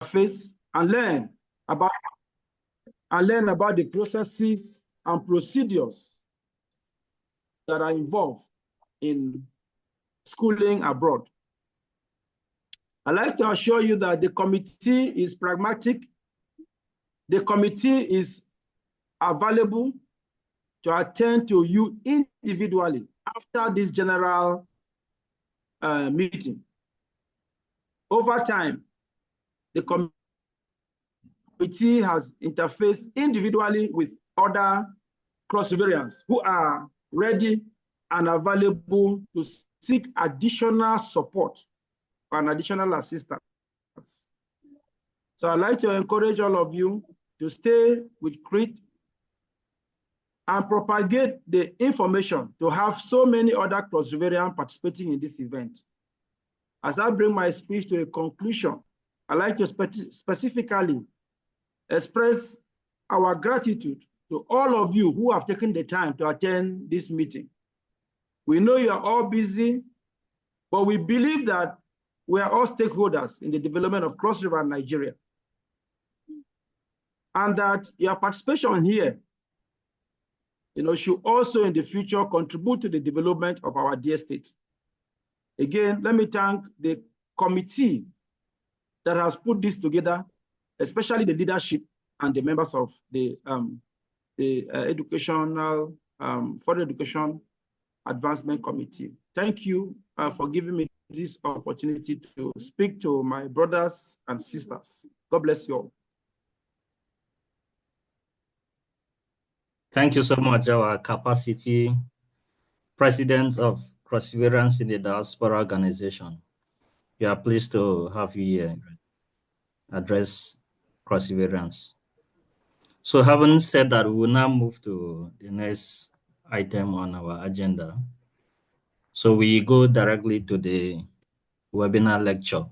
interface and learn about the processes and procedures that are involved in schooling abroad. I'd like to assure you that the committee is pragmatic. The committee is available to attend to you individually after this general meeting. Over time, the committee has interfaced individually with other cross-variants who are ready and available to seek additional support and additional assistance. So I'd like to encourage all of you to stay with CRID and propagate the information to have so many other cross-variants participating in this event. As I bring my speech to a conclusion, I'd like to specifically express our gratitude to all of you who have taken the time to attend this meeting. We know you are all busy, but we believe that we are all stakeholders in the development of Cross River Nigeria, and that your participation here should also in the future contribute to the development of our dear state. Again, let me thank the committee that has put this together, especially the leadership and the members of the Educational Further Education Advancement Committee. Thank you for giving me this opportunity to speak to my brothers and sisters. God bless you all. Thank you so much, our capacity president of Perseverance in the Diaspora Organization. We are pleased to have you here address Perseverance. So having said that, we will now move to the next item on our agenda. So we go directly to the webinar lecture.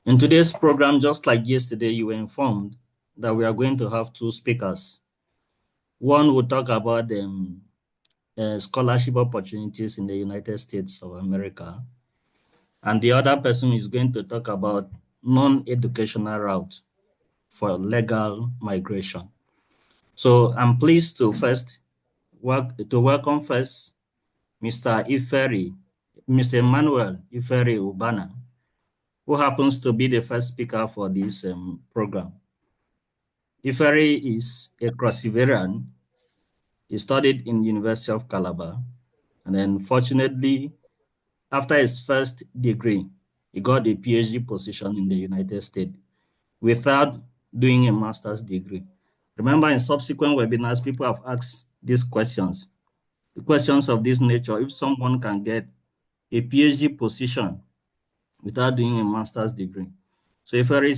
In today's program, just like yesterday, you were informed that we are going to have two speakers. One will talk about scholarship opportunities in the United States of America. And the other person is going to talk about non-educational route for legal migration. So I'm pleased to welcome first Mr. Emmanuel Iferi Ubana, who happens to be the first speaker for this program. Iferi is a Crossiverian. He studied in University of Calabar, and then fortunately, after his first degree, he got a PhD position in the United States without doing a master's degree. Remember, in subsequent webinars, people have asked these questions. The questions of this nature: if someone can get a PhD position without doing a master's degree. So Iferi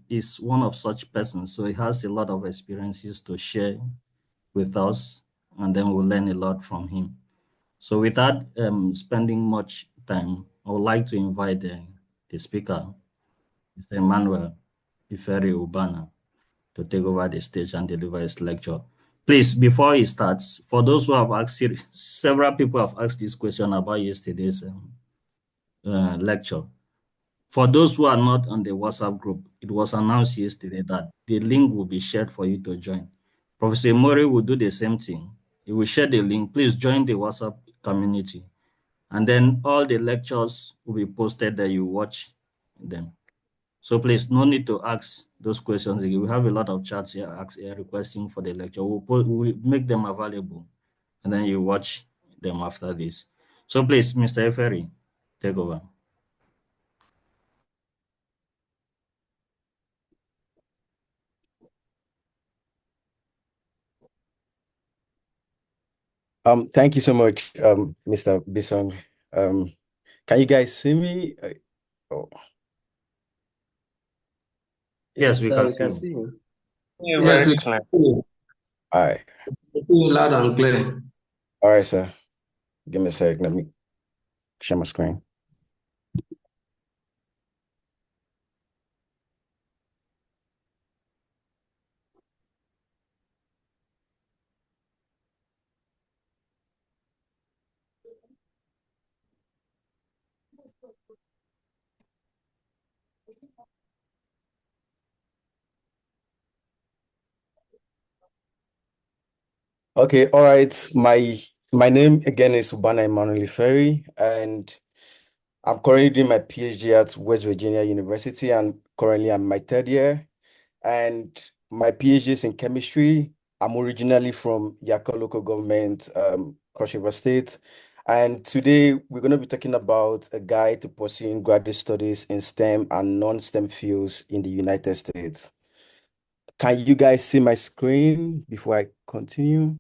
is one of such persons. So he has a lot of experiences to share with us, and then we'll learn a lot from him. So without spending much time, I would like to invite the speaker, Mr. Emmanuel Iferi Ubana, to take over the stage and deliver his lecture. Please, before he starts, for those who have asked, several people have asked this question about yesterday's lecture. For those who are not on the WhatsApp group, it was announced yesterday that the link will be shared for you to join. Professor Mori will do the same thing. He will share the link. Please join the WhatsApp community. And then all the lectures will be posted that you watch them. So please, no need to ask those questions again. We have a lot of chats here requesting for the lecture. We'll make them available, and then you watch them after this. So please, Mr. Iferi, take over. Thank you so much, Mr. Bisong. Can you guys see me? Oh. Yes, we can see you. Yes, we can. All right. Loud and clear. All right, sir. Give me a sec. Let me share my screen. Okay, all right. My name again is Ubana Emmanuel Ferry, and I'm currently doing my PhD at West Virginia University, and currently I'm in my third year. And my PhD is in chemistry. I'm originally from Yaka local government, Cross River State. And today we're going to be talking about a guide to pursuing graduate studies in STEM and non-STEM fields in the United States. Can you guys see my screen before I continue?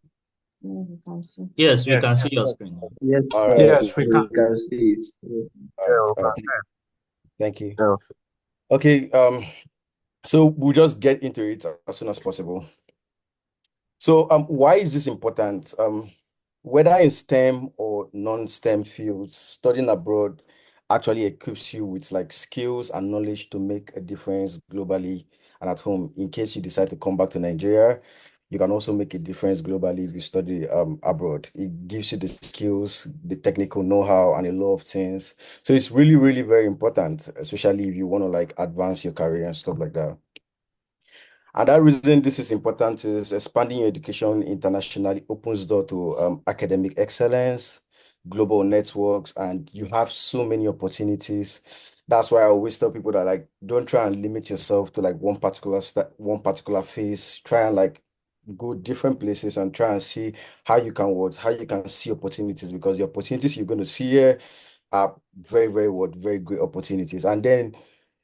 Yes, we can see your screen. Yes, All right. Yes, we we can. can see it. Yes. All right. All right. Thank you. Yeah. Okay. So we'll just get into it as soon as possible. So, why is this important? Whether in STEM or non-STEM fields, studying abroad actually equips you with like skills and knowledge to make a difference globally and at home. In case you decide to come back to Nigeria, you can also make a difference globally if you study abroad. It gives you the skills, the technical know-how, and a lot of things. So it's really, really very important, especially if you want to like advance your career and stuff like that. And that reason this is important is expanding your education internationally opens door to academic excellence, global networks, and you have so many opportunities. That's why I always tell people that like don't try and limit yourself to like one particular phase. Try and like go different places and try and see how you can see opportunities because the opportunities you're going to see here are very great opportunities. And then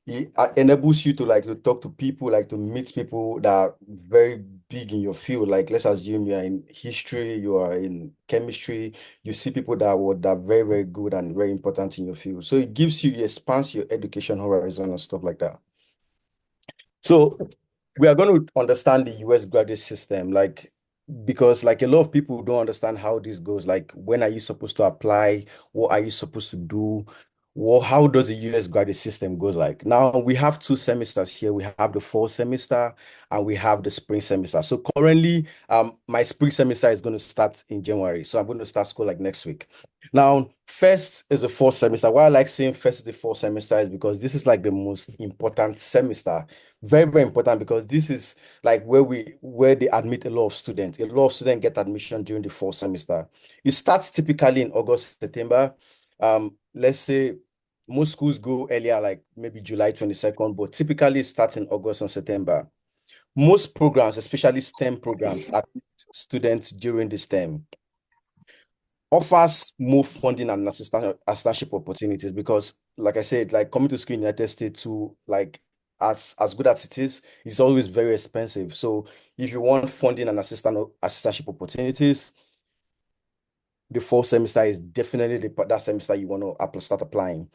it enables you to like to talk to people, like to meet people that are very big in your field. Like let's assume you are in history, you are in chemistry, you see people that are very good and very important in your field. So it expands your education horizon and stuff like that. So we are going to understand the US graduate system, like because like a lot of people don't understand how this goes. Like when are you supposed to apply? What are you supposed to do? Well, how does the US graduate system goes like? Now we have 2 semesters here. We have the fall semester and we have the spring semester. So currently, my spring semester is going to start in January. So I'm going to start school like next week. Now, first is the fall semester. Why I like saying first is the fall semester is because this is like the most important semester. Very important because this is like where they admit a lot of students. A lot of students get admission during the fall semester. It starts typically in August, September. Let's say most schools go earlier, like maybe July 22nd, but typically it starts in August and September. Most programs, especially STEM programs, admit students during this term offers more funding and assistantship opportunities because, like I said, like coming to school in the United States to like as good as it is, it's always very expensive. So if you want funding and assistantship opportunities, the fall semester is definitely that semester you want to start applying.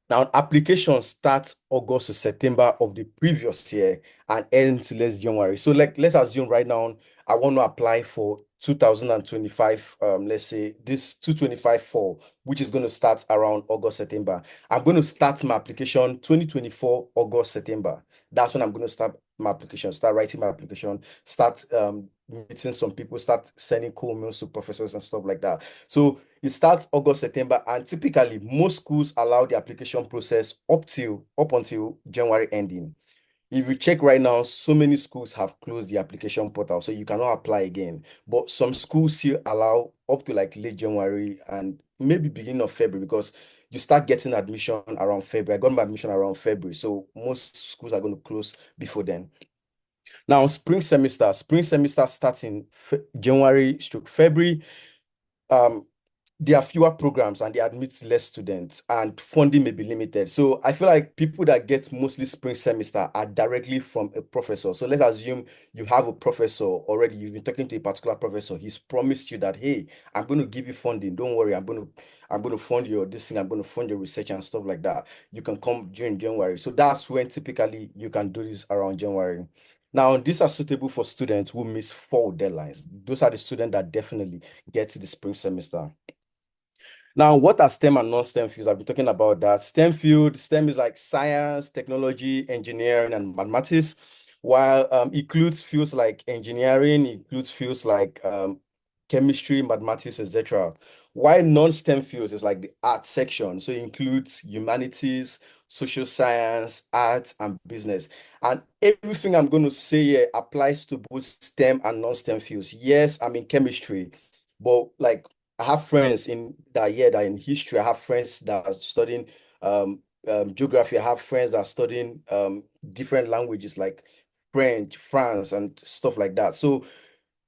Now, application starts August to September of the previous year and ends last January. So, like, let's assume right now I want to apply for 2025. Let's say this 225 fall, which is going to start around August, September. I'm going to start my application 2024 August, September. That's when I'm going to start my application, start writing my application, start meeting some people, start sending cool mails to professors and stuff like that. So it starts August, September, and typically most schools allow the application process up until January ending. If you check right now, so many schools have closed the application portal, so you cannot apply again. But some schools still allow up to like late January and maybe beginning of February because you start getting admission around February. I got my admission around February, so most schools are going to close before then. Now, spring semester starts in January/February. Um, there are fewer programs and they admit less students and funding may be limited. So I feel like people that get mostly spring semester are directly from a professor. So let's assume you have a professor already, you've been talking to a particular professor, he's promised you that, hey, I'm going to give you funding. Don't worry, I'm going to fund your this thing, I'm going to fund your research and stuff like that. You can come during January. So that's when typically you can do this around January. Now, these are suitable for students who miss fall deadlines. Those are the students that definitely get to the spring semester. Now, what are STEM and non-STEM fields? I've been talking about that. STEM is like science, technology, engineering, and mathematics, while includes fields like engineering, includes fields like chemistry, mathematics, etc. While non-STEM fields is like the art section, so it includes humanities, social science, arts, and business. And everything I'm going to say here applies to both STEM and non-STEM fields. Yes, I'm in chemistry, but like I have friends in that year that in history, I have friends that are studying geography. I have friends that are studying different languages like French, France, and stuff like that. So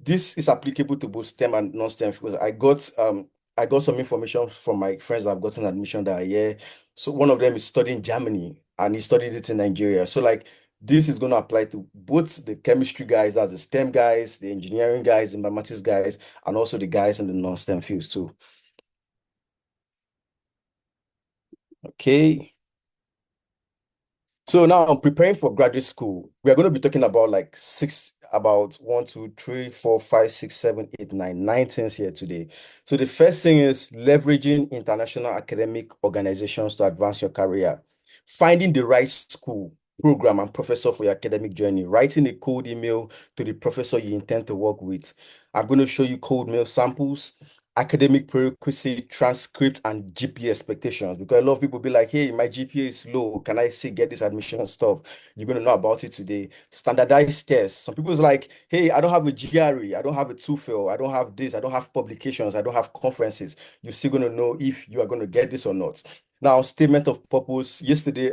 this is applicable to both STEM and non-STEM fields. I got some information from my friends that have gotten admission that year. So one of them is studying Germany and he studied it in Nigeria. So like this is going to apply to both the chemistry guys, that's the STEM guys, the engineering guys, the mathematics guys, and also the guys in the non-STEM fields too. Okay. So now I'm preparing for graduate school. We are going to be talking about about 1, 2, 3, 4, 5, 6, 7, 8, 9 things here today. So the first thing is leveraging international academic organizations to advance your career, finding the right school, program, and professor for your academic journey, writing a cold email to the professor you intend to work with. I'm going to show you cold mail samples, academic prerequisite, transcript, and GPA expectations, because a lot of people be like, hey, my GPA is low. Can I still get this admission stuff? You're going to know about it today. Standardized tests. Some people's like, hey, I don't have a GRE. I don't have a TOEFL. I don't have this. I don't have publications. I don't have conferences. You're still going to know if you are going to get this or not. Now, statement of purpose. Yesterday,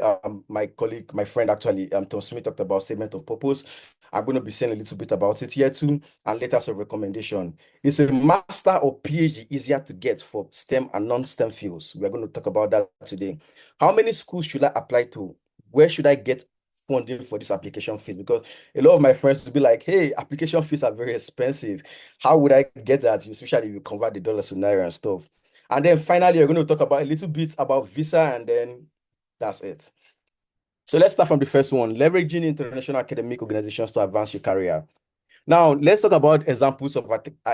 my colleague, my friend actually, Tom Smith talked about statement of purpose. I'm going to be saying a little bit about it here too, and letters of recommendation. Is a master or PhD easier to get for STEM and non-STEM fields? We're going to talk about that today. How many schools should I apply to? Where should I get funding for this application fees? Because a lot of my friends will be like, hey, application fees are very expensive. How would I get that? Especially if you convert the dollars to naira and stuff. And then finally, we're going to talk about a little bit about visa, and then that's it. So let's start from the first one, leveraging international academic organizations to advance your career. Now, let's talk about examples of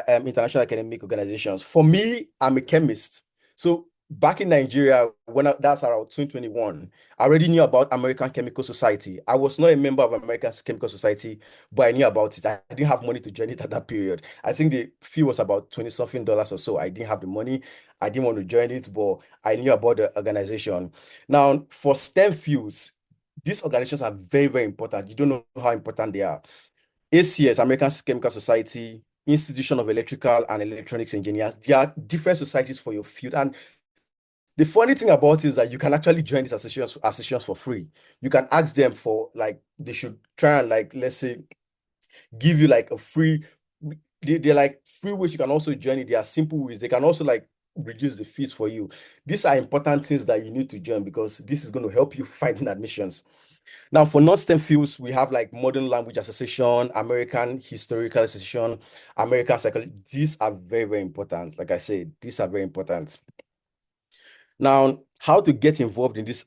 international academic organizations. For me, I'm a chemist. So back in Nigeria, that's around 2021, I already knew about American Chemical Society. I was not a member of American Chemical Society, but I knew about it. I didn't have money to join it at that period. I think the fee was about $20-something or so. I didn't have the money. I didn't want to join it, but I knew about the organization. Now, for STEM fields, these organizations are very, very important. You don't know how important they are. ACS, American Chemical Society, Institution of Electrical and Electronics Engineers, there are different societies for your field. And the funny thing about it is that you can actually join these associations for free. You can ask them for they should try and let's say, give you a free, they're like free ways you can also join it. They are simple ways. They can also reduce the fees for you. These are important things that you need to join because this is going to help you finding admissions. Now, for non-STEM fields, we have Modern Language Association, American Historical Association, American Psychology. These are very, very important. Like I said, these are very important. Now, how to get involved in this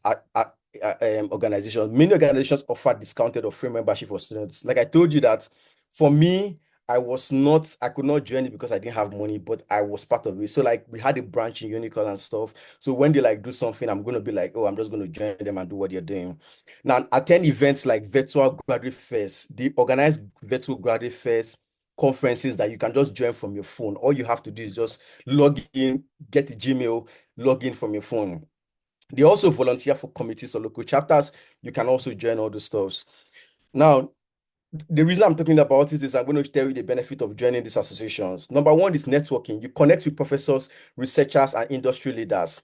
organization? Many organizations offer discounted or free membership for students. Like I told you that for me, I could not join it because I didn't have money, but I was part of it. So we had a branch in Unicorn and stuff. So when they do something, I'm going to be like, oh, I'm just going to join them and do what they're doing. Now, attend events like virtual graduate fairs. They organize virtual graduate fairs, conferences that you can just join from your phone. All you have to do is just log in, get the Gmail, log in from your phone. They also volunteer for committees or local chapters. You can also join all the stuffs. Now, the reason I'm talking about it is I'm going to tell you the benefit of joining these associations. Number one is networking. You connect with professors, researchers, and industry leaders.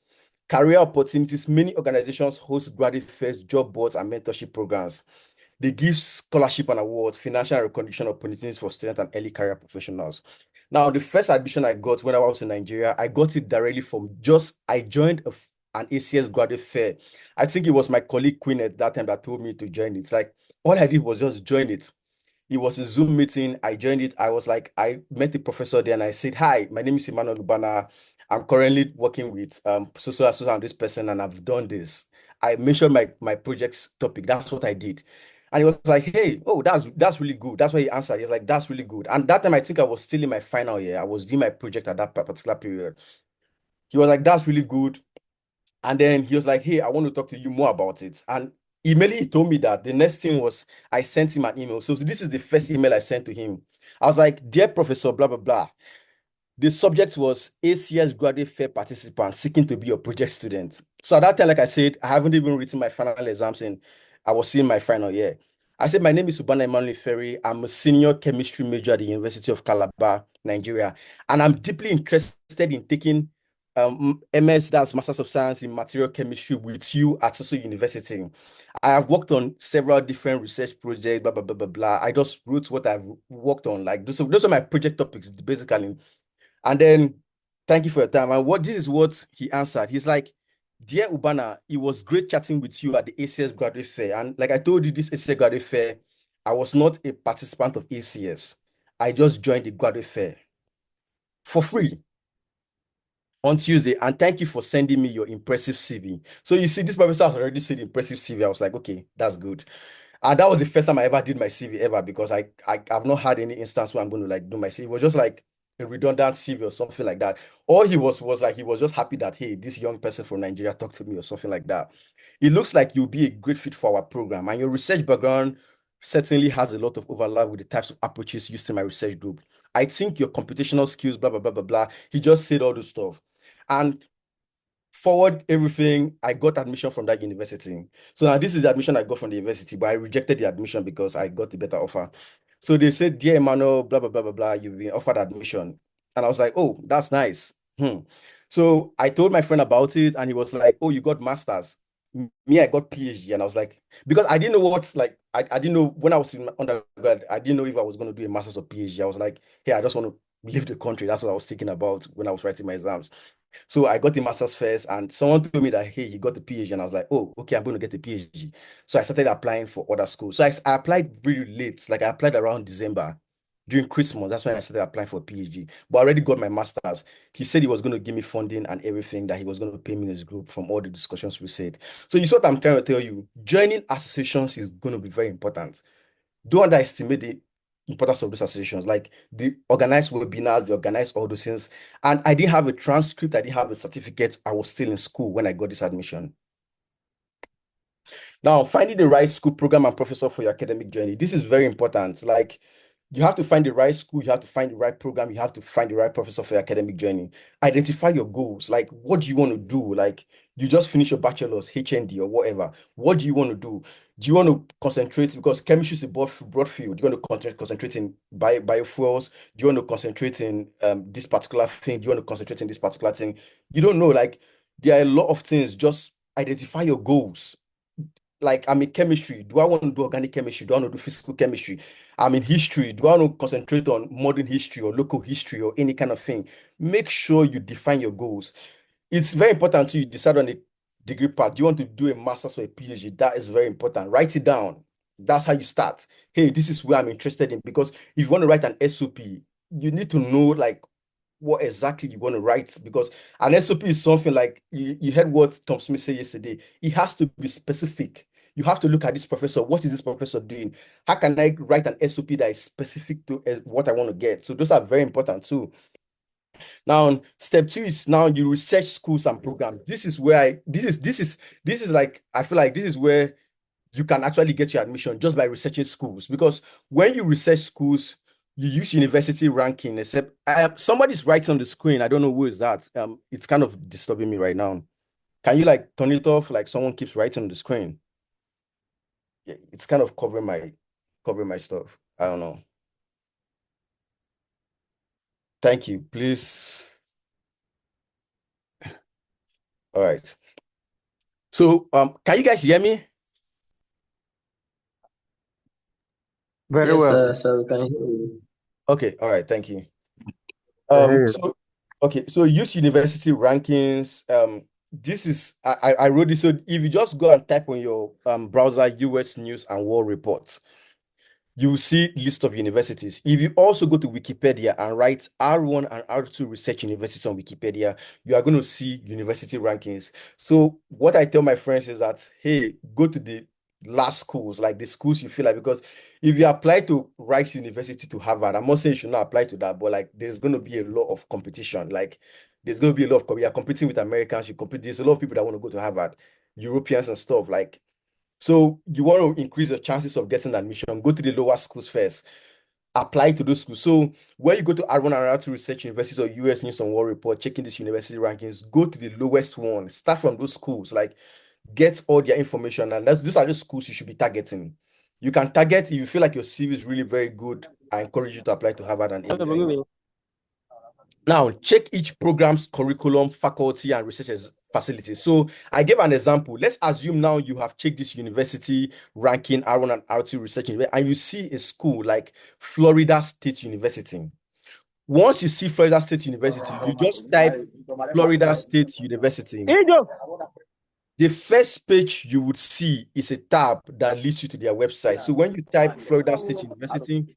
Career opportunities. Many organizations host graduate fairs, job boards, and mentorship programs. They give scholarship and awards, financial recognition opportunities for students and early career professionals. Now, the first admission I got when I was in Nigeria, I got it directly I joined an ACS graduate fair. I think it was my colleague Queen at that time that told me to join it. It's all I did was just join it. It was a Zoom meeting. I joined it. I met the professor there and I said, hi, my name is Emmanuel Lubana. I'm currently working with so and this person, and I've done this. I mentioned my project's topic. That's what I did. And he was like, hey, oh, that's really good. That's why he answered. He's like, that's really good. And that time, I think I was still in my final year. I was doing my project at that particular period. He was like, that's really good. And then he was like, hey, I want to talk to you more about it. And immediately he told me that. The next thing was I sent him an email. So this is the first email I sent to him. I was like, dear Professor, blah, blah, blah. The subject was ACS graduate fair participant seeking to be a project student. So at that time, like I said, I haven't even written my final exams and I was in my final year. I said, my name is Ubana Emmanuel Ferry. I'm a senior chemistry major at the University of Calabar, Nigeria. And I'm deeply interested in taking MS, that's Masters of Science in Material Chemistry with you at Soso University. I have worked on several different research projects, blah, blah, blah, blah, blah. I just wrote what I've worked on. Like those are my project topics, basically. And then, thank you for your time. And this is what he answered. He's like, Dear Ubana, it was great chatting with you at the ACS Graduate Fair. And like I told you, this ACS Graduate Fair, I was not a participant of ACS. I just joined the Graduate Fair for free on Tuesday. And thank you for sending me your impressive CV. So you see, this professor has already said impressive CV. I was like, okay, that's good. And that was the first time I ever did my CV ever, because I've not had any instance where I'm going to like do my CV. It was just like a redundant CV or something like that. All he was like, he was just happy that, hey, this young person from Nigeria talked to me or something like that. It looks like you'll be a great fit for our program, and your research background certainly has a lot of overlap with the types of approaches used in my research group. I think your computational skills, blah, blah, blah, blah, blah. He just said all this stuff. And forward everything, I got admission from that university. So now this is the admission I got from the university, but I rejected the admission because I got a better offer. So they said, Dear Emmanuel, blah, blah, blah, blah, blah, you've been offered admission. And I was like, oh, that's nice. So I told my friend about it, and he was like, oh, you got masters. Me, I got PhD. And I was like, because I didn't know what's like, I didn't know when I was in undergrad, I didn't know if I was going to do a master's or PhD. I was like, hey, I just want to leave the country. That's what I was thinking about when I was writing my exams. So I got the master's first, and someone told me that, hey, he got the PhD, and I was like, oh, okay, I'm going to get the PhD. So I started applying for other schools. So I applied really late, like I applied around December during Christmas. That's when I started applying for PhD, but I already got my master's. He said he was going to give me funding and everything, that he was going to pay me in his group from all the discussions we said. So you see what I'm trying to tell you, joining associations is going to be very important. Don't underestimate the importance of those associations, like the organized webinars, the organized all those things. And I didn't have a transcript, I didn't have a certificate. I was still in school when I got this admission. Now, finding the right school, program, and professor for your academic journey. This is very important. Like, you have to find the right school, you have to find the right program, you have to find the right professor for your academic journey. Identify your goals. Like, what do you want to do? Like, you just finish your bachelor's, HND, or whatever. What do you want to do? Do you want to concentrate, because chemistry is a broad field? Do you want to concentrate in biofuels? Do you want to concentrate in this particular thing? Do you want to concentrate in this particular thing? You don't know. Like, there are a lot of things. Just identify your goals. Like, I'm in chemistry. Do I want to do organic chemistry? Do I want to do physical chemistry? I'm in history. Do I want to concentrate on modern history or local history or any kind of thing? Make sure you define your goals. It's very important to you decide on a degree path. Do you want to do a master's or a PhD? That is very important. Write it down. That's how you start. Hey, this is where I'm interested in. Because if you want to write an SOP, you need to know like what exactly you want to write, because an SOP is something like you heard what Tom Smith said yesterday. It has to be specific. You have to look at this professor. What is this professor doing? How can I write an SOP that is specific to what I want to get? So those are very important too. Now, step 2 is now you research schools and programs. This is where this is like, I feel like this is where you can actually get your admission, just by researching schools. Because when you research schools, you use university ranking, except somebody's writing on the screen. I don't know who is that. It's kind of disturbing me right now. Can you like turn it off? Like someone keeps writing on the screen. Yeah, it's kind of covering my stuff. I don't know. Thank you. Please. All right. So can you guys hear me? Very Yes, well. sir, we can hear you. Okay, all right, thank you. I hear you. So use university rankings. This is I wrote this. So if you just go and type on your browser US News and World Report, you will see list of universities. If you also go to Wikipedia and write R1 and R2 research universities on Wikipedia, you are going to see university rankings. So what I tell my friends is that, hey, go to the last schools, like the schools you feel like, because if you apply to Rice University to Harvard, I'm not saying you should not apply to that, but like there's going to be a lot of competition. Like there's going to be a lot of, you're competing with Americans, there's a lot of people that want to go to Harvard, Europeans and stuff. Like, so you want to increase your chances of getting admission, go to the lower schools first. apply to those schools. So when you go to R1 and R2 Research Universities or US News and World Report, checking these university rankings, go to the lowest one. Start from those schools, like get all their information, and these are the schools you should be targeting. You can target if you feel like your CV is really very good. I encourage you to apply to Harvard and anything. Now, check each program's curriculum, faculty, and research facilities. So I gave an example. Let's assume now you have checked this university ranking R1 and R2 research, and you see a school like Florida State University. Once you see Florida State University, you just type Florida State University. The first page you would see is a tab that leads you to their website. So when you type Florida State University,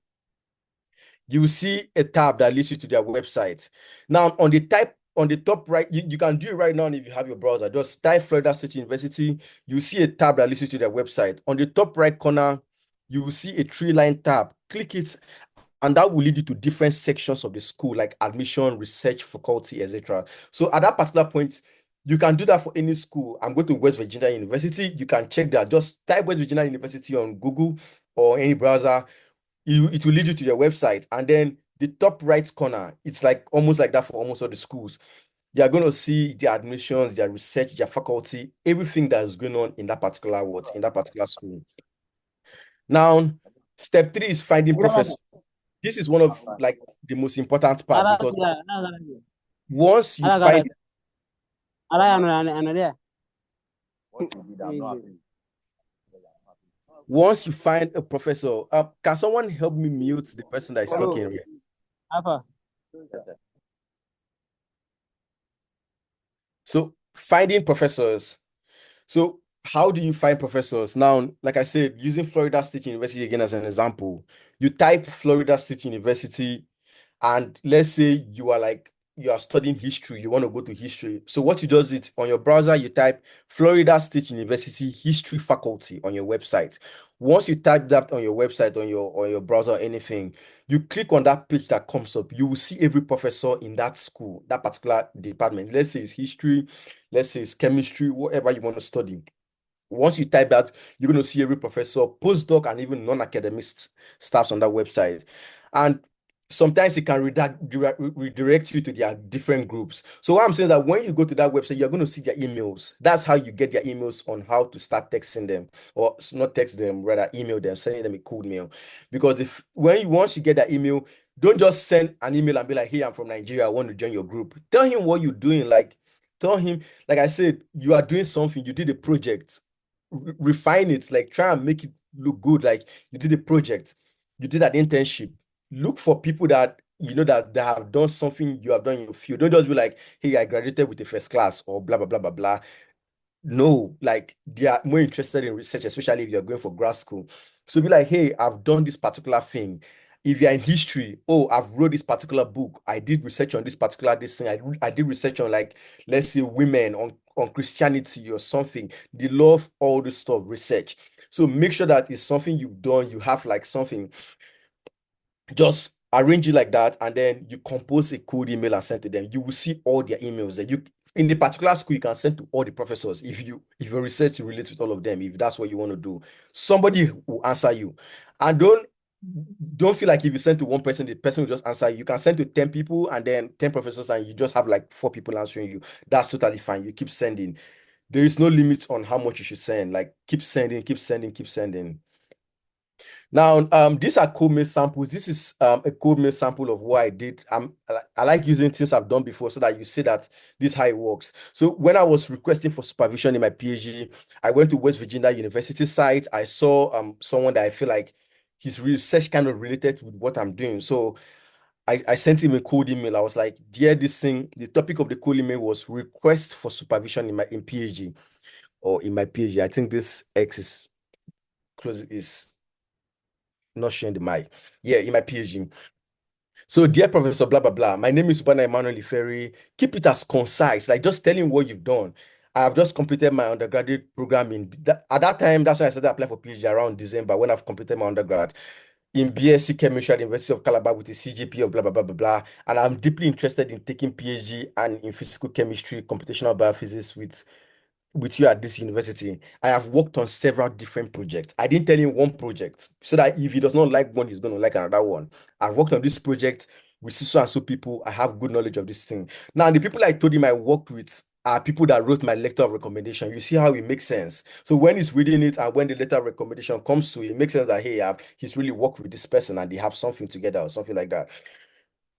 you will see a tab that leads you to their website. Now, on the top right, you can do it right now if you have your browser. Just type Florida State University. You see a tab that leads you to their website. On the top right corner, you will see a 3-line tab. Click it, and that will lead you to different sections of the school, like admission, research, faculty, etc. So at that particular point, you can do that for any school. I'm going to West Virginia University. You can check that. Just type West Virginia University on Google or any browser. It will lead you to your website, and then the top right corner, it's like almost like that for almost all the schools. You are going to see their admissions, their research, their faculty, everything that's going on in that particular school. Now, step 3 is finding professors. This is one of like the most important parts, because once you find once you find a professor, can someone help me mute the person that is talking here? So finding professors. So how do you find professors? Now, like I said, using Florida State University again as an example, you type Florida State University, and let's say you are studying history, you want to go to history. So what you do is on your browser, you type Florida State University History Faculty on your website. Once you type that on your website, on your browser or anything, you click on that page that comes up, you will see every professor in that school, that particular department. Let's say it's history, let's say it's chemistry, whatever you want to study. Once you type that, you're going to see every professor, postdoc, and even non-academic staffs on that website. And sometimes it can redirect you to their different groups. So what I'm saying is that when you go to that website, you're going to see their emails. That's how you get their emails on how to start texting them, or not text them, rather email them, sending them a cold mail. Because once you get that email, don't just send an email and be like, hey, I'm from Nigeria, I want to join your group. Tell him what you're doing. Tell him, like I said, you are doing something, you did a project. Refine it, like try and make it look good, like you did a project, you did an internship. Look for people that you know that they have done something you have done in your field. Don't just be like, hey, I graduated with a first class or blah blah blah blah blah. No, like they are more interested in research, especially if you're going for grad school. So be like, hey, I've done this particular thing. If you're in history, oh, I've wrote this particular book. I did research on this thing. I did research on, like, let's say women, on Christianity or something. They love all this stuff, research. So make sure that it's something you've done. You have like something, just arrange it like that, and then you compose a cold email and send to them. You will see all their emails that you in the particular school you can send to all the professors. If your research relates with all of them, if that's what you want to do, somebody will answer you. And don't feel like if you send to one person, the person will just answer you. You can send to 10 people and then 10 professors, and you just have like 4 people answering you. That's totally fine. You keep sending. There is no limit on how much you should send. Like, keep sending, keep sending, keep sending. Now, these are code mail samples. This is a code mail sample of what I did. I like using things I've done before so that you see that this is how it works. So when I was requesting for supervision in my PhD, I went to West Virginia University site. I saw someone that I feel like his research kind of related with what I'm doing. So I sent him a cold email. I was like, dear, this thing, the topic of the cold email was request for supervision in PhD, or in my PhD. I think this X is close, is not showing the mic. Yeah, in my PhD. So, dear Professor, blah, blah, blah. My name is Bana Emmanuel Iferi. Keep it as concise, like just telling what you've done. I have just completed my undergraduate program at that time, that's when I started applying for PhD around December, when I've completed my undergrad in BSc Chemistry at the University of Calabar with a CGPA of blah, blah, blah, blah, blah. And I'm deeply interested in taking PhD and in physical chemistry, computational biophysics with with you at this university, I have worked on several different projects. I didn't tell him one project so that if he does not like one, he's going to like another one. I've worked on this project with so and so people. I have good knowledge of this thing. Now, the people I told him I worked with are people that wrote my letter of recommendation. You see how it makes sense. So when he's reading it and when the letter of recommendation comes to it makes sense that, hey, he's really worked with this person and they have something together or something like that.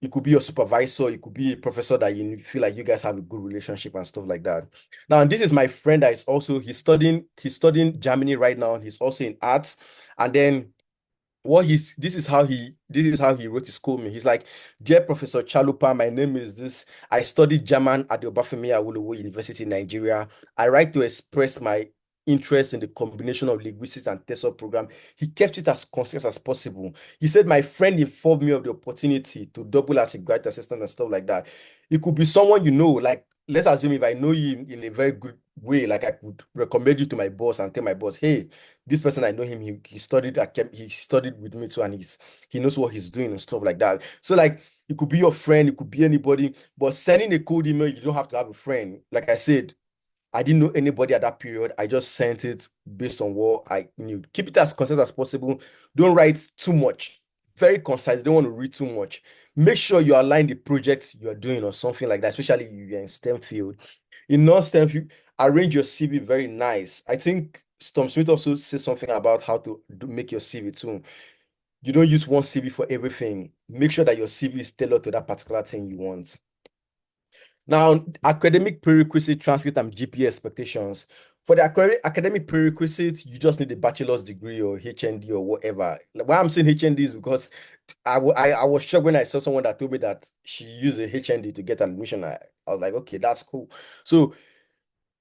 It could be your supervisor, it could be a professor that you feel like you guys have a good relationship and stuff like that. Now, this is my friend that is also he's studying Germany right now. He's also in arts. And then this is how he wrote his call me. He's like, "Dear Professor Chalupa, my name is this. I studied German at the Obafemi Awolowo University in Nigeria. I write to express my interest in the combination of linguistics and TESOL program." He kept it as concise as possible. He said, "My friend informed me of the opportunity to double as a graduate assistant and stuff like that." It could be someone you know, like let's assume if I know you in a very good way, like I could recommend you to my boss and tell my boss, "Hey, this person I know him, he studied with me too, and he knows what he's doing and stuff like that." So like it could be your friend, it could be anybody, but sending a cold email, you don't have to have a friend. Like I said, I didn't know anybody at that period. I just sent it based on what I knew. Keep it as concise as possible. Don't write too much. Very concise. Don't want to read too much. Make sure you align the project you are doing or something like that, especially if you're in STEM field. In non-STEM field, arrange your CV very nice. I think Storm Smith also said something about how to make your CV too. You don't use one CV for everything. Make sure that your CV is tailored to that particular thing you want. Now, academic prerequisite transcript and GPA expectations. For the academic prerequisites, you just need a bachelor's degree or HND or whatever. Why I'm saying HND is because I was shocked when I saw someone that told me that she used a HND to get an admission. I was like, okay, that's cool. So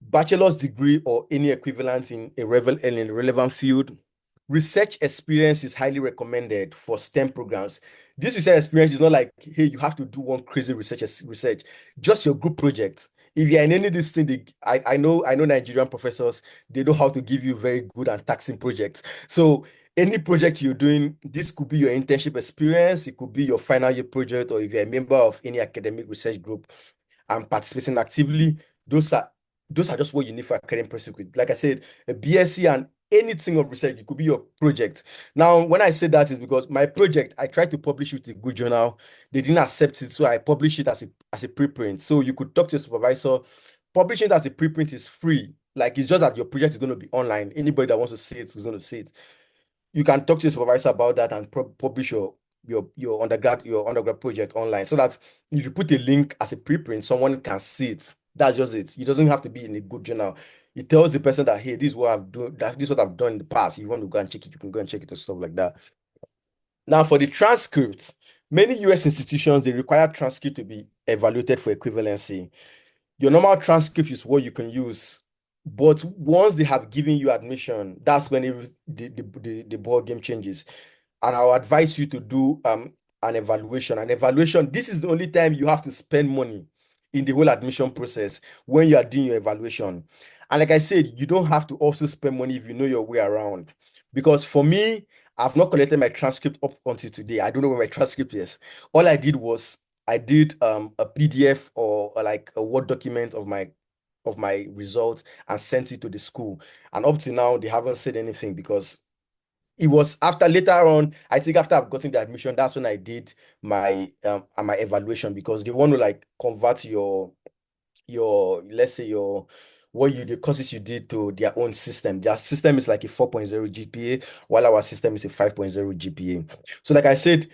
bachelor's degree or any equivalent in a relevant field. Research experience is highly recommended for STEM programs. This research experience is not like, hey, you have to do one crazy research, just your group project. If you're in any of this thing, I know Nigerian professors, they know how to give you very good and taxing projects. So any project you're doing, this could be your internship experience, it could be your final year project, or if you're a member of any academic research group and participating actively, those are just what you need for academic pursuit. Like I said, a BSc and anything of research, it could be your project. Now, when I say that is because my project, I tried to publish it with a good journal. They didn't accept it, so I published it as a preprint. So you could talk to your supervisor. Publishing it as a preprint is free. Like it's just that your project is going to be online. Anybody that wants to see it is going to see it. You can talk to your supervisor about that and publish your undergrad project online so that if you put a link as a preprint, someone can see it. That's just it. It doesn't have to be in a good journal. It tells the person that, hey, this is what I've done, this is what I've done in the past. If you want to go and check it, you can go and check it and stuff like that. Now, for the transcripts, many US institutions, they require transcript to be evaluated for equivalency. Your normal transcript is what you can use. But once they have given you admission, that's when the ball game changes. And I'll advise you to do an evaluation. An evaluation, this is the only time you have to spend money in the whole admission process when you are doing your evaluation. And like I said, you don't have to also spend money if you know your way around. Because for me, I've not collected my transcript up until today. I don't know where my transcript is. All I did was I did a PDF or like a Word document of my results and sent it to the school. And up to now, they haven't said anything because it was after later on, I think after I've gotten the admission, that's when I did my evaluation because they want to like convert your let's say your the courses you did to their own system. Their system is like a 4.0 GPA, while our system is a 5.0 GPA. So like I said,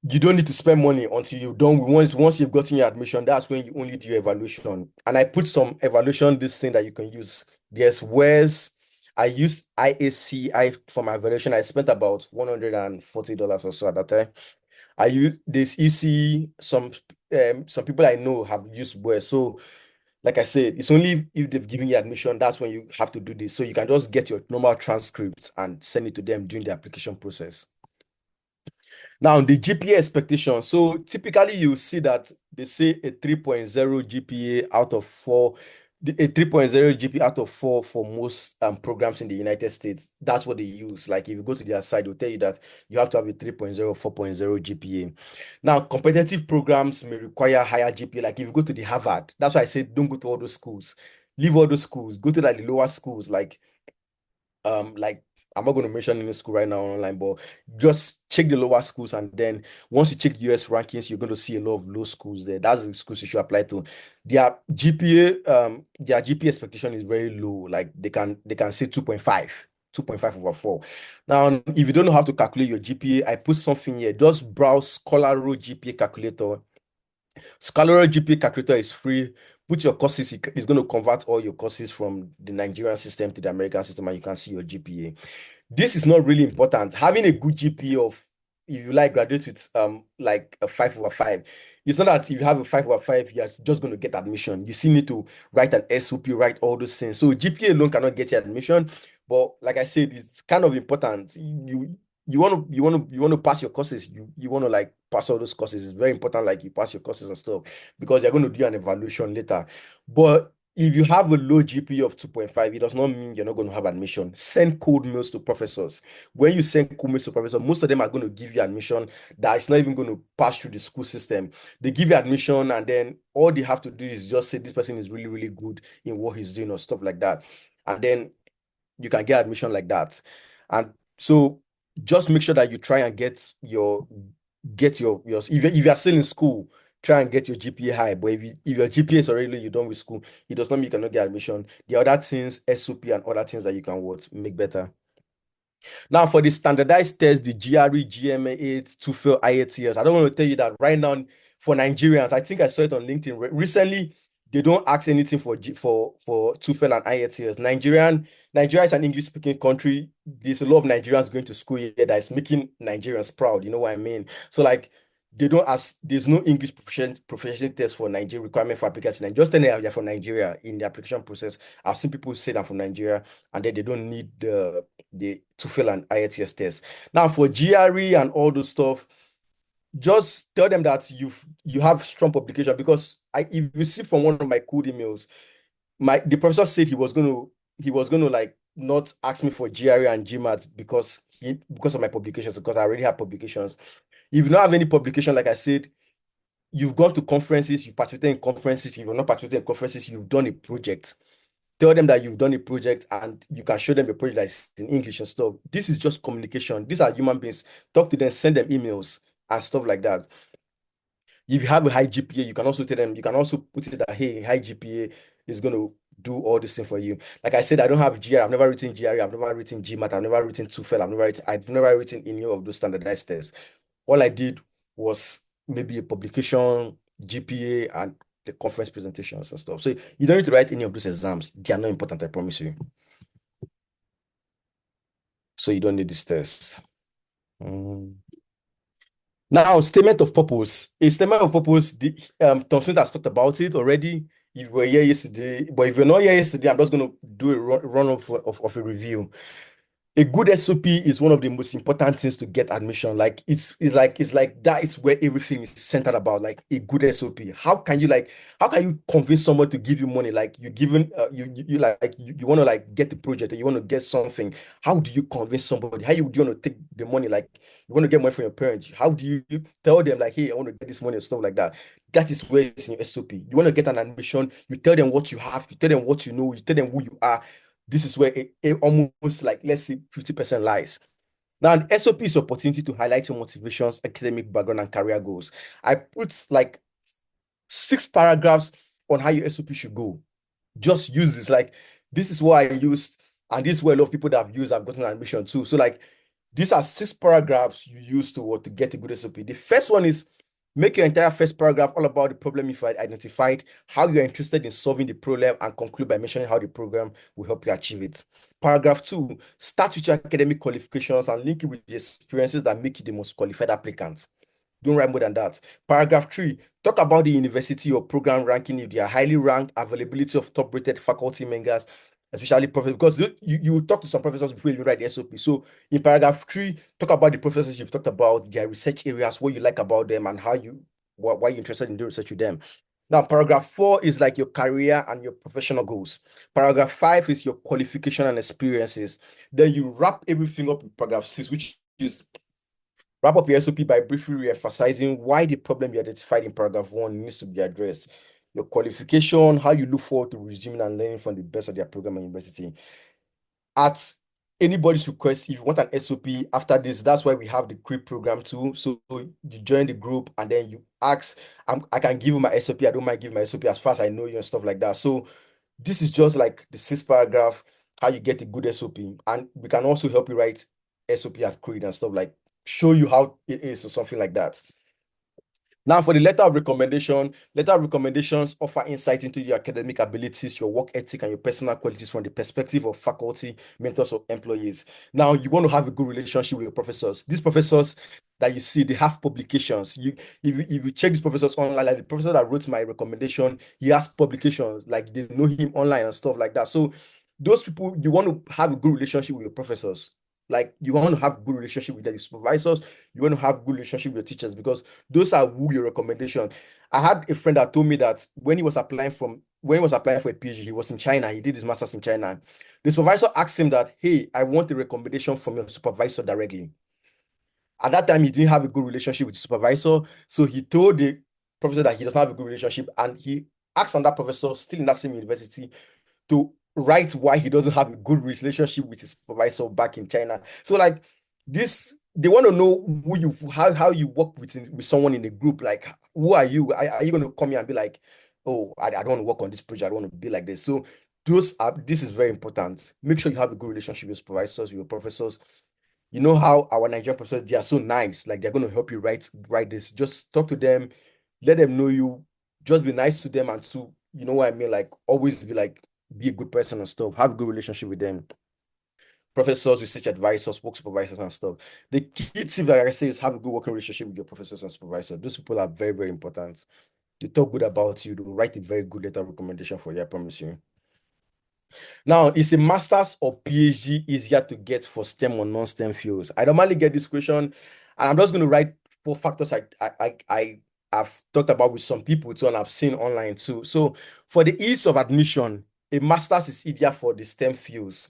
you don't need to spend money until you've done once you've gotten your admission. That's when you only do your evaluation. And I put some evaluation this thing that you can use. There's where's I used IACI for my evaluation. I spent about $140 or so at that time. I use this EC. Some people I know have used Where. So like I said, it's only if they've given you admission, that's when you have to do this. So you can just get your normal transcript and send it to them during the application process. Now, the GPA expectation. So typically you see that they say a 3.0 GPA out of 4, a 3.0 GPA out of 4 for most programs in the United States. That's what they use. Like if you go to their site, they'll tell you that you have to have a 3.0, 4.0 GPA. Now, competitive programs may require higher GPA. Like if you go to the Harvard, that's why I said don't go to all those schools. leave all those schools, go to like the lower schools, like I'm not going to mention any school right now online, but just check the lower schools, and then once you check US rankings, you're going to see a lot of low schools there. That's the schools you should apply to. Their GPA expectation is very low. Like they can say 2.5. 2.5 over 4. Now, if you don't know how to calculate your GPA, I put something here. Just browse Scholaro GPA calculator. Scholaro GPA calculator is free. Put your courses, it's going to convert all your courses from the Nigerian system to the American system, and you can see your GPA. This is not really important. Having a good GPA of, if you like, graduate with like a 5 over 5. It's not that if you have a 5 over 5, you're just going to get admission. You still need to write an SOP, write all those things. So GPA alone cannot get you admission. But like I said, it's kind of important. You want to pass your courses. You want to like pass all those courses. It's very important, like you pass your courses and stuff, because you're going to do an evaluation later. But if you have a low GPA of 2.5, it does not mean you're not going to have admission. Send cold mails to professors. When you send cold mails to professors, most of them are going to give you admission that is not even going to pass through the school system. They give you admission, and then all they have to do is just say this person is really, really good in what he's doing or stuff like that. And then you can get admission like that. And so just make sure that you try and get your if you are still in school, try and get your GPA high. But if your GPA is already low, you're done with school, it does not mean you cannot get admission. The other things, SOP and other things that you can make better. Now, for the standardized test, the GRE, GMA8, TOEFL, IELTS, I don't want to tell you that right now for Nigerians. I think I saw it on LinkedIn recently. They don't ask anything for TOEFL and IELTS. Nigeria is an English-speaking country. There's a lot of Nigerians going to school here that is making Nigerians proud. You know what I mean? So like, they don't ask. There's no English proficiency test for Nigeria requirement for applicants. And just tell them you're from Nigeria in the application process. I've seen people say that I'm from Nigeria, and then they don't need the TOEFL and IELTS test. Now for GRE and all those stuff, just tell them that you have strong publication, because if you see from one of my cool emails, the professor said he was gonna like not ask me for GRE and GMAT because of my publications, because I already have publications. If you don't have any publication, like I said, you've gone to conferences, you've participated in conferences. If you've not participated in conferences, you've done a project. Tell them that you've done a project, and you can show them the project that's in English and stuff. This is just communication. These are human beings. Talk to them, send them emails and stuff like that. If you have a high GPA, you can also tell them, you can also put it that, hey, high GPA is going to do all this thing for you. Like I said, I don't have GRE. I've never written GRE. I've never written GMAT. I've never written TOEFL. I've never written any of those standardized tests. All I did was maybe a publication, GPA, and the conference presentations and stuff. So you don't need to write any of those exams. They are not important, I promise you. So you don't need this test. Now, statement of purpose. A statement of purpose, Tom Smith has talked about it already. If you were here yesterday, but if you're not here yesterday, I'm just going to do a run of a review. A good SOP is one of the most important things to get admission. Like it's like that is where everything is centered about. Like a good SOP. How can you convince someone to give you money? Like you want to like get the project, or you want to get something. How do you convince somebody? How do you want to take the money? Like you want to get money from your parents. How do you tell them like, hey, I want to get this money and stuff like that? That is where it's in your SOP. You want to get an admission, you tell them what you have, you tell them what you know, you tell them who you are. This is where it almost like, let's say 50% lies. Now, an SOP is opportunity to highlight your motivations, academic background, and career goals. I put like 6 paragraphs on how your SOP should go. Just use this. Like, this is what I used, and this is what a lot of people that have used have gotten admission too. So, like, these are 6 paragraphs you use to get a good SOP. The first one is make your entire first paragraph all about the problem you've identified, how you're interested in solving the problem, and conclude by mentioning how the program will help you achieve it. Paragraph 2, start with your academic qualifications and link it with the experiences that make you the most qualified applicant. Don't write more than that. Paragraph 3, talk about the university or program ranking if they are highly ranked, availability of top-rated faculty members, especially professors, because you talk to some professors before you write the SOP. So in paragraph 3, talk about the professors you've talked about, their research areas, what you like about them, and why you're interested in doing research with them. Now, paragraph 4 is like your career and your professional goals. Paragraph 5 is your qualification and experiences. Then you wrap everything up in paragraph 6, which is wrap up your SOP by briefly re-emphasizing why the problem you identified in paragraph 1 needs to be addressed. your qualification, how you look forward to resuming and learning from the best of their program at university. At anybody's request, if you want an SOP after this, that's why we have the CRID program too. So you join the group and then you ask, I can give you my SOP. I don't mind giving my SOP as far as I know you and stuff like that. So this is just like the 6th paragraph, how you get a good SOP. And we can also help you write SOP at CRID and stuff, like show you how it is or something like that. Now, for the letter of recommendation, letter of recommendations offer insight into your academic abilities, your work ethic, and your personal qualities from the perspective of faculty, mentors, or employees. Now, you want to have a good relationship with your professors. These professors that you see, they have publications. If you check these professors online, like the professor that wrote my recommendation, he has publications, like they know him online and stuff like that. So those people, you want to have a good relationship with your professors. Like you want to have good relationship with the supervisors, you want to have good relationship with your teachers, because those are who your recommendation. I had a friend that told me that when he was applying for a PhD, he was in China, he did his master's in China. The supervisor asked him that, hey, I want a recommendation from your supervisor directly. At that time, he didn't have a good relationship with the supervisor, so he told the professor that he doesn't have a good relationship, and he asked another professor still in that same university to write why he doesn't have a good relationship with his supervisor back in China. So like this, they want to know who you how you work with someone in the group. Like, who are you? Are you going to come here and be like, oh, I don't want to work on this project, I don't want to be like this. So this is very important. Make sure you have a good relationship with supervisors, with your professors. You know how our Nigerian professors, they are so nice, like they're going to help you write this. Just talk to them, let them know you, just be nice to them, and to, you know what I mean, like always be a good person and stuff, have a good relationship with them. Professors, research advisors, work supervisors and stuff. The key tip that I say is have a good working relationship with your professors and supervisors. Those people are very, very important. They talk good about you, they will write a very good letter of recommendation for you, I promise you. Now, is a master's or PhD easier to get for STEM or non-STEM fields? I normally get this question, and I'm just going to write 4 factors I've talked about with some people too, and I've seen online too. So, for the ease of admission, a master's is easier for the STEM fields.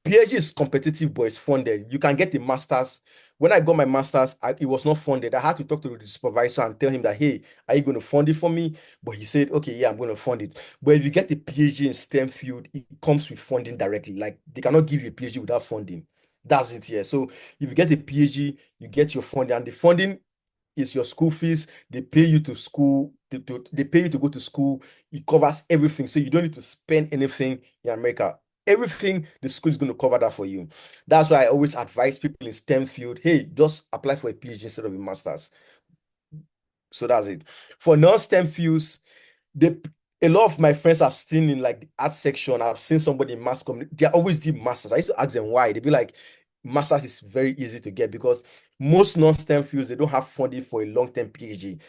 PhD is competitive, but it's funded. You can get a master's. When I got my master's, it was not funded. I had to talk to the supervisor and tell him that, hey, are you going to fund it for me? But he said, okay, yeah, I'm going to fund it. But if you get a PhD in STEM field, it comes with funding directly. Like they cannot give you a PhD without funding. That's it here. So if you get a PhD, you get your funding, and the funding is your school fees. They pay you to school. They pay you to go to school. It covers everything. So you don't need to spend anything in America. Everything, the school is going to cover that for you. That's why I always advise people in STEM field, hey, just apply for a PhD instead of a master's. So that's it. For non-STEM fields, a lot of my friends I've seen in like the art section, I've seen somebody in mass communication, they always do masters. I used to ask them why. They'd be like, masters is very easy to get because most non-STEM fields, they don't have funding for a long-term PhD.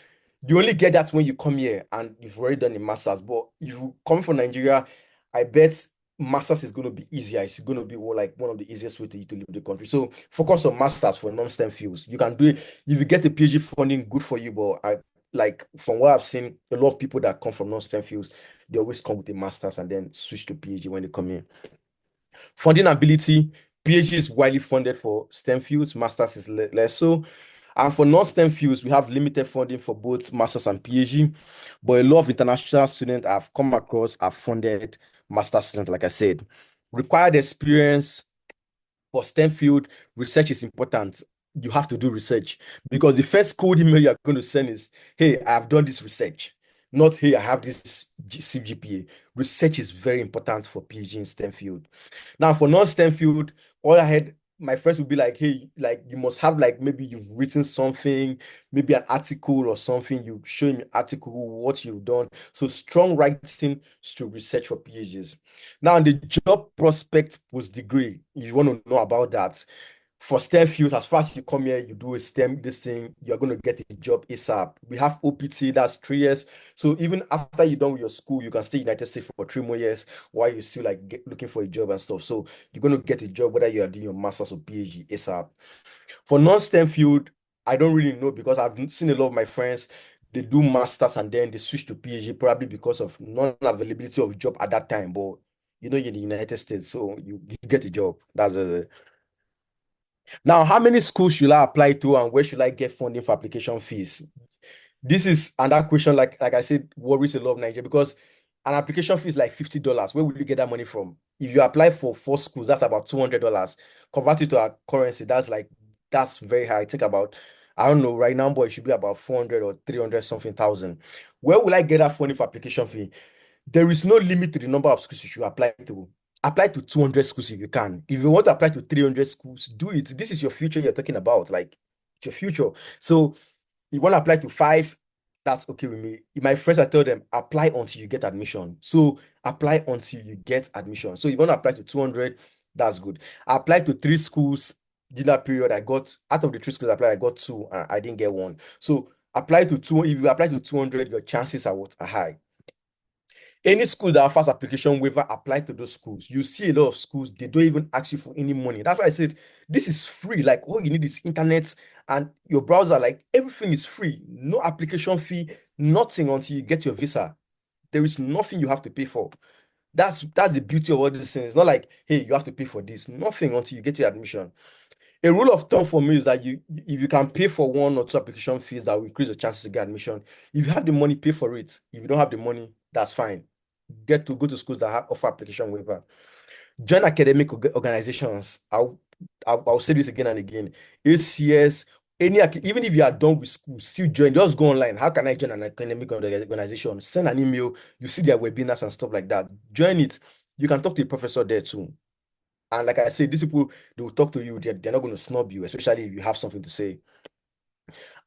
You only get that when you come here and you've already done a master's. But if you come from Nigeria, I bet master's is going to be easier. It's going to be like one of the easiest way to you to leave the country. So focus on masters for non-STEM fields. You can do it. If you get a PhD funding, good for you. But like from what I've seen, a lot of people that come from non-STEM fields, they always come with a master's and then switch to PhD when they come in. Funding ability, PhD is widely funded for STEM fields, master's is less so. And for non-STEM fields, we have limited funding for both master's and PhD, but a lot of international students I've come across are funded master's students, like I said. Required experience for STEM field, research is important. You have to do research because the first code email you're going to send is, hey, I've done this research, not, hey, I have this CGPA. Research is very important for PhD in STEM field. Now, for non-STEM field, all I had, my friends would be like, hey, like you must have like maybe you've written something, maybe an article or something, you show me article, what you've done. So strong writing to research for PhDs. Now, the job prospect post degree, if you want to know about that, for STEM fields, as fast as you come here, you do a STEM, this thing, you're going to get a job ASAP. We have OPT, that's 3 years. So even after you're done with your school, you can stay in the United States for 3 more years while you still like looking for a job and stuff. So you're going to get a job whether you are doing your master's or PhD ASAP. For non-STEM field, I don't really know because I've seen a lot of my friends, they do masters and then they switch to PhD probably because of non-availability of job at that time. But you know, you're in the United States, so you get a job. That's now, how many schools should I apply to and where should I get funding for application fees? this is another question, like I said, worries a lot of Nigeria because an application fee is like $50. Where will you get that money from? If you apply for 4 schools, that's about $200. Convert it to our currency, that's very high. Think about, I don't know, right now, but it should be about 400 or 300 something thousand. Where will I get that money for application fee? There is no limit to the number of schools you should apply to. Apply to 200 schools if you can. If you want to apply to 300 schools, do it. This is your future you're talking about. Like, it's your future. So you want to apply to 5, that's okay with me. My friends, I tell them, apply until you get admission. So apply until you get admission. So you want to apply to 200, that's good. I applied to 3 schools during that period. I got, out of the 3 schools I applied, I got 2 and I didn't get 1. So apply to 2. If you apply to 200, your chances are high. Any school that offers application waiver, apply to those schools. You see a lot of schools, they don't even ask you for any money. That's why I said this is free. Like all you need is internet and your browser. Like everything is free. No application fee, nothing until you get your visa. There is nothing you have to pay for. That's the beauty of all these things. It's not like, hey, you have to pay for this. Nothing until you get your admission. A rule of thumb for me is that if you can pay for 1 or 2 application fees, that will increase the chances to get admission. If you have the money, pay for it. If you don't have the money, that's fine. Get to go to schools that offer application waiver. Join academic organizations. I'll say this again and again. ACS, even if you are done with school, still join. Just go online. How can I join an academic organization? Send an email. You see their webinars and stuff like that. Join it. You can talk to the professor there too. And like I said, these people, they will talk to you. They're not going to snub you, especially if you have something to say.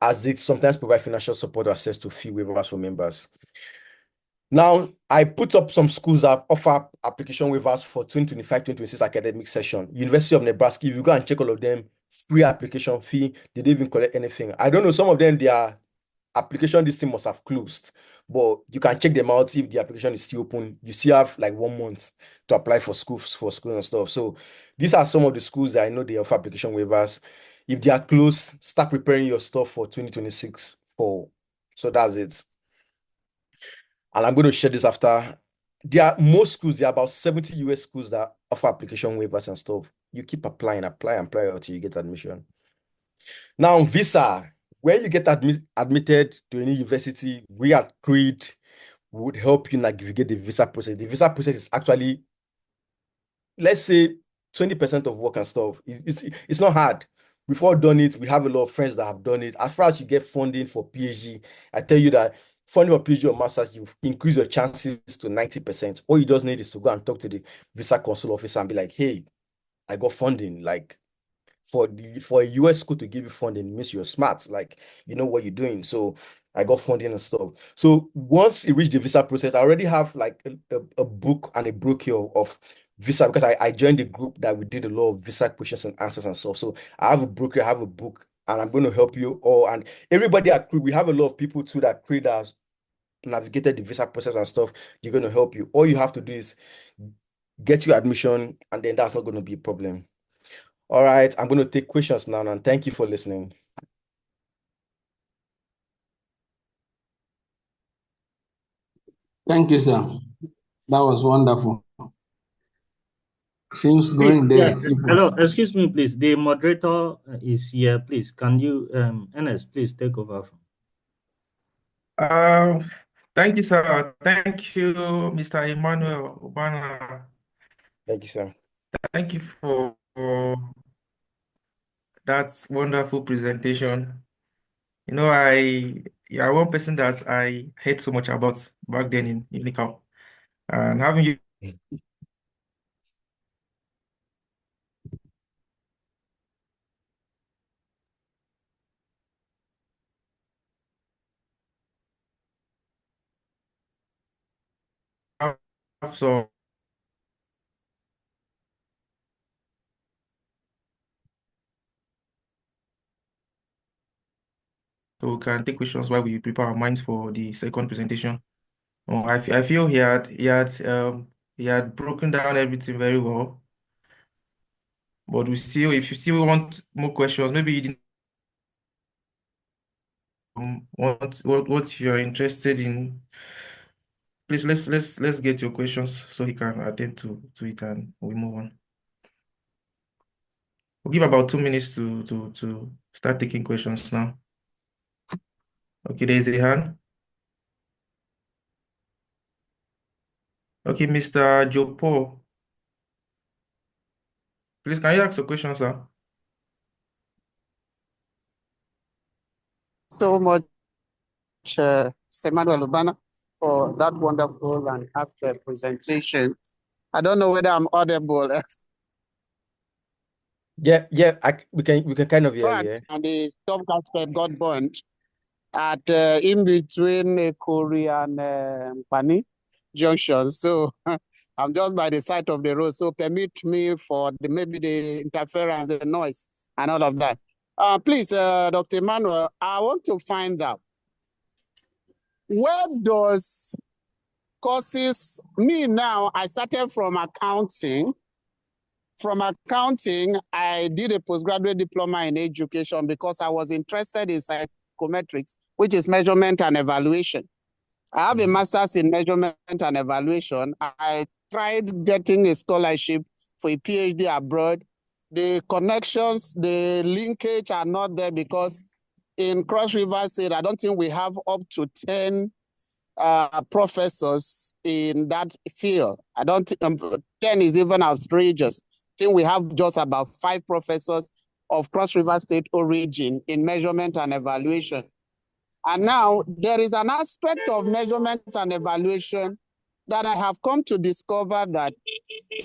As they sometimes provide financial support or access to fee waivers for members. Now, I put up some schools that offer application waivers for 2025-2026 academic session. University of Nebraska, if you go and check all of them, free application fee, they didn't even collect anything. I don't know, some of them, their application, this thing must have closed, but you can check them out if the application is still open. You still have like 1 month to apply for schools and stuff. So these are some of the schools that I know they offer application waivers. If they are closed, start preparing your stuff for 2026 fall. So that's it. And I'm going to share this after. There are most schools, there are about 70 US schools that offer application waivers and stuff. You keep apply until you get admission. Now, visa, when you get admitted to any university, we at CRID would help you navigate the visa process. The visa process is actually, let's say, 20% of work and stuff. It's not hard. We've all done it. We have a lot of friends that have done it. As far as you get funding for PhD, I tell you that funding for PhD or master's, you increase your chances to 90%. All you just need is to go and talk to the visa consul officer and be like, hey, I got funding. Like for a US school to give you funding means you're smart. Like you know what you're doing. So I got funding and stuff. So once you reach the visa process, I already have like a book and a brochure of visa because I joined the group that we did a lot of visa questions and answers and stuff. So I have a brochure, I have a book, and I'm going to help you all. And everybody at CRID, we have a lot of people too that CRID has navigated the visa process and stuff. They're going to help you. All you have to do is get your admission, and then that's not going to be a problem. All right, I'm going to take questions now, and thank you for listening. Thank you, sir. That was wonderful. Seems going there. Yeah. Hello, excuse me, please. The moderator is here. Please, can you, Ernest, please take over. Thank you, sir. Thank you, Mr. Emmanuel Obana. Thank you, sir. Thank you for that wonderful presentation. You know, you are one person that I hate so much about back then in Unicam. And having you have some so we can take questions while we prepare our minds for the second presentation. Oh, I feel he had broken down everything very well. But if you still want more questions, maybe you didn't what you're interested in. Please let's get your questions so he can attend to it and we move on. We'll give about 2 minutes to start taking questions now. Okay, there's a hand. Okay, Mr. Jopo, please can you ask a question, sir? So much, Mr. Emmanuel Ubana, for that wonderful and apt presentation. I don't know whether I'm audible. Yeah, we can kind of hear you. Fact, and the top gasket got burnt at in between Korea and Pani Junction. So I'm just by the side of the road. So permit me for maybe the interference, the noise, and all of that. Please, Dr. Emmanuel, I want to find out where does courses, me now, I started from accounting. From accounting, I did a postgraduate diploma in education because I was interested in psychometrics, which is measurement and evaluation. I have a master's in measurement and evaluation. I tried getting a scholarship for a PhD abroad. The connections, the linkage are not there because in Cross River State, I don't think we have up to 10 professors in that field. I don't think 10 is even outrageous. I think we have just about 5 professors of Cross River State origin in measurement and evaluation. And now there is an aspect of measurement and evaluation that I have come to discover that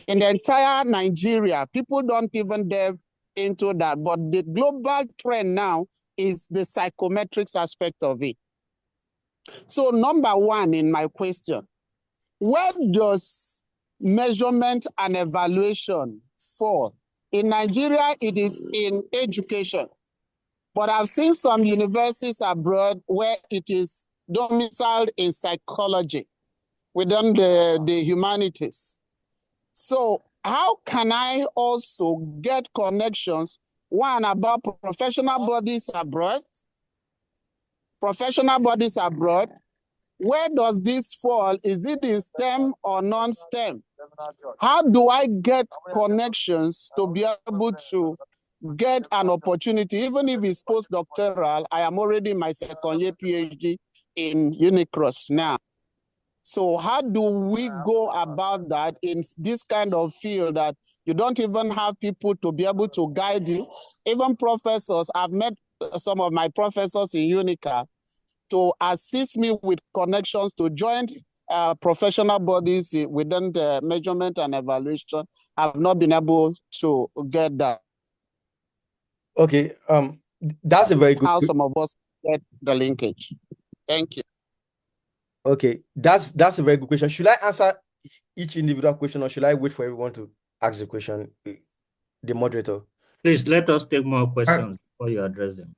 in the entire Nigeria, people don't even delve into that. But the global trend now is the psychometrics aspect of it. So number one in my question, where does measurement and evaluation fall? In Nigeria, it is in education. But I've seen some universities abroad where it is domiciled in psychology within the humanities. So how can I also get connections, one, about professional bodies abroad, where does this fall? Is it in STEM or non-STEM? How do I get connections to be able to get an opportunity, even if it's postdoctoral? I am already in my second year PhD in Unicross now. So how do we go about that in this kind of field that you don't even have people to be able to guide you? Even professors, I've met some of my professors in Unica to assist me with connections to join professional bodies within the measurement and evaluation. I've not been able to get that. Okay, that's a very good. How some of us get the linkage. Thank you. Okay, that's a very good question. Should I answer each individual question or should I wait for everyone to ask the question? The moderator. Please let us take more questions before you address them.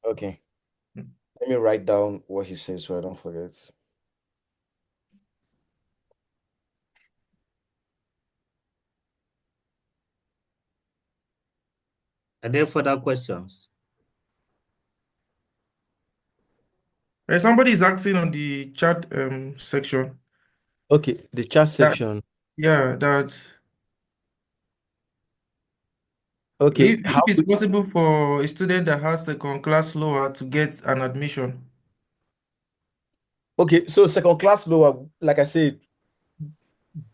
Okay. Let me write down what he says so I don't forget. Are there further questions? Somebody is asking on the chat section. Okay, the chat section. That Okay, if it's possible for a student that has second class lower to get an admission. Okay, so second class lower, like I said,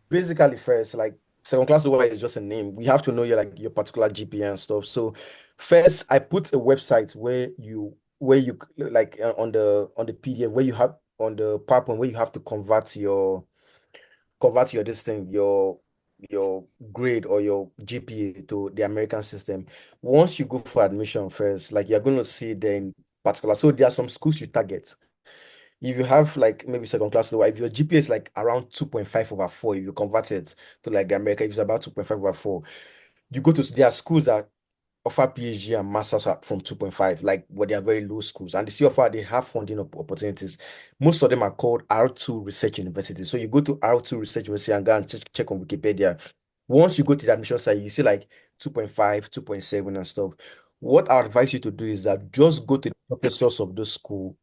basically first, like second class lower is just a name. We have to know your particular GPA and stuff. So first, I put a website where you like on the PDF where you have on the PowerPoint where you have to convert your this thing, your grade or your GPA to the American system. Once you go for admission first, like you're going to see then particular. So there are some schools you target. If you have like maybe second class lower, if your GPA is like around 2.5/4, if you convert it to like the America, if it's about 2.5/4, you go to there are schools that offer PhD and masters from 2.5, like what they are very low schools, and they have funding opportunities. Most of them are called R2 research universities. So you go to R2 research university and go and check on Wikipedia. Once you go to the admission site, you see like 2.5, 2.7 and stuff. What I advise you to do is that just go to the professors of the school,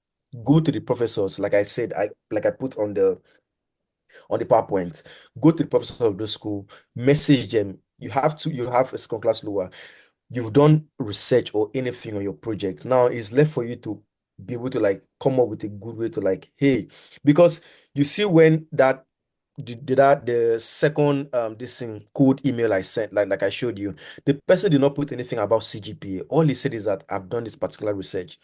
go to the professors, like I said, I put on the PowerPoint, go to the professors of the school, message them. You have a second class lower. You've done research or anything on your project. Now it's left for you to be able to like come up with a good way to like, hey, because you see when that the second this thing code email I sent, like I showed you, the person did not put anything about CGPA. All he said is that I've done this particular research.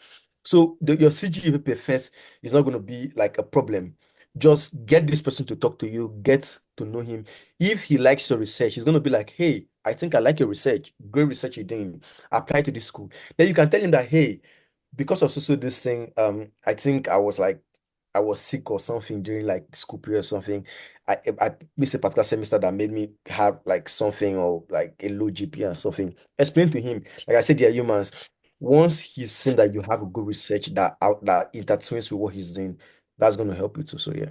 So your CGPA first is not going to be like a problem. Just get this person to talk to you, get to know him. If he likes your research, he's going to be like, hey, I think I like your research. Great research you're doing. Apply to this school. Then you can tell him that, hey, because of so this thing, I think I was sick or something during like the school period or something. I missed a particular semester that made me have like something or like a low GPA or something. Explain to him. Like I said, they are humans. Once he's seen that you have a good research that intertwines with what he's doing, that's going to help you too. So yeah.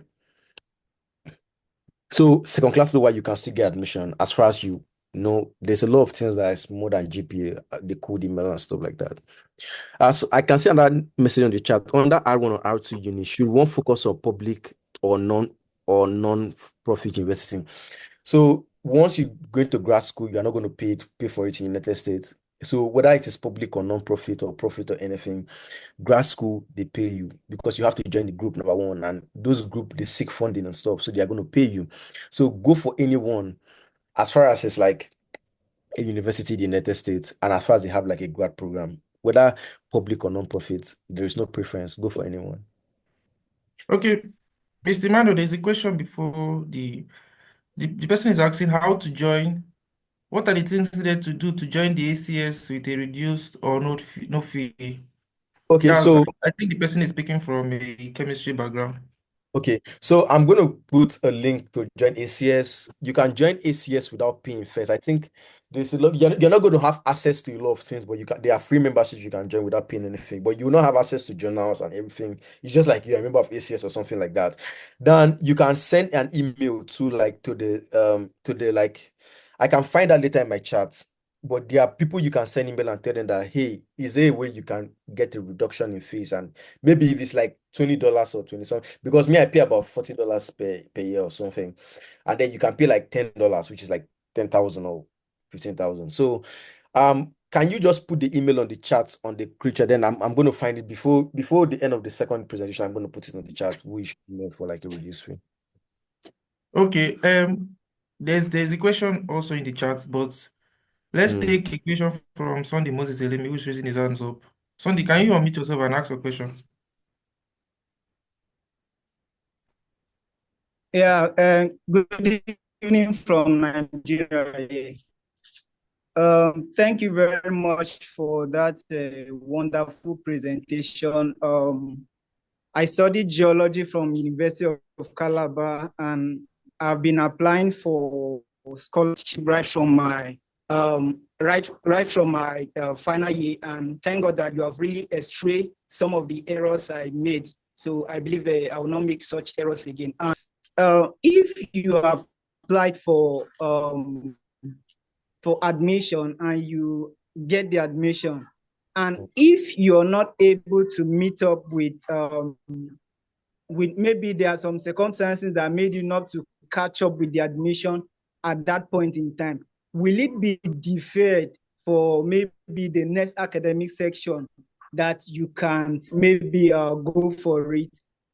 So second class lower, you can still get admission as far as you know. There's a lot of things that is more than GPA, the code email and stuff like that. So I can see another message on the chat. Under R1 or R2 unit, should one focus on public or non-profit university? So once you go into grad school, you are not going to pay for it in the United States. So whether it is public or non-profit or profit or anything, grad school they pay you because you have to join the group number one, and those group they seek funding and stuff, so they are going to pay you. So go for anyone as far as it's like a university in the United States, and as far as they have like a grad program, whether public or non-profit, there is no preference. Go for anyone. Okay, Mr. Mando, there's a question before the person is asking how to join. What are the things needed to do to join the ACS with a reduced or no fee? Okay, That's, so I think the person is speaking from a chemistry background. okay, so I'm going to put a link to join ACS. You can join ACS without paying first. I think there's a lot, you're not going to have access to a lot of things, but you can, there are free memberships you can join without paying anything, but you will not have access to journals and everything. It's just like you're a member of ACS or something like that. Then you can send an email to like to the like, I can find that later in my chat. But there are people you can send email and tell them that, hey, is there a way you can get a reduction in fees? And maybe if it's like $20 or 20 something, because me, I pay about $40 per year or something. And then you can pay like $10, which is like 10,000 or 15,000. So can you just put the email on the chat on the creature? Then I'm going to find it before the end of the second presentation. I'm going to put it on the chat. We should email for like a reduced fee. Okay, there's a question also in the chat, but let's take a question from Sunday Moses Elemi, who's raising his hands up. Sunday, can you unmute yourself and ask a question? Yeah, good evening from Nigeria. Thank you very much for that wonderful presentation. I studied geology from University of Calabar, and I've been applying for scholarship right from my final year. And thank God that you have really eschewed some of the errors I made. So I believe I will not make such errors again. And if you have applied for admission and you get the admission, and if you're not able to meet up with maybe there are some circumstances that made you not to catch up with the admission at that point in time, will it be deferred for maybe the next academic section that you can maybe go for it?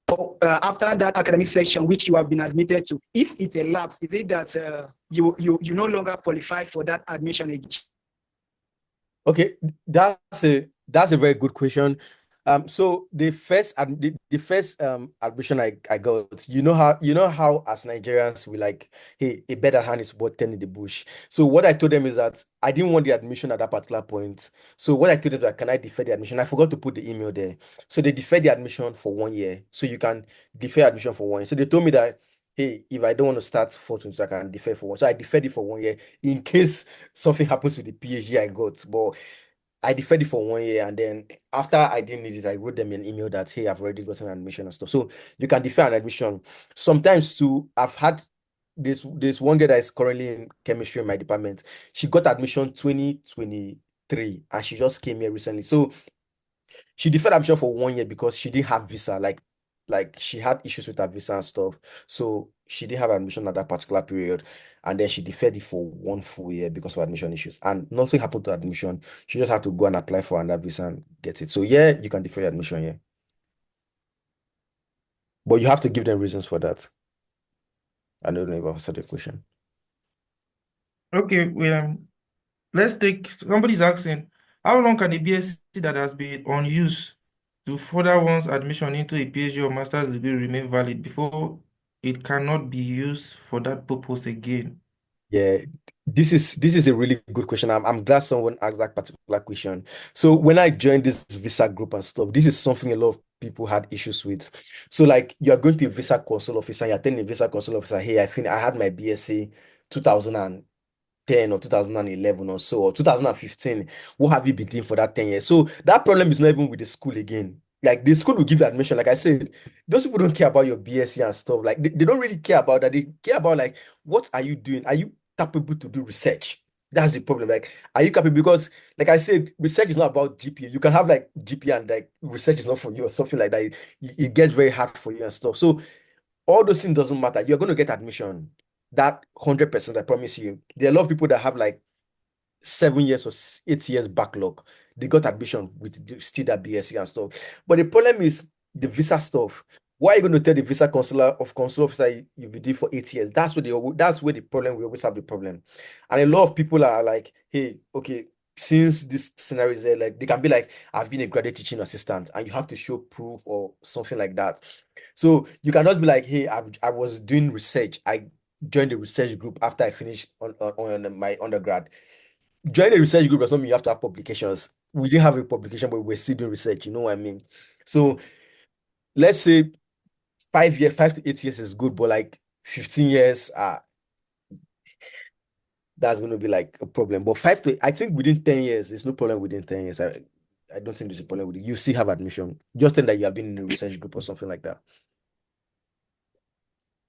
Or, after that academic section which you have been admitted to, if it's a lapse, is it that you no longer qualify for that admission again? Okay, that's a very good question. So the first admission I got, you know how as Nigerians we like, hey, a better hand is worth 10 in the bush. So what I told them is that I didn't want the admission at that particular point. So what I told them that, can I defer the admission? I forgot to put the email there. So they deferred the admission for 1 year. So you can defer admission for 1 year. So they told me that, hey, if I don't want to start 422, I can defer for 1. So I deferred it for 1 year in case something happens with the PhD I got. But I deferred it for 1 year, and then after I didn't need it, I wrote them an email that, hey, I've already gotten an admission and stuff. So you can defer an admission. Sometimes too, I've had this one girl that is currently in chemistry in my department. She got admission 2023, and she just came here recently. So she deferred admission for 1 year because she didn't have visa. Like she had issues with her visa and stuff. So she didn't have admission at that particular period. And then she deferred it for 1 full year because of admission issues. And nothing happened to admission. She just had to go and apply for another visa and get it. So yeah, you can defer your admission, yeah. but you have to give them reasons for that. I don't know if I've answered the question. Okay, let's take somebody's asking, how long can a BSc that has been on use to further one's admission into a PhD or master's degree remain valid before it cannot be used for that purpose again? Yeah, this is a really good question. I'm glad someone asked that particular question. So when I joined this visa group and stuff, this is something a lot of people had issues with. So like you are going to a visa consul officer, you're telling a visa consul officer, hey, I had my BSc 2010 or 2011 or so, or 2015. What have you been doing for that 10 years? So that problem is not even with the school again. Like the school will give you admission. Like I said, those people don't care about your BSc and stuff. Like they don't really care about that. They care about like what are you doing? Are you capable to do research? That's the problem. Like, are you capable? Because, like I said, research is not about GPA. You can have like GPA and like research is not for you or something like that. It gets very hard for you and stuff. So all those things doesn't matter. You're going to get admission. That 100%, I promise you. There are a lot of people that have like 7 years or 8 years backlog. They got admission with still that BSc and stuff. But the problem is the visa stuff. Why are you going to tell the visa consular officer you've been doing for 8 years? That's where the problem we always have the problem. And a lot of people are like, hey, okay, since this scenario is there, like they can be like, I've been a graduate teaching assistant, and you have to show proof or something like that. So you cannot be like, hey, I was doing research. I joined the research group after I finished on my undergrad. Join a research group does not mean you have to have publications. We didn't have a publication, but we're still doing research. You know what I mean? So let's say 5 years, 5 to 8 years is good, but like 15 years, that's going to be like a problem. But I think within 10 years, there's no problem within 10 years. I don't think there's a problem with it. You still have admission. Just think that you have been in a research group or something like that.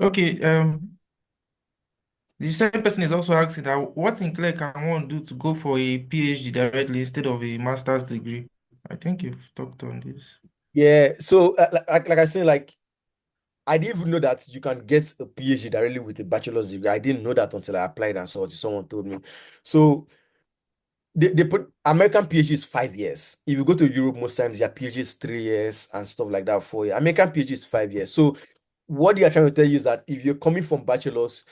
Okay, the same person is also asking that what in Claire can one do to go for a PhD directly instead of a master's degree? I think you've talked on this. Yeah. So like I said, like I didn't even know that you can get a PhD directly with a bachelor's degree. I didn't know that until I applied and saw it. Someone told me. So they put American PhD is 5 years. If you go to Europe, most times your PhD is 3 years and stuff like that. 4 years. American PhD is 5 years. So what they are trying to tell you is that if you're coming from bachelor's,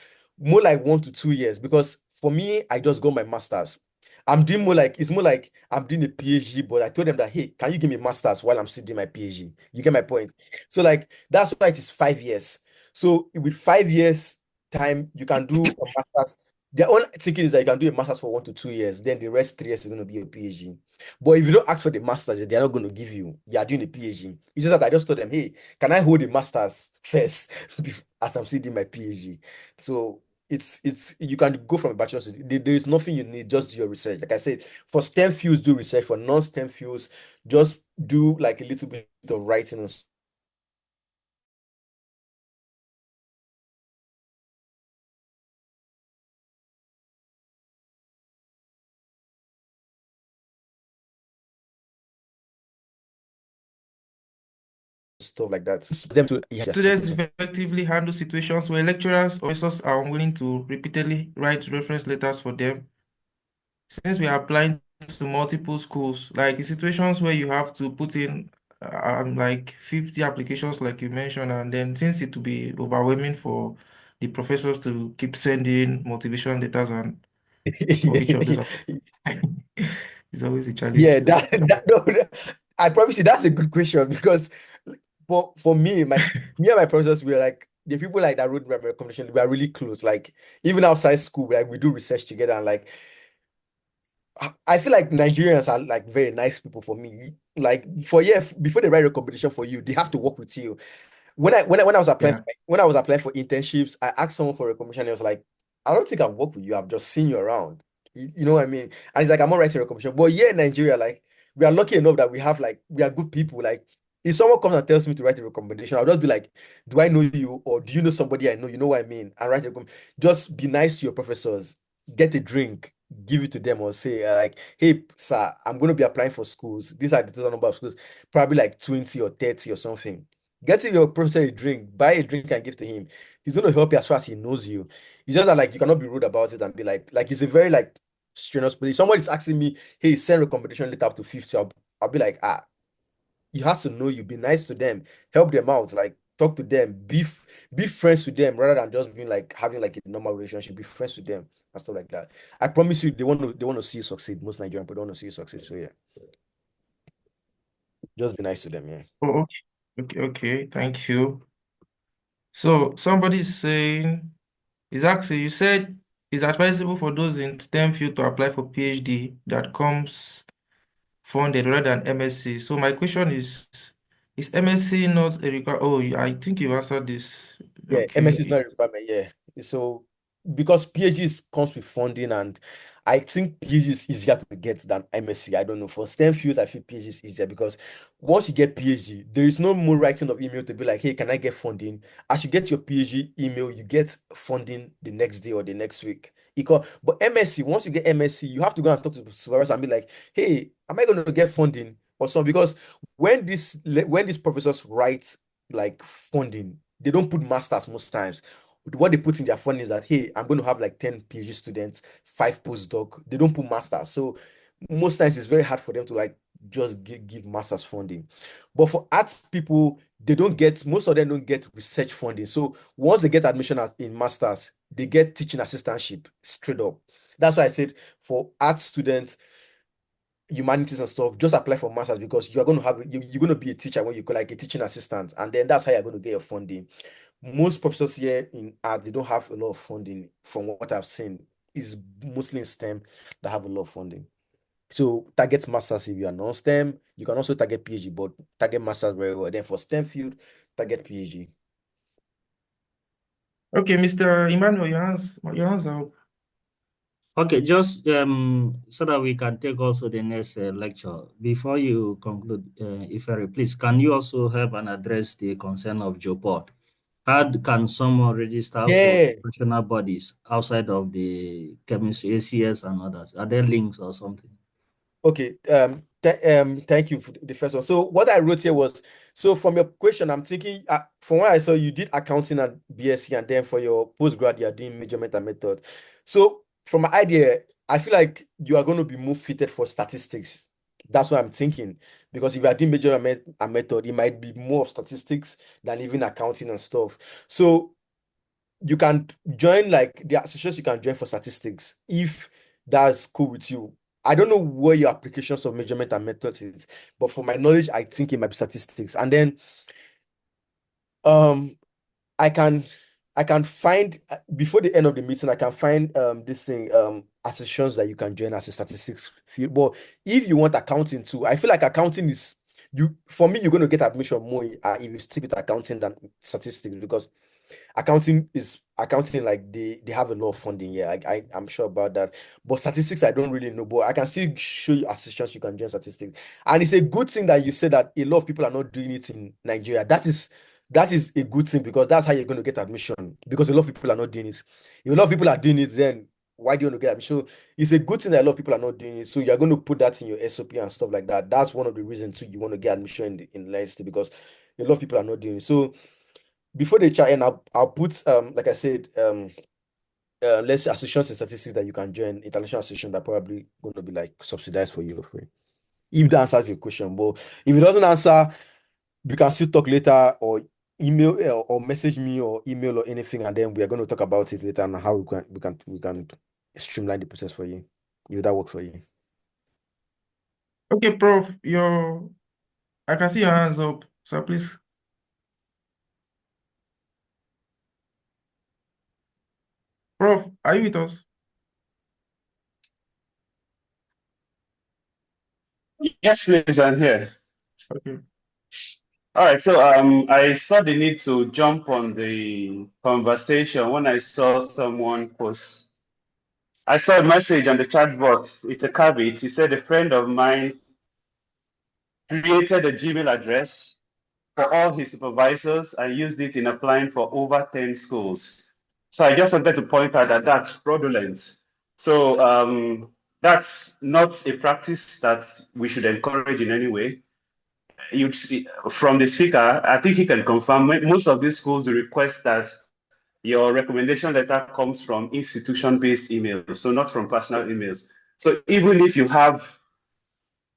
more like 1 to 2 years. Because for me, I just got my master's. It's more like I'm doing a PhD, but I told them that, hey, can you give me a master's while I'm still doing my PhD? You get my point? So like that's why it is 5 years. So with 5 years time, you can do a master's. Their own thinking is that you can do a master's for 1 to 2 years, then the rest 3 years is going to be a PhD. But if you don't ask for the master's, they're not going to give you. You are doing a PhD. It's just that I just told them, hey, can I hold a master's first as I'm still doing my PhD? So it's you can go from a bachelor's there is nothing you need, just do your research. Like I said, for STEM fields, do research. For non-STEM fields, just do like a little bit of writing and stuff like that. Them to Students effectively handle situations where lecturers or professors are unwilling to repeatedly write reference letters for them. Since we are applying to multiple schools, like in situations where you have to put in like 50 applications, like you mentioned, and then since it will be overwhelming for the professors to keep sending motivation letters and for each of those it's always a challenge. Yeah, no, I promise you that's a good question because for me and my professors were like the people like that wrote my recommendation, we are really close. Like even outside school, like we do research together and like I feel like Nigerians are like very nice people for me. Like before they write a recommendation for you, they have to work with you. When I was applying Yeah. when I was applying for internships, I asked someone for a recommendation. He was like, I don't think I've worked with you. I've just seen you around. You know what I mean? And it's like I'm not writing a recommendation. But here in Nigeria, like we are lucky enough that we are good people. Like if someone comes and tells me to write a recommendation, I'll just be like, do I know you or do you know somebody I know? You know what I mean? And write a just be nice to your professors. Get a drink, give it to them, or say like, hey, sir, I'm going to be applying for schools. These are the total number of schools, probably like 20 or 30 or something. Get your professor a drink, buy a drink and give to him. He's going to help you as far as he knows you. It's just that like you cannot be rude about it and be like it's a very like strenuous place. Somebody's asking me, hey, send a competition letter up to 50. I'll be like, you have to know you, be nice to them, help them out. Like talk to them, be friends with them rather than just being like having like a normal relationship. Be friends with them and stuff like that. I promise you, they want to see you succeed. Most Nigerian people want to see you succeed. So yeah, just be nice to them. Yeah. Oh, okay. Thank you. So somebody's saying, is actually, you said it's advisable for those in STEM field to apply for PhD that comes funded rather than MSc. So my question is MSc not a requirement? Oh, I think you answered this. Yeah, MSc is Okay. not a requirement. Yeah. So because PhD comes with funding, and I think PhD is easier to get than MSc. I don't know. For STEM fields, I feel PhD is easier because once you get PhD, there is no more writing of email to be like, hey, can I get funding? As you get your PhD email, you get funding the next day or the next week. But MSc, once you get MSc, you have to go and talk to the supervisor and be like, hey, am I going to get funding or something? Because when these professors write like funding, they don't put masters most times. What they put in their funding is that, hey, I'm going to have like 10 PhD students, 5 postdoc. They don't put masters. So most times it's very hard for them to like just give masters funding. But for arts people, most of them don't get research funding. So once they get admission in masters, they get teaching assistantship straight up. That's why I said for art students, humanities and stuff, just apply for masters because you're going to be a teacher when you go like a teaching assistant, and then that's how you're going to get your funding. Most professors here in art, they don't have a lot of funding from what I've seen. It's mostly in STEM that have a lot of funding. So target masters if you are non-STEM. You can also target PhD, but target masters very well. Then for STEM field, target PhD. Okay, Mr. Emmanuel, your hands up. Okay, just so that we can take also the next lecture. Before you conclude, Ifere, please, can you also help and address the concern of Jopod? How can someone register for Yeah. professional bodies outside of the chemistry, ACS and others? Are there links or something? Okay. Thank you for the first one. So what I wrote here was, so from your question, I'm thinking, from what I saw, you did accounting and BSc, and then for your postgrad, you are doing measurement and method. So from my idea, I feel like you are going to be more fitted for statistics. That's what I'm thinking. Because if you are doing measurement and method, it might be more of statistics than even accounting and stuff. So you can join like the associations you can join for statistics if that's cool with you. I don't know where your applications of measurement and methods is, but for my knowledge, I think it might be statistics. And then um I can find before the end of the meeting, I can find this thing associations that you can join as a statistics field. But if you want accounting too, I feel like accounting is for me, you're going to get admission more if you stick with accounting than statistics because accounting like they have a lot of funding. Yeah, I'm sure about that. But statistics, I don't really know. But I can still show you assistance you can join statistics. And it's a good thing that you say that a lot of people are not doing it in Nigeria. That is a good thing because that's how you're going to get admission. Because a lot of people are not doing it. If a lot of people are doing it, then why do you want to get admission? It's a good thing that a lot of people are not doing it. So you're going to put that in your SOP and stuff like that. That's one of the reasons too you want to get admission in the university because a lot of people are not doing it. So before the chat and I'll put like I said let's say associations and statistics that you can join, international association that probably going to be like subsidized for you for free. If that answers your question, but if it doesn't answer, we can still talk later or email or message me or email or anything, and then we are going to talk about it later and how we can streamline the process for you. If that works for you. Okay, Prof, I can see your hands up. So please. Prof, are you with us? Yes, please, I'm here. Okay. All right, so I saw the need to jump on the conversation when I saw someone post. I saw a message on the chat box. It's a caveat. He said a friend of mine created a Gmail address for all his supervisors and used it in applying for over 10 schools. So I just wanted to point out that that's fraudulent. So that's not a practice that we should encourage in any way. You from the speaker, I think he can confirm most of these schools request that your recommendation letter comes from institution-based emails, so not from personal emails. So even if you have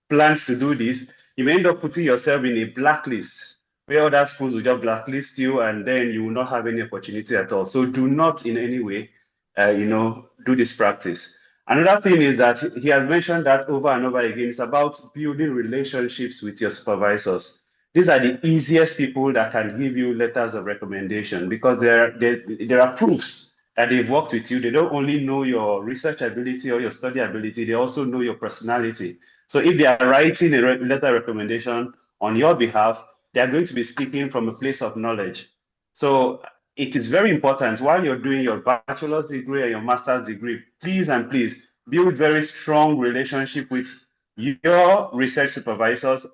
plans to do this, you may end up putting yourself in a blacklist where other schools will just blacklist you and then you will not have any opportunity at all. So do not in any way, do this practice. Another thing is that he has mentioned that over and over again. It's about building relationships with your supervisors. These are the easiest people that can give you letters of recommendation because there are proofs that they've worked with you. They don't only know your research ability or your study ability, they also know your personality. So if they are writing a letter of recommendation on your behalf, they are going to be speaking from a place of knowledge. So it is very important while you're doing your bachelor's degree or your master's degree, please and please build very strong relationship with your research supervisors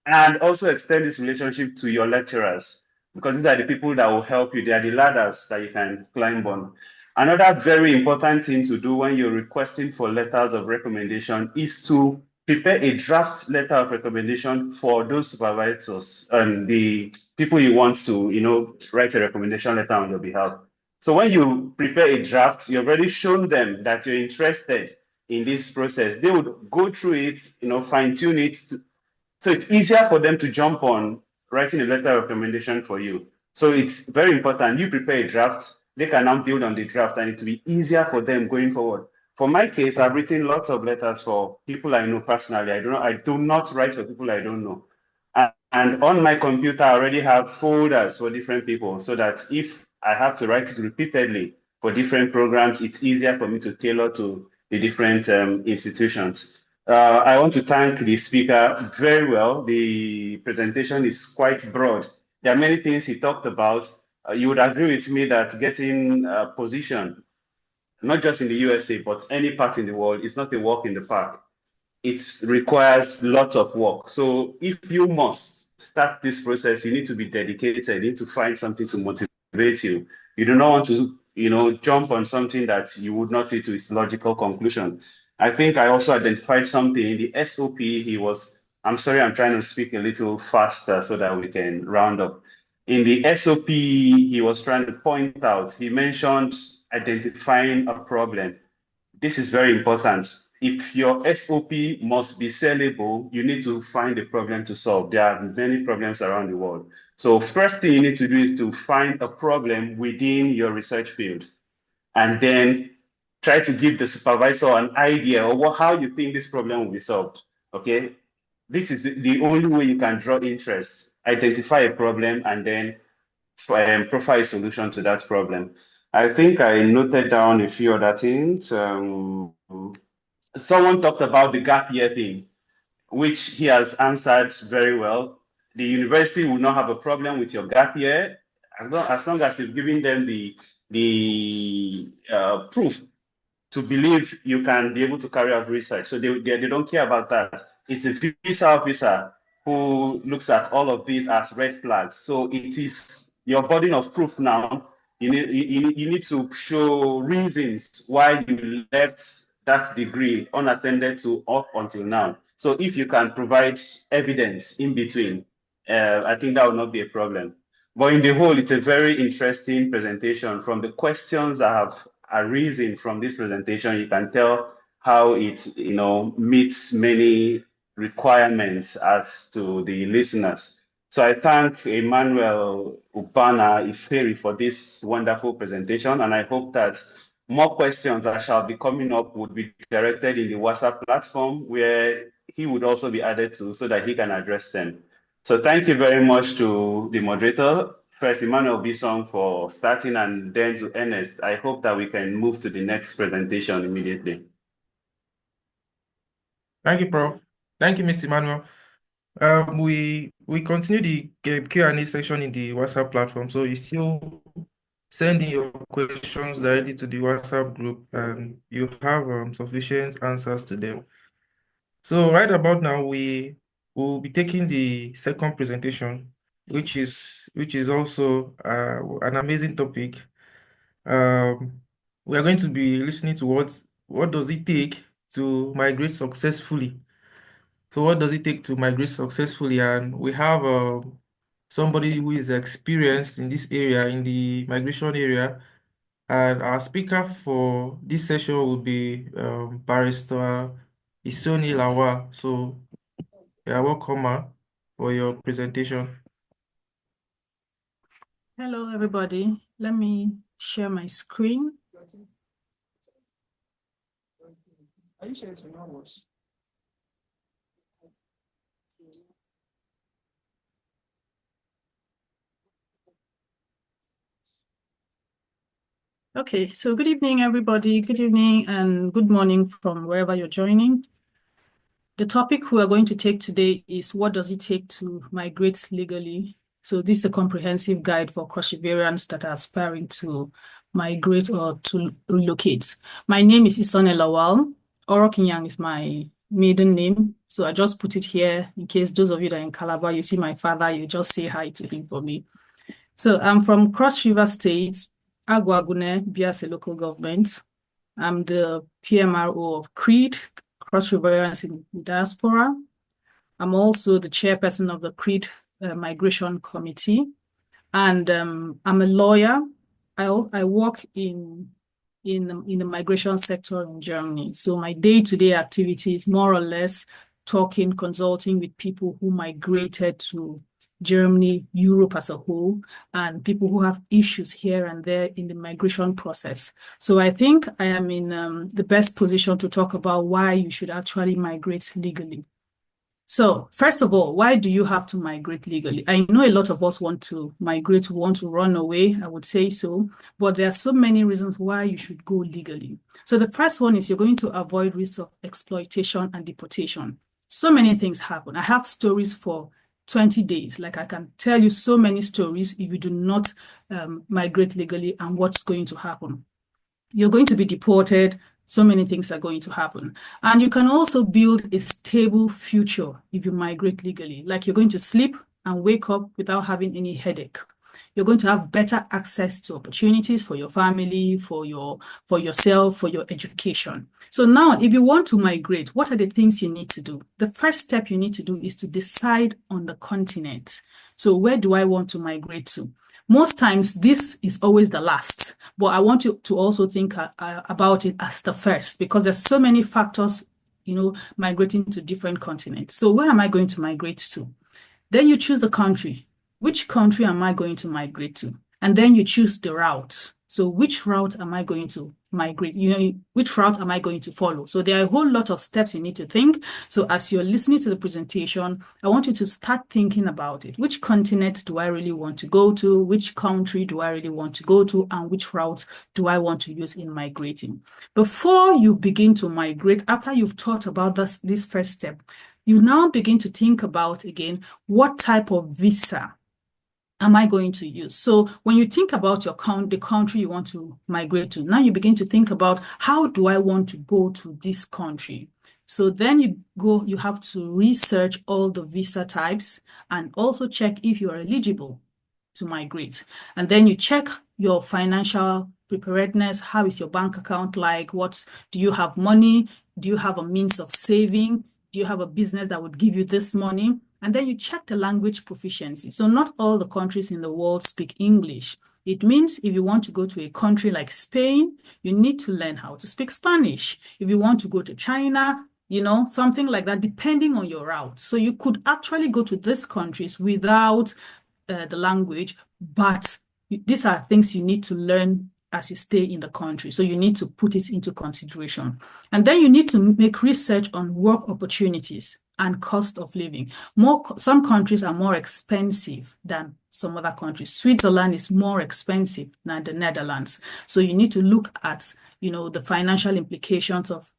and also extend this relationship to your lecturers because these are the people that will help you. They are the ladders that you can climb on. Another very important thing to do when you're requesting for letters of recommendation is to prepare a draft letter of recommendation for those supervisors and the people you want to, write a recommendation letter on your behalf. So when you prepare a draft, you've already shown them that you're interested in this process. They would go through it, fine tune it so it's easier for them to jump on writing a letter of recommendation for you. So it's very important. You prepare a draft, they can now build on the draft, and it will be easier for them going forward. For my case, I've written lots of letters for people I know personally. I do not write for people I don't know. And on my computer, I already have folders for different people so that if I have to write it repeatedly for different programs, it's easier for me to tailor to the different institutions. I want to thank the speaker very well. The presentation is quite broad. There are many things he talked about. You would agree with me that getting a position, not just in the USA, but any part in the world, is not a walk in the park. It requires lots of work. So if you must start this process, you need to be dedicated. You need to find something to motivate you. You do not want to, jump on something that you would not see to its logical conclusion. I think I also identified something in the SOP. I'm sorry, I'm trying to speak a little faster so that we can round up. In the SOP, he was trying to point out, he mentioned identifying a problem. This is very important. If your SOP must be sellable, you need to find a problem to solve. There are many problems around the world. So first thing you need to do is to find a problem within your research field and then try to give the supervisor an idea of how you think this problem will be solved. Okay, this is the only way you can draw interest. Identify a problem and then provide a solution to that problem. I think I noted down a few other things. Someone talked about the gap year thing, which he has answered very well. The university will not have a problem with your gap year as long as you've given them the proof to believe you can be able to carry out research. So they don't care about that. It's a visa officer who looks at all of these as red flags. So it is your burden of proof now. You need to show reasons why you left that degree unattended to up until now. So if you can provide evidence in between, I think that will not be a problem. But in the whole, it's a very interesting presentation. From the questions that have arisen from this presentation, you can tell how it meets many requirements as to the listeners. So I thank Emmanuel Upana Iferi for this wonderful presentation, and I hope that more questions that shall be coming up would be directed in the WhatsApp platform where he would also be added to so that he can address them. So thank you very much to the moderator, first Emmanuel Bisson for starting and then to Ernest. I hope that we can move to the next presentation immediately. Thank you, Prof. Thank you, Mr. Emmanuel. We continue the Q&A section in the WhatsApp platform. So you still send in your questions directly to the WhatsApp group, and you have sufficient answers to them. So right about now, we will be taking the second presentation, which is also an amazing topic. We are going to be listening to what does it take to migrate successfully. So what does it take to migrate successfully? And we have somebody who is experienced in this area, in the migration area. And our speaker for this session will be Barrister Isoni Lawa. So you are welcome, for your presentation. Hello, everybody. Let me share my screen. Are you sure it's not worse? Okay, so good evening, everybody. Good evening and good morning from wherever you're joining. The topic we are going to take today is what does it take to migrate legally? So this is a comprehensive guide for cross-riverians that are aspiring to migrate or to relocate. My name is Isone Lawal. Orokinyang is my maiden name. So I just put it here in case those of you that are in Calabar, you see my father, you just say hi to him for me. So I'm from Cross River State, Aguagune, Biase local government. I'm the PMRO of CRID, Cross Riverians in Diaspora. I'm also the chairperson of the CRID Migration Committee. And I'm a lawyer. I work in the migration sector in Germany. So my day-to-day activity is more or less talking, consulting with people who migrated to Germany, Europe as a whole, and people who have issues here and there in the migration process. So I think I am in the best position to talk about why you should actually migrate legally. So first of all, why do you have to migrate legally? I know a lot of us want to migrate, want to run away, I would say so, but there are so many reasons why you should go legally. So the first one is you're going to avoid risks of exploitation and deportation. So many things happen. I have stories for 20 days. Like I can tell you so many stories if you do not migrate legally and what's going to happen. You're going to be deported. So many things are going to happen. And you can also build a stable future if you migrate legally. Like you're going to sleep and wake up without having any headache. You're going to have better access to opportunities for your family, for yourself, for your education. So now, if you want to migrate, what are the things you need to do? The first step you need to do is to decide on the continent. So where do I want to migrate to? Most times, this is always the last, but I want you to also think about it as the first because there's so many factors, migrating to different continents. So where am I going to migrate to? Then you choose the country. Which country am I going to migrate to? And then you choose the route. So which route am I going to migrate? Which route am I going to follow? So there are a whole lot of steps you need to think. So as you're listening to the presentation, I want you to start thinking about it. Which continent do I really want to go to? Which country do I really want to go to? And which route do I want to use in migrating? Before you begin to migrate, after you've thought about this first step, you now begin to think about, again, what type of visa am I going to use? So when you think about the country you want to migrate to, now you begin to think about how do I want to go to this country? So then you have to research all the visa types and also check if you are eligible to migrate. And then you check your financial preparedness. How is your bank account like? Do you have money? Do you have a means of saving? Do you have a business that would give you this money? And then you check the language proficiency. So not all the countries in the world speak English. It means if you want to go to a country like Spain, you need to learn how to speak Spanish. If you want to go to China, something like that, depending on your route. So you could actually go to these countries without the language, but these are things you need to learn as you stay in the country. So you need to put it into consideration. And then you need to make research on work opportunities and cost of living. Some countries are more expensive than some other countries. Switzerland is more expensive than the Netherlands. So you need to look at, the financial implications of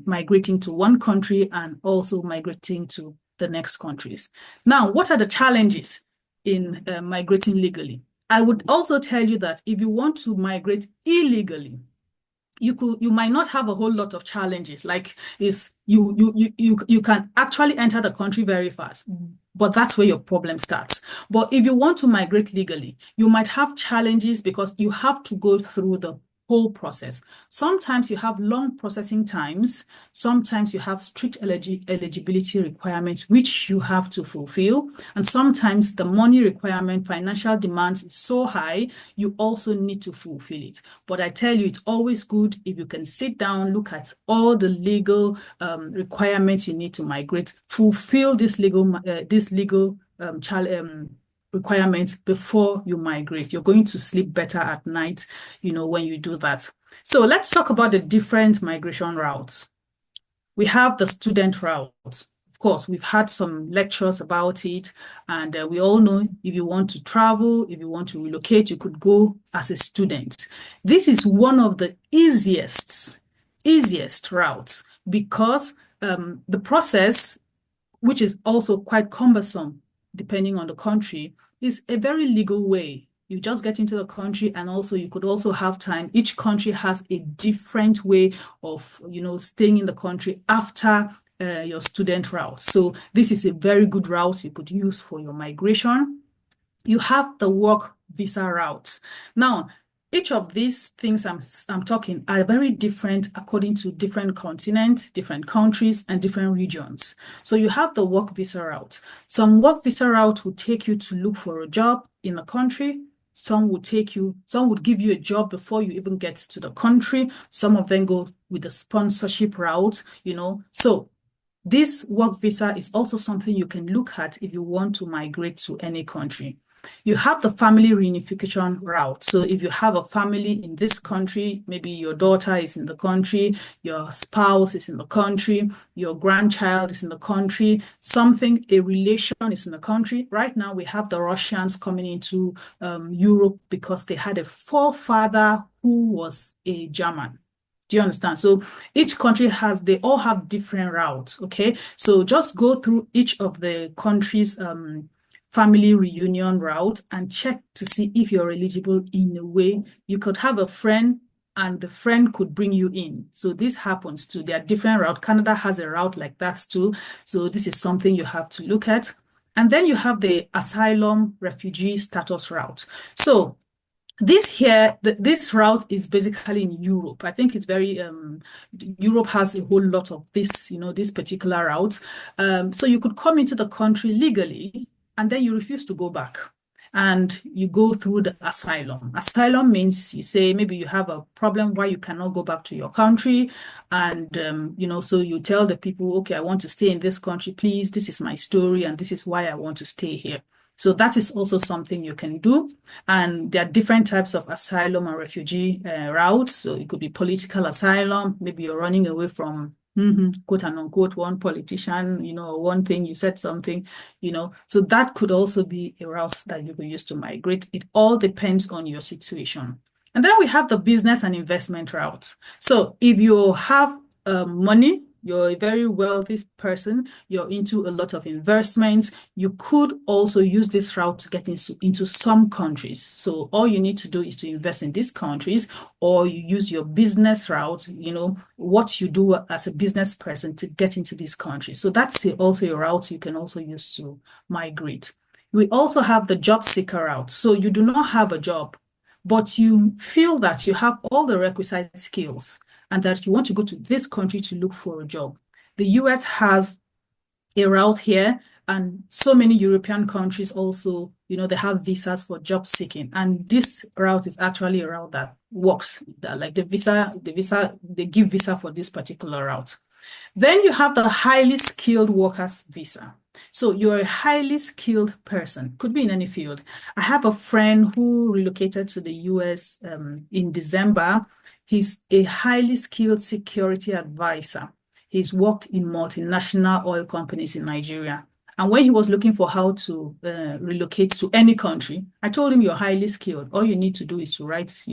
migrating to one country and also migrating to the next countries. Now, what are the challenges in migrating legally? I would also tell you that if you want to migrate illegally, you might not have a whole lot of challenges. Like you can actually enter the country very fast, but that's where your problem starts. But if you want to migrate legally, you might have challenges because you have to go through the whole process. Sometimes you have long processing times. Sometimes you have strict eligibility requirements, which you have to fulfill. And sometimes the money requirement, financial demands is so high, you also need to fulfill it. But I tell you, it's always good if you can sit down, look at all the legal requirements you need to migrate, fulfill this legal requirements before you migrate. You're going to sleep better at night, when you do that. So let's talk about the different migration routes. We have the student route. Of course, we've had some lectures about it, and we all know if you want to travel, if you want to relocate, you could go as a student. This is one of the easiest routes because the process, which is also quite cumbersome depending on the country, is a very legal way. You just get into the country, and also you could also have time. Each country has a different way of, staying in the country after your student route. So this is a very good route you could use for your migration. You have the work visa route. Now, each of these things I'm talking are very different according to different continents, different countries, and different regions. So you have the work visa route. Some work visa route will take you to look for a job in the country. Some would give you a job before you even get to the country. Some of them go with the sponsorship route, So this work visa is also something you can look at if you want to migrate to any country. You have the family reunification route. So if you have a family in this country, maybe your daughter is in the country, your spouse is in the country, your grandchild is in the country, a relation is in the country. Right now, we have the Russians coming into Europe because they had a forefather who was a German. Do you understand? So each country they all have different routes, okay? So just go through each of the countries' family reunion route and check to see if you're eligible in a way. You could have a friend and the friend could bring you in. So this happens too. There are different routes. Canada has a route like that too. So this is something you have to look at. And then you have the asylum refugee status route. So this route is basically in Europe. I think it's very, Europe has a whole lot of this, this particular route. So you could come into the country legally, and then you refuse to go back, and you go through the asylum. Asylum means you say maybe you have a problem why you cannot go back to your country, and so you tell the people, okay, I want to stay in this country, please, this is my story, and this is why I want to stay here. So that is also something you can do. And there are different types of asylum and refugee routes. So it could be political asylum, maybe you're running away from quote and unquote one politician, one thing, you said something, so that could also be a route that you could use to migrate. It all depends on your situation. And then we have the business and investment route. So if you have money, you're a very wealthy person, you're into a lot of investments, you could also use this route to get into some countries. So all you need to do is to invest in these countries, or you use your business route, what you do as a business person to get into these countries. So that's also a route you can also use to migrate. We also have the job seeker route. So you do not have a job, but you feel that you have all the requisite skills and that you want to go to this country to look for a job. The US has a route here, and so many European countries also, they have visas for job seeking. And this route is actually a route that works. Like they give visa for this particular route. Then you have the highly skilled workers visa. So you're a highly skilled person, could be in any field. I have a friend who relocated to the US in December. He's a highly skilled security advisor. He's worked in multinational oil companies in Nigeria. And when he was looking for how to relocate to any country, I told him, you're highly skilled. All you need to do is to write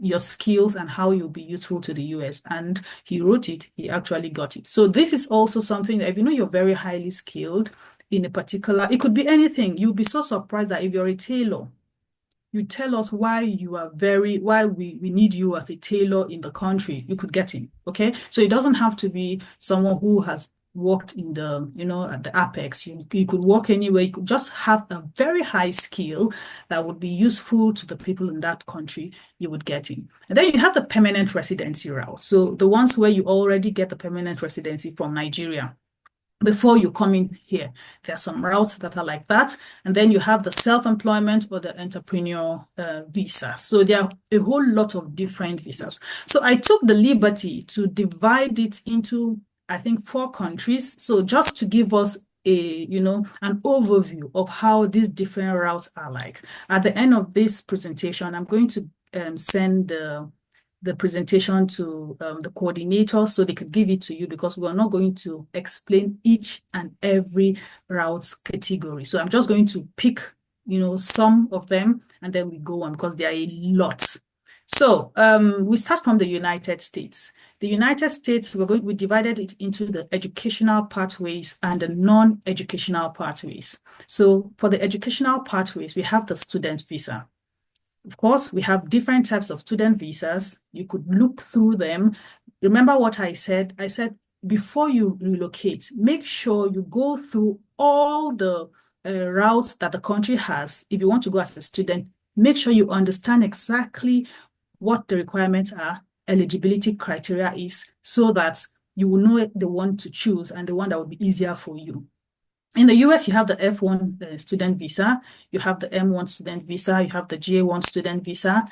your skills and how you'll be useful to the US. And he wrote it, he actually got it. So this is also something that if you're very highly skilled in a particular, it could be anything. You'll be so surprised that if you're a tailor, you tell us why we need you as a tailor in the country, you could get him, okay? So it doesn't have to be someone who has worked in the, at the apex. You could work anywhere. You could just have a very high skill that would be useful to the people in that country, you would get him. And then you have the permanent residency route. So the ones where you already get the permanent residency from Nigeria. Before you come in here, there are some routes that are like that. And then you have the self-employment or the entrepreneur visa. So there are a whole lot of different visas. So I took the liberty to divide it into, I think, 4 countries. So just to give us an overview of how these different routes are like. At the end of this presentation, I'm going to send the presentation to the coordinator so they could give it to you, because we're not going to explain each and every routes category. So I'm just going to pick, some of them, and then we go on because there are a lot. So we start from the United States. The United States, we divided it into the educational pathways and the non-educational pathways. So for the educational pathways, we have the student visa. Of course, we have different types of student visas. You could look through them. Remember what I said? I said, before you relocate, make sure you go through all the routes that the country has. If you want to go as a student, make sure you understand exactly what the requirements are, eligibility criteria is, so that you will know the one to choose and the one that will be easier for you. In the US, you have the F1 student visa, you have the M1 student visa, you have the J1 student visa,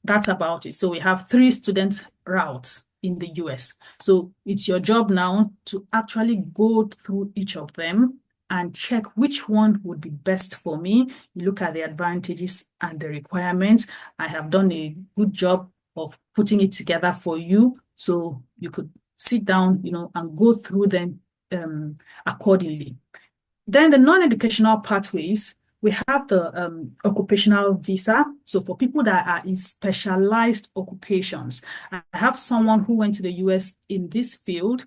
that's about it. So we have 3 student routes in the US. So it's your job now to actually go through each of them and check which one would be best for me. You look at the advantages and the requirements. I have done a good job of putting it together for you, so you could sit down, and go through them accordingly. Then the non-educational pathways, we have the occupational visa. So for people that are in specialized occupations, I have someone who went to the US in this field.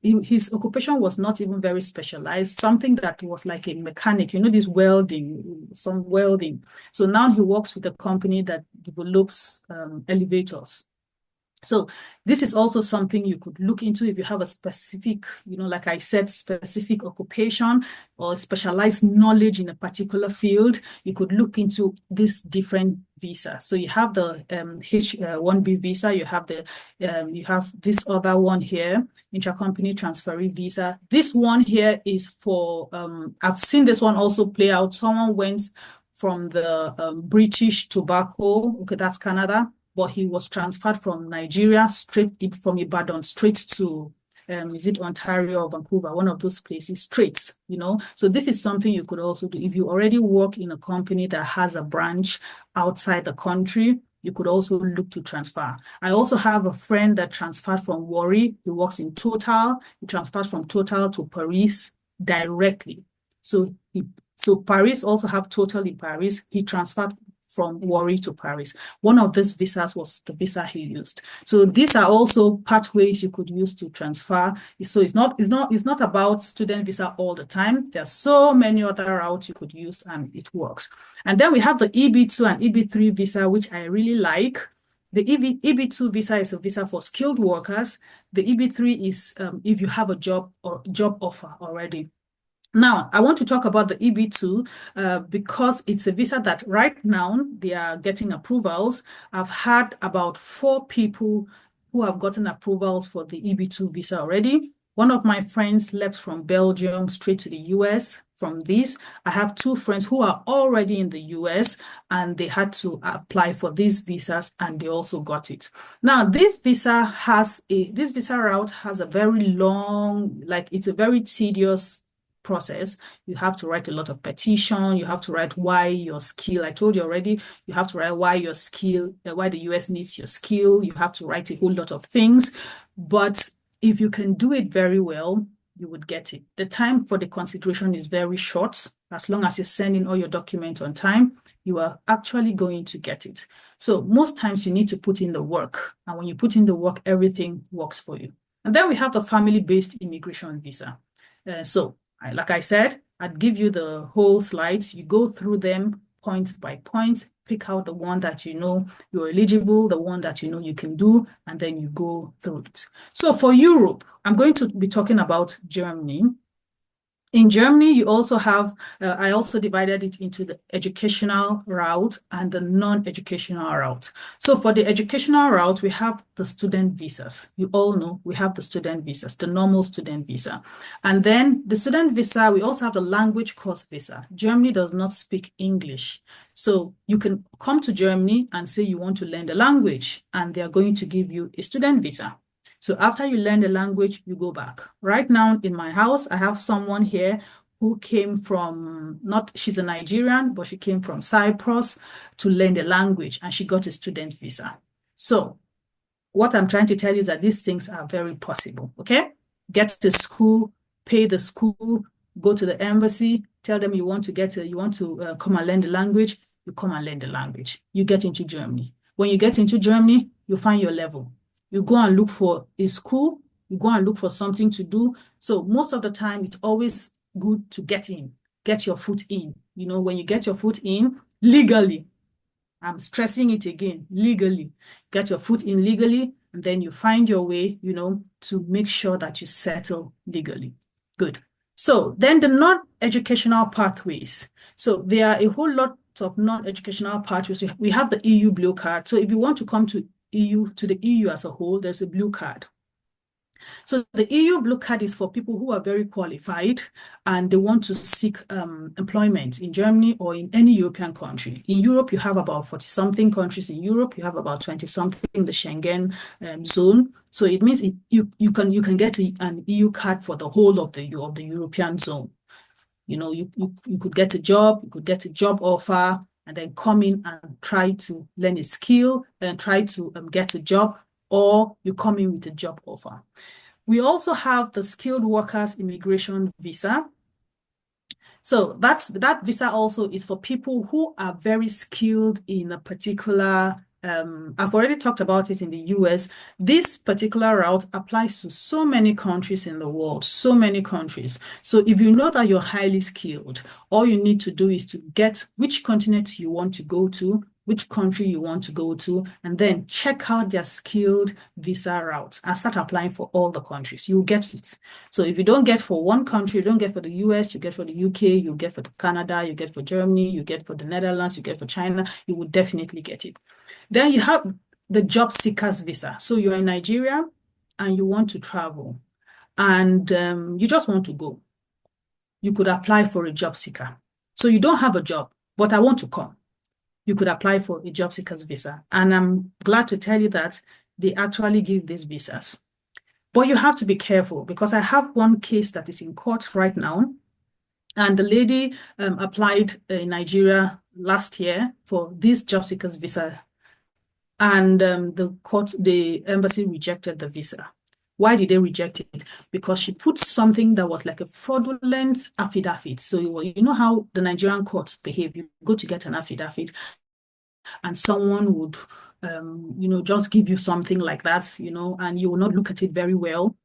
His occupation was not even very specialized, something that was like a mechanic, this welding, some welding. So now he works with a company that develops elevators. So this is also something you could look into if you have a specific, like I said, specific occupation or specialized knowledge in a particular field. You could look into this different visa. So you have the H1B visa. You have this other one here, intracompany transferee visa. This one here is for I've seen this one also play out. Someone went from the British Tobacco. Okay, that's Canada. But he was transferred from Nigeria from Ibadan straight to, is it Ontario or Vancouver, one of those places, straight, So this is something you could also do. If you already work in a company that has a branch outside the country, you could also look to transfer. I also have a friend that transferred from Warri. He works in Total. He transferred from Total to Paris directly. So Paris also have Total in Paris. He transferred from Warri to Paris. One of these visas was the visa he used. So these are also pathways you could use to transfer. So it's not about student visa all the time. There are so many other routes you could use and it works. And then we have the EB2 and EB3 visa, which I really like. The EB2 visa is a visa for skilled workers. The EB3 is if you have a job or job offer already. Now, I want to talk about the EB2 because it's a visa that right now they are getting approvals. I've had about 4 people who have gotten approvals for the EB2 visa already. One of my friends left from Belgium straight to the US from this. I have 2 friends who are already in the US and they had to apply for these visas and they also got it. Now, this visa route has a very long, it's a very tedious process. You have to write a lot of petition. You have to write why your skill. I told you already, you have to write why your skill, why the US needs your skill. You have to write a whole lot of things. But if you can do it very well, you would get it. The time for the consideration is very short. As long as you send in all your documents on time, you are actually going to get it. So most times you need to put in the work. And when you put in the work, everything works for you. And then we have the family-based immigration visa. Like I said, I'd give you the whole slides. You go through them point by point, pick out the one that you know you're eligible, the one that you know you can do, and then you go through it. So for Europe, I'm going to be talking about Germany. In Germany, you also have, I also divided it into the educational route and the non-educational route. So for the educational route, we have the student visas. You all know we have the student visas, the normal student visa. And then the student visa, we also have the language course visa. Germany does not speak English. So you can come to Germany and say you want to learn the language and they're going to give you a student visa. So after you learn the language, you go back. Right now in my house, I have someone here who came from, she's a Nigerian, but she came from Cyprus to learn the language, and she got a student visa. So what I'm trying to tell you is that these things are very possible, okay? Get to school, pay the school, go to the embassy, tell them you want to come and learn the language, you come and learn the language. You get into Germany. When you get into Germany, you find your level. You go and look for a school, you go and look for something to do. So most of the time, it's always good to get your foot in. You know, when you get your foot in legally, I'm stressing it again, legally, get your foot in legally, and then you find your way, you know, to make sure that you settle legally. Good. So then the non-educational pathways. So there are a whole lot of non-educational pathways. We have the EU blue card. So if you want to come to the EU as a whole, there's a blue card. So the EU Blue Card is for people who are very qualified and they want to seek employment in Germany or in any European country. In Europe, you have about 40-something countries. In Europe, you have about 20-something in the Schengen zone. So it means you can get an EU card for the whole of the European zone. You know, you could get a job, you could get a job offer, and then come in and try to learn a skill and try to get a job, or you come in with a job offer. We also have the skilled workers immigration visa. So that visa also is for people who are very skilled in a particular, I've already talked about it in the US. This particular route applies to so many countries in the world, so many countries. So if you know that you're highly skilled, all you need to do is to get which continent you want to go to, which country you want to go to, and then check out their skilled visa route and start applying for all the countries. You'll get it. So if you don't get for one country, you don't get for the US, you get for the UK, you get for Canada, you get for Germany, you get for the Netherlands, you get for China, you will definitely get it. Then you have the job seekers visa. So you're in Nigeria and you want to travel and you just want to go. You could apply for a job seeker. So you don't have a job, but I want to come. You could apply for a job seekers visa. And I'm glad to tell you that they actually give these visas. But you have to be careful because I have one case that is in court right now. And the lady applied in Nigeria last year for this job seekers visa. And the embassy rejected the visa. Why did they reject it? Because she put something that was like a fraudulent affidavit. So you know how the Nigerian courts behave. You go to get an affidavit and someone would, just give you something like that, and you will not look at it very well,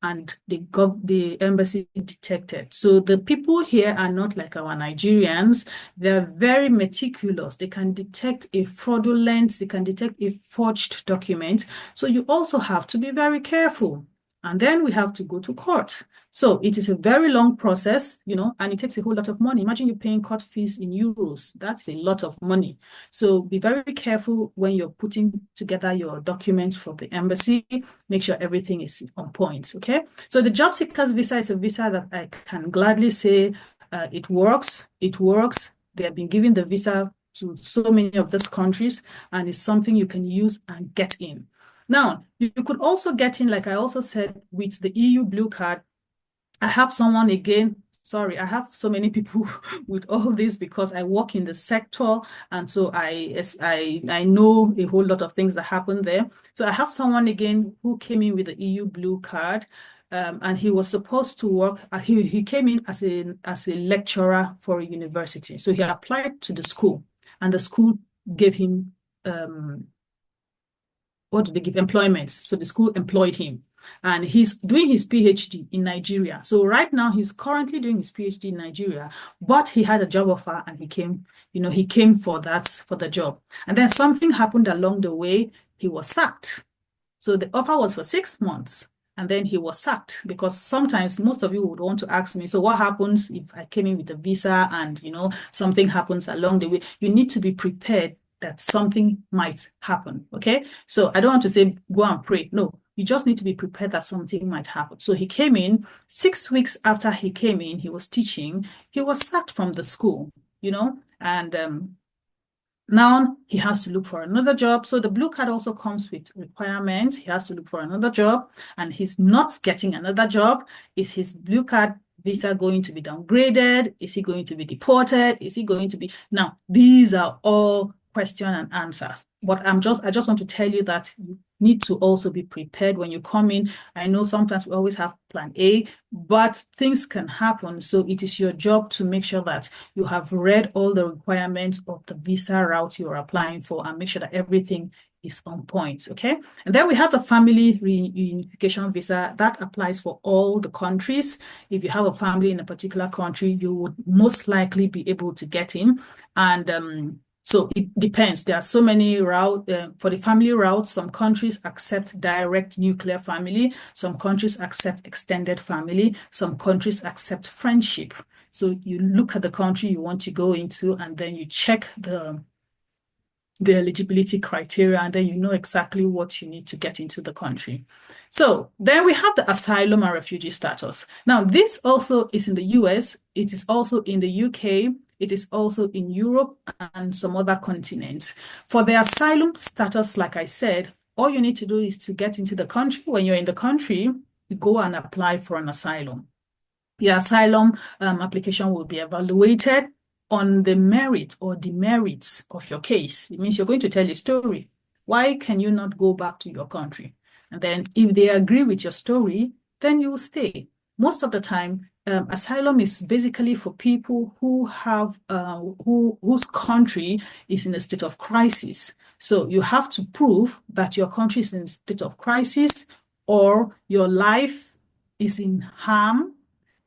and the embassy detected. So the people here are not like our Nigerians. They're very meticulous. They can detect a fraudulent, they can detect a forged document. So you also have to be very careful. And then we have to go to court. So it is a very long process, and it takes a whole lot of money. Imagine you're paying court fees in euros. That's a lot of money. So be very careful when you're putting together your documents for the embassy. Make sure everything is on point, okay? So the job seekers visa is a visa that I can gladly say it works. It works. They have been giving the visa to so many of these countries, and it's something you can use and get in. Now, you could also get in, like I also said, with the EU Blue Card. I have someone again, sorry, I have so many people with all this because I work in the sector. And so I know a whole lot of things that happen there. So I have someone again who came in with the EU Blue Card. And he was supposed to work, he came in as a lecturer for a university. So he applied to the school and the school gave him, what did they give? Employment. So the school employed him. And he's doing his PhD in Nigeria. So right now he's currently doing his PhD in Nigeria, but he had a job offer and he came for the job. And then something happened along the way. He was sacked. So the offer was for 6 months. And then he was sacked because sometimes most of you would want to ask me, so what happens if I came in with a visa and, something happens along the way? You need to be prepared that something might happen, okay? So I don't want to say go and pray. No, you just need to be prepared that something might happen. So he came in, 6 weeks after he came in, he was teaching, he was sacked from the school, and Now he has to look for another job. So the blue card also comes with requirements. He has to look for another job, and he's not getting another job. Is his blue card visa going to be downgraded? Is he going to be deported? Is he going to be... Now, these are all question and answers. But I just want to tell you that you need to also be prepared when you come in. I know sometimes we always have plan A, but things can happen. So it is your job to make sure that you have read all the requirements of the visa route you are applying for and make sure that everything is on point, okay? And then we have the family reunification visa that applies for all the countries. If you have a family in a particular country, you would most likely be able to get in. And so it depends. There are so many routes. For the family route, some countries accept direct nuclear family. Some countries accept extended family. Some countries accept friendship. So you look at the country you want to go into, and then you check the eligibility criteria, and then you know exactly what you need to get into the country. So then we have the asylum and refugee status. Now, this also is in the US. It is also in the UK. It is also in Europe and some other continents. For the asylum status, like I said, all you need to do is to get into the country. When you're in the country, you go and apply for an asylum. Your asylum application will be evaluated on the merit or demerits of your case. It means you're going to tell a story. Why can you not go back to your country? And then if they agree with your story, then you will stay. Most of the time, asylum is basically for people who have whose country is in a state of crisis. So you have to prove that your country is in a state of crisis, or your life is in harm,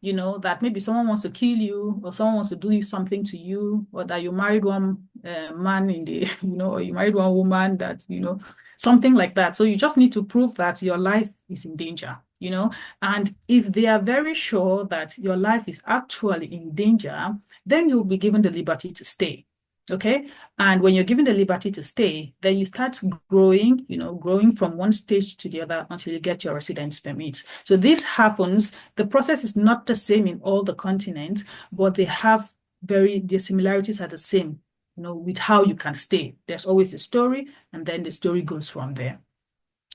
you know, that maybe someone wants to kill you, or someone wants to do something to you, or that you married one man in the, you know, or you married one woman that, you know, something like that. So you just need to prove that your life is in danger, you know, and if they are very sure that your life is actually in danger, then you'll be given the liberty to stay. Okay. And when you're given the liberty to stay, then you start growing, you know, growing from one stage to the other until you get your residence permit. So this happens. The process is not the same in all the continents, but they have the similarities are the same, you know, with how you can stay. There's always a story, and then the story goes from there.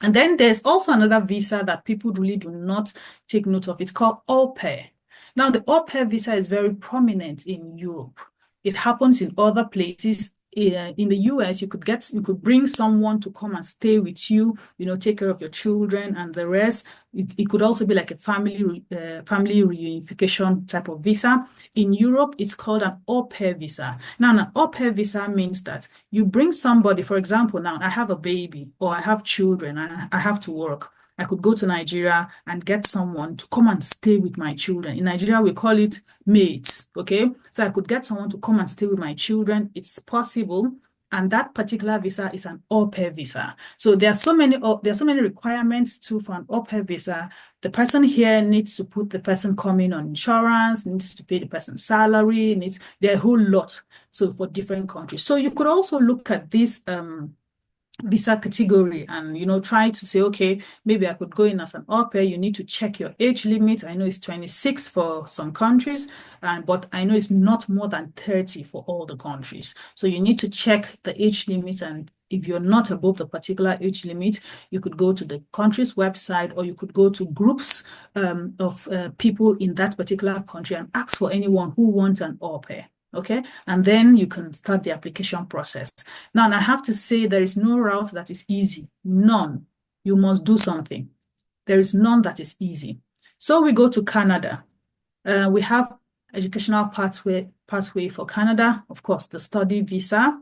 And then there's also another visa that people really do not take note of. It's called au pair. Now, the au pair visa is very prominent in Europe. It happens in other places. In the US, you could bring someone to come and stay with you, you know, take care of your children and the rest. It could also be like a family reunification type of visa. In Europe, it's called an au pair visa. Now, an au pair visa means that you bring somebody, for example, now I have a baby or I have children and I have to work. I could go to Nigeria and get someone to come and stay with my children. In Nigeria, we call it maids, okay? So I could get someone to come and stay with my children. It's possible. And that particular visa is an au pair visa. So there are so many requirements too for an au pair visa. The person here needs to put the person coming on insurance, needs to pay the person's salary, there are a whole lot. So for different countries. So you could also look at this visa category and, you know, try to say, okay, maybe I could go in as an au pair. You need to check your age limit. I know it's 26 for some countries, but I know it's not more than 30 for all the countries. So you need to check the age limit, and if you're not above the particular age limit, you could go to the country's website, or you could go to groups of people in that particular country and ask for anyone who wants an au pair. Okay, and then you can start the application process. Now, and I have to say there is no route that is easy. None. You must do something. There is none that is easy. So we go to Canada. We have educational pathway for Canada, of course, the study visa.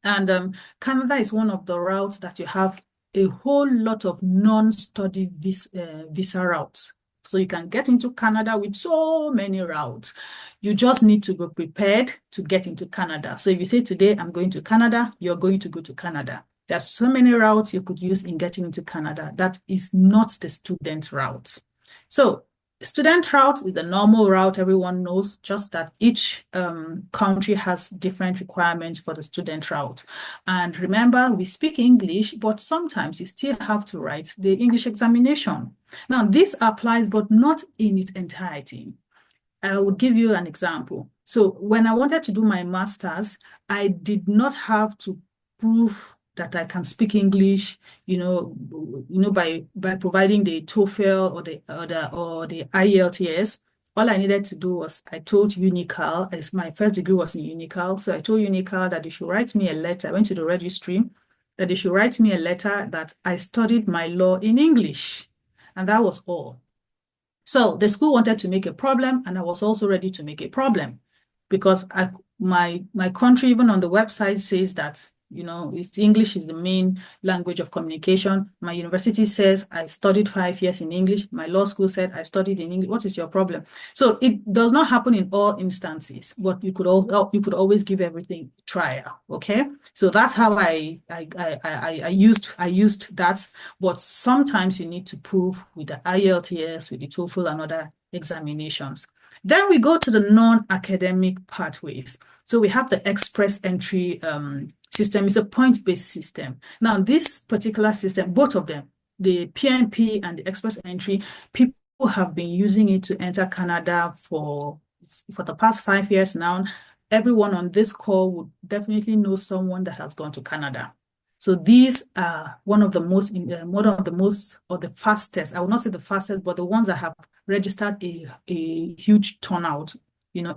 And Canada is one of the routes that you have a whole lot of non-study visa routes. So you can get into Canada with so many routes. You just need to be prepared to get into Canada. So if you say today, I'm going to Canada, you're going to go to Canada. There are so many routes you could use in getting into Canada. That is not the student route. So student route is the normal route everyone knows, just that each country has different requirements for the student route. And remember, we speak English, but sometimes you still have to write the English examination. Now, this applies, but not in its entirety. I will give you an example. So when I wanted to do my master's, I did not have to prove that I can speak English, by providing the TOEFL or the IELTS. All I needed to do was I told Unical, as my first degree was in Unical, so I told Unical that they should write me a letter. I went to the registry, that they should write me a letter that I studied my law in English, and that was all. So the school wanted to make a problem, and I was also ready to make a problem, because my country, even on the website, says that it's English is the main language of communication. My university says I studied 5 years in English. My law school said I studied in English. What is your problem? So it does not happen in all instances, but you could always give everything a trial. Okay, so that's how I used that. But sometimes you need to prove with the IELTS, with the TOEFL, and other examinations. Then we go to the non-academic pathways. So we have the express entry system. It's a point-based system. Now, this particular system, both of them, the PNP and the express entry, people have been using it to enter Canada for the past 5 years now. Everyone on this call would definitely know someone that has gone to Canada. So these are one of the most, or the fastest, I will not say the fastest, but the ones that have registered a huge turnout,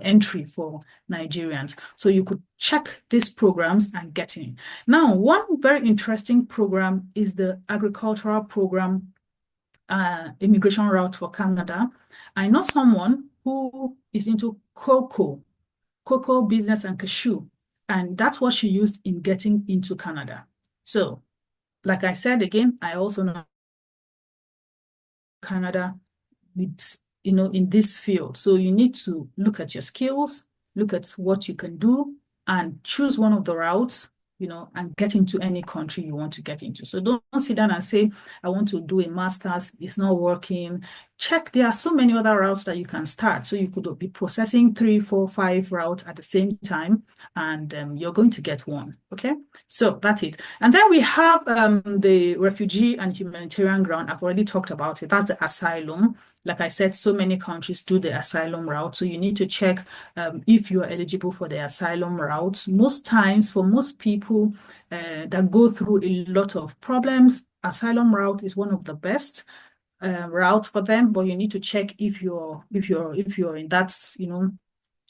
entry for Nigerians. So you could check these programs and get in. Now, one very interesting program is the agricultural program, immigration route for Canada. I know someone who is into cocoa business and cashew, and that's what she used in getting into Canada. So, like I said again, I also know Canada with, in this field. So you need to look at your skills, look at what you can do, and choose one of the routes, and get into any country you want to get into. So don't sit down and say, I want to do a master's, it's not working. Check, there are so many other routes that you can start. So you could be processing 3, 4, 5 routes at the same time, and you're going to get one, okay? So that's it. And then we have the refugee and humanitarian ground. I've already talked about it. That's the asylum. Like I said, so many countries do the asylum route. So you need to check if you are eligible for the asylum route. Most times, for most people that go through a lot of problems, asylum route is one of the best route for them. But you need to check if you're in that,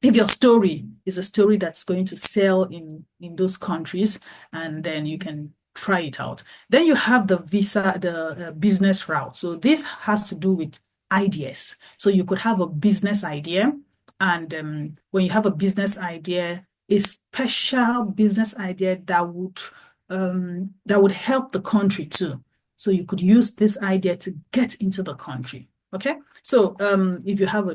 if your story is a story that's going to sell in those countries, and then you can try it out. Then you have the visa, the business route. So this has to do with ideas. So you could have a business idea, and when you have a business idea, a special business idea that would help the country too. So you could use this idea to get into the country. Okay, so if you have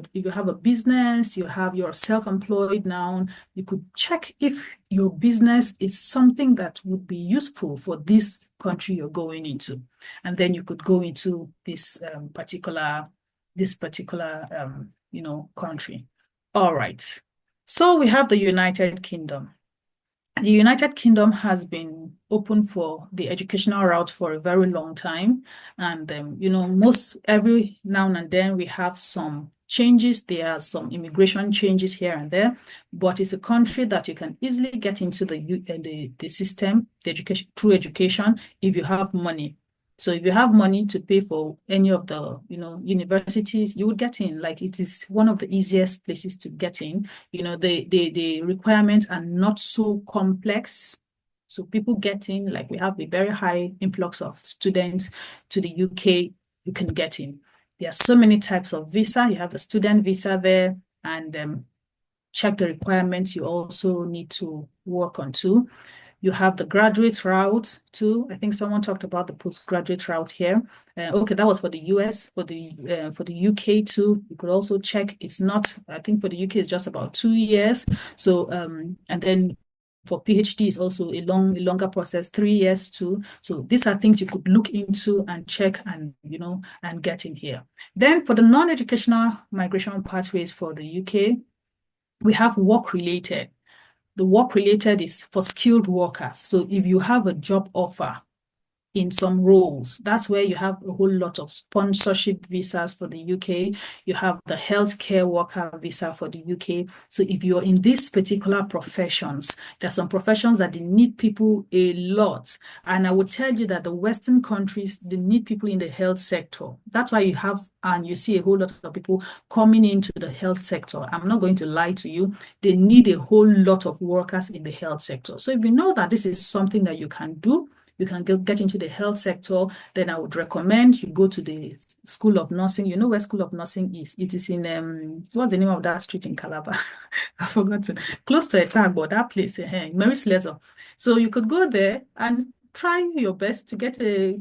a business, you're self-employed now, you could check if your business is something that would be useful for this country you're going into, and then you could go into this particular country. All right. So we have the United Kingdom. The United Kingdom has been open for the educational route for a very long time. And, every now and then we have some changes. There are some immigration changes here and there, but it's a country that you can easily get into the system, through education, if you have money. So if you have money to pay for any of the, universities, you would get in. Like, it is one of the easiest places to get in. The requirements are not so complex. So people get in, like we have a very high influx of students to the UK, you can get in. There are so many types of visa. You have the student visa there, and check the requirements you also need to work on too. You have the graduate route too. I think someone talked about the postgraduate route here. Okay, that was for the US. For the UK too, you could also check. It's not, I think for the UK, it's just about 2 years. So, and then for PhD is also a longer process, 3 years too. So these are things you could look into and check and, and get in here. Then for the non-educational migration pathways for the UK, we have work-related. The work-related is for skilled workers. So if you have a job offer in some roles. That's where you have a whole lot of sponsorship visas for the UK. You have the healthcare worker visa for the UK. So if you're in these particular professions, there are some professions that they need people a lot. And I would tell you that the Western countries, they need people in the health sector. That's why you have, and you see a whole lot of people coming into the health sector. I'm not going to lie to you. They need a whole lot of workers in the health sector. So if you know that this is something that you can do, you can get into the health sector, then I would recommend you go to the School of Nursing. You know where School of Nursing is? It is in, what's the name of that street in Calabar? I've forgotten. Close to Etagbo, that place, Mary Slessor. So you could go there and try your best to get a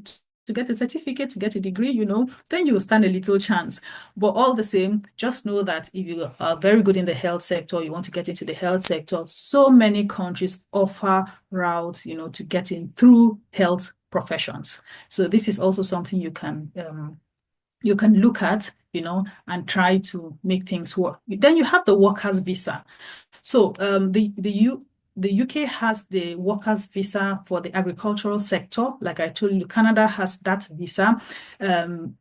certificate, to get a degree, you know, then you will stand a little chance. But all the same, just know that if you are very good in the health sector, you want to get into the health sector, so many countries offer routes, you know, to get in through health professions. So this is also something you can look at, you know, and try to make things work. Then you have the workers visa. So the UK has the workers visa for the agricultural sector. Like I told you, Canada has that visa.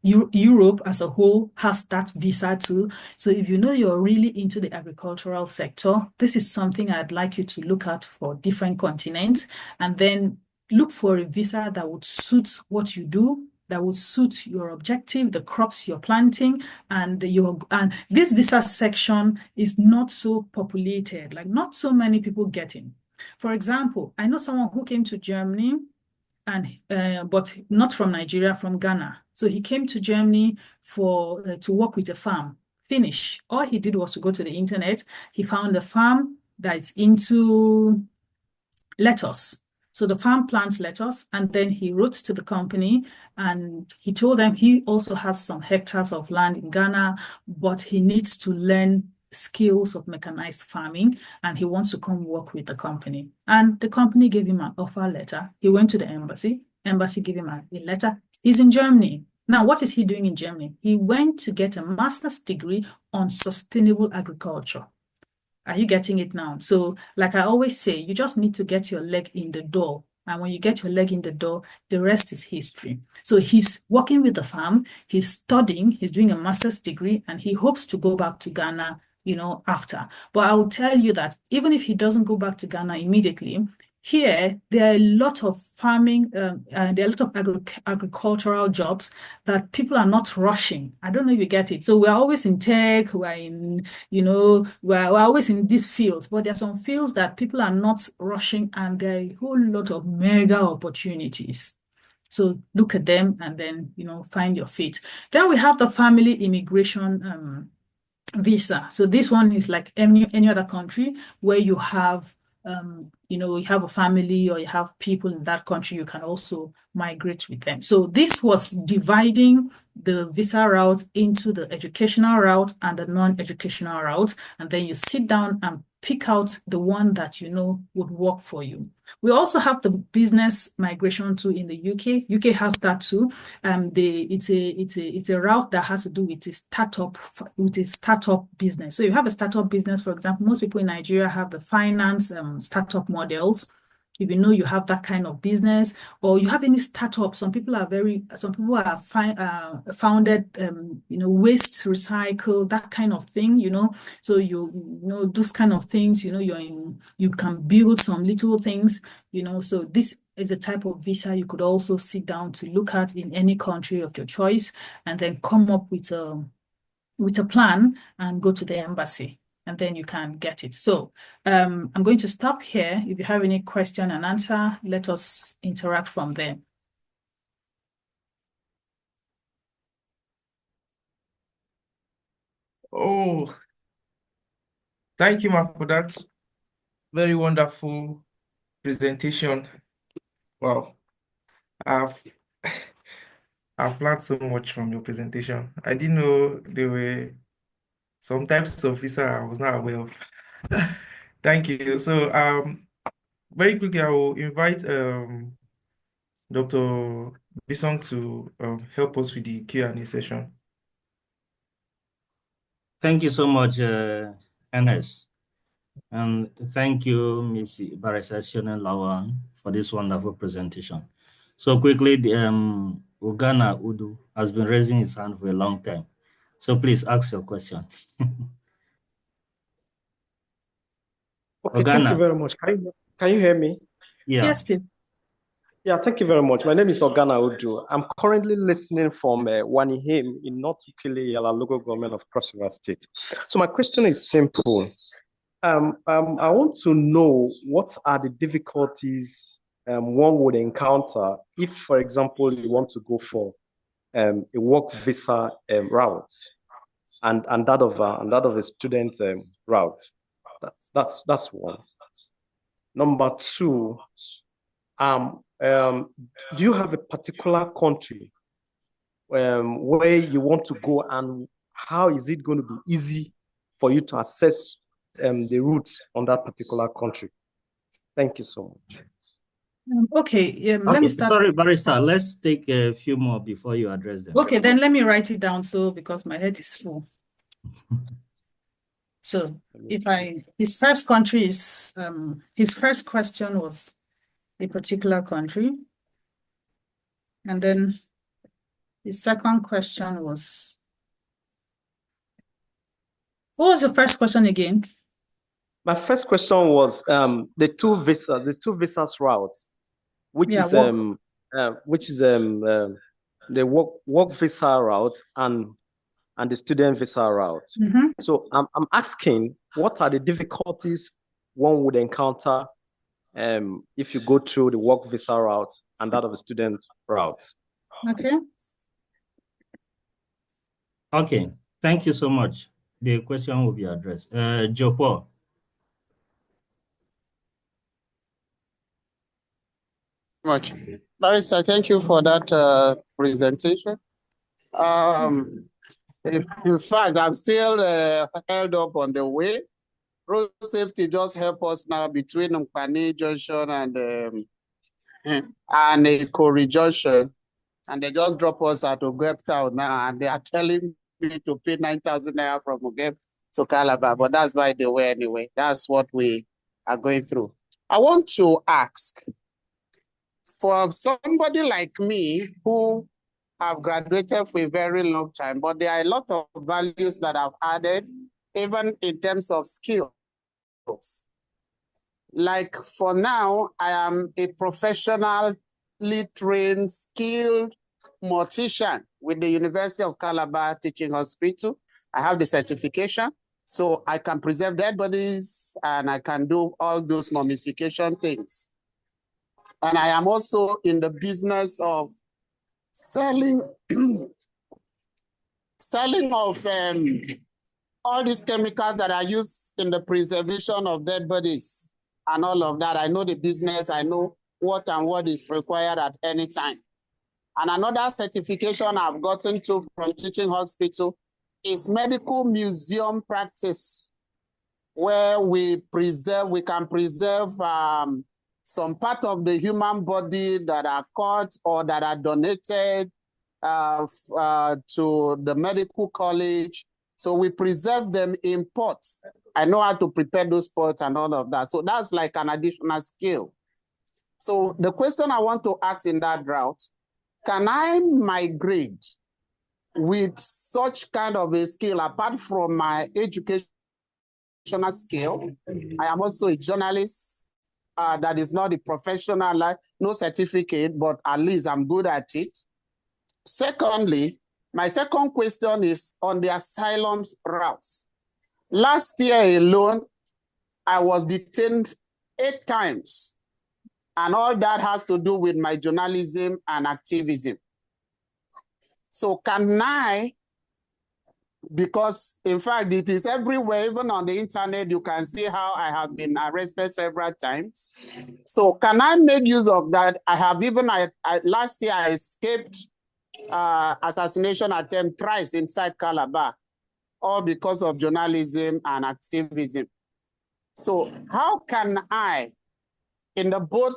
Europe as a whole has that visa too. So if you know you're really into the agricultural sector, this is something I'd like you to look at for different continents, and then look for a visa that would suit what you do, that will suit your objective, the crops you're planting, and this visa section is not so populated, like not so many people get in. For example, I know someone who came to Germany and but not from Nigeria, from Ghana. So he came to Germany for to work with a farm. Finish. All he did was to go to the internet. He found a farm that's into lettuce. So the farm plants lettuce, and then he wrote to the company and he told them he also has some hectares of land in Ghana, but he needs to learn skills of mechanized farming and he wants to come work with the company. And the company gave him an offer letter. He went to the embassy. Embassy gave him a letter. He's in Germany. Now, what is he doing in Germany? He went to get a master's degree on sustainable agriculture. Are you getting it now? So like I always say, you just need to get your leg in the door. And when you get your leg in the door, the rest is history. So he's working with the farm, he's studying, he's doing a master's degree, and he hopes to go back to Ghana, you know, after. But I will tell you that even if he doesn't go back to Ghana immediately, here, there are a lot of farming, there are a lot of agricultural jobs that people are not rushing. I don't know if you get it. So we're always in tech, we're in, you know, we're always in these fields, but there are some fields that people are not rushing, and there are a whole lot of mega opportunities. So look at them and then, you know, find your fit. Then we have the family immigration visa. So this one is like any other country where you have you know, you have a family or you have people in that country, you can also migrate with them. So this was dividing the visa route into the educational route and the non-educational route. And then you sit down and pick out the one that you know would work for you. We also have the business migration too in the UK. UK has that too. It's a route that has to do with a startup business. So you have a startup business, for example, most people in Nigeria have the finance startup models. If you know you have that kind of business, or you have any startup, some people are founded, you know, waste, recycle, that kind of thing, you know. So you know those kind of things, you know, you can build some little things, you know. So this is a type of visa you could also sit down to look at in any country of your choice, and then come up with a plan and go to the embassy, and then you can get it. So I'm going to stop here. If you have any question and answer, let us interact from there. Oh, thank you, Mark, for that very wonderful presentation. Wow, I've I've learned so much from your presentation. I didn't know there were some types of visa I was not aware of. Thank you. So very quickly I will invite Dr. Bison to help us with the Q&A session. Thank you so much, Ernest. And thank you, Ms. Barrister Lawan, for this wonderful presentation. So quickly, Ugana Udu has been raising his hand for a long time. So please ask your question. Okay, thank you Ogana. very much. Can you hear me? Yeah. Yes, please. Yeah, thank you very much. My name is Ogana Udu. I'm currently listening from Wanihim in North Ukile Yala local government of Cross River State. So my question is simple. I want to know what are the difficulties one would encounter if, for example, you want to go for a work visa route and that of a student route. That's one. Number two, do you have a particular country where you want to go, and how is it going to be easy for you to access the routes on that particular country? Thank you so much. Okay, let me start. Sorry, Barrister. Let's take a few more before you address them. Okay, then let me write it down because my head is full. So his first country is, his first question was a particular country. And then his second question was, what was your first question again? My first question was the two visas routes, which is the work visa route and the student visa route. Mm-hmm. So I'm asking, what are the difficulties one would encounter if you go through the work visa route and that of a student route? Okay. Okay, thank you so much. The question will be addressed. Jopo. Much. Barrister, thank you for that presentation. In fact, I'm still held up on the way. Road safety just help us now between Mpani Junction and Ikori Junction, and they just drop us at Ugep Town now, and they are telling me to pay 9,000 naira from Ugep to Calabar, but that's by the way anyway. That's what we are going through. I want to ask, for somebody like me who have graduated for a very long time, but there are a lot of values that I've added, even in terms of skills. Like for now, I am a professionally trained, skilled mortician with the University of Calabar Teaching Hospital. I have the certification, so I can preserve dead bodies and I can do all those mummification things. And I am also in the business of selling of all these chemicals that are used in the preservation of dead bodies and all of that. I know the business. I know what is required at any time. And another certification I've gotten to from Teaching Hospital is medical museum practice, where we can preserve some part of the human body that are cut or that are donated to the medical college. So we preserve them in pots. I know how to prepare those pots and all of that. So that's like an additional skill. So the question I want to ask in that route, can I migrate with such kind of a skill apart from my educational skill? I am also a journalist. That is not a professional, no certificate, but at least I'm good at it. Secondly, my second question is on the asylum routes. Last year alone, I was detained 8 times, and all that has to do with my journalism and activism. So can I, because in fact it is everywhere, even on the internet, you can see how I have been arrested several times. So can I make use of that? I have even, last year I escaped assassination attempt thrice inside Calabar, all because of journalism and activism. So how can I, in the both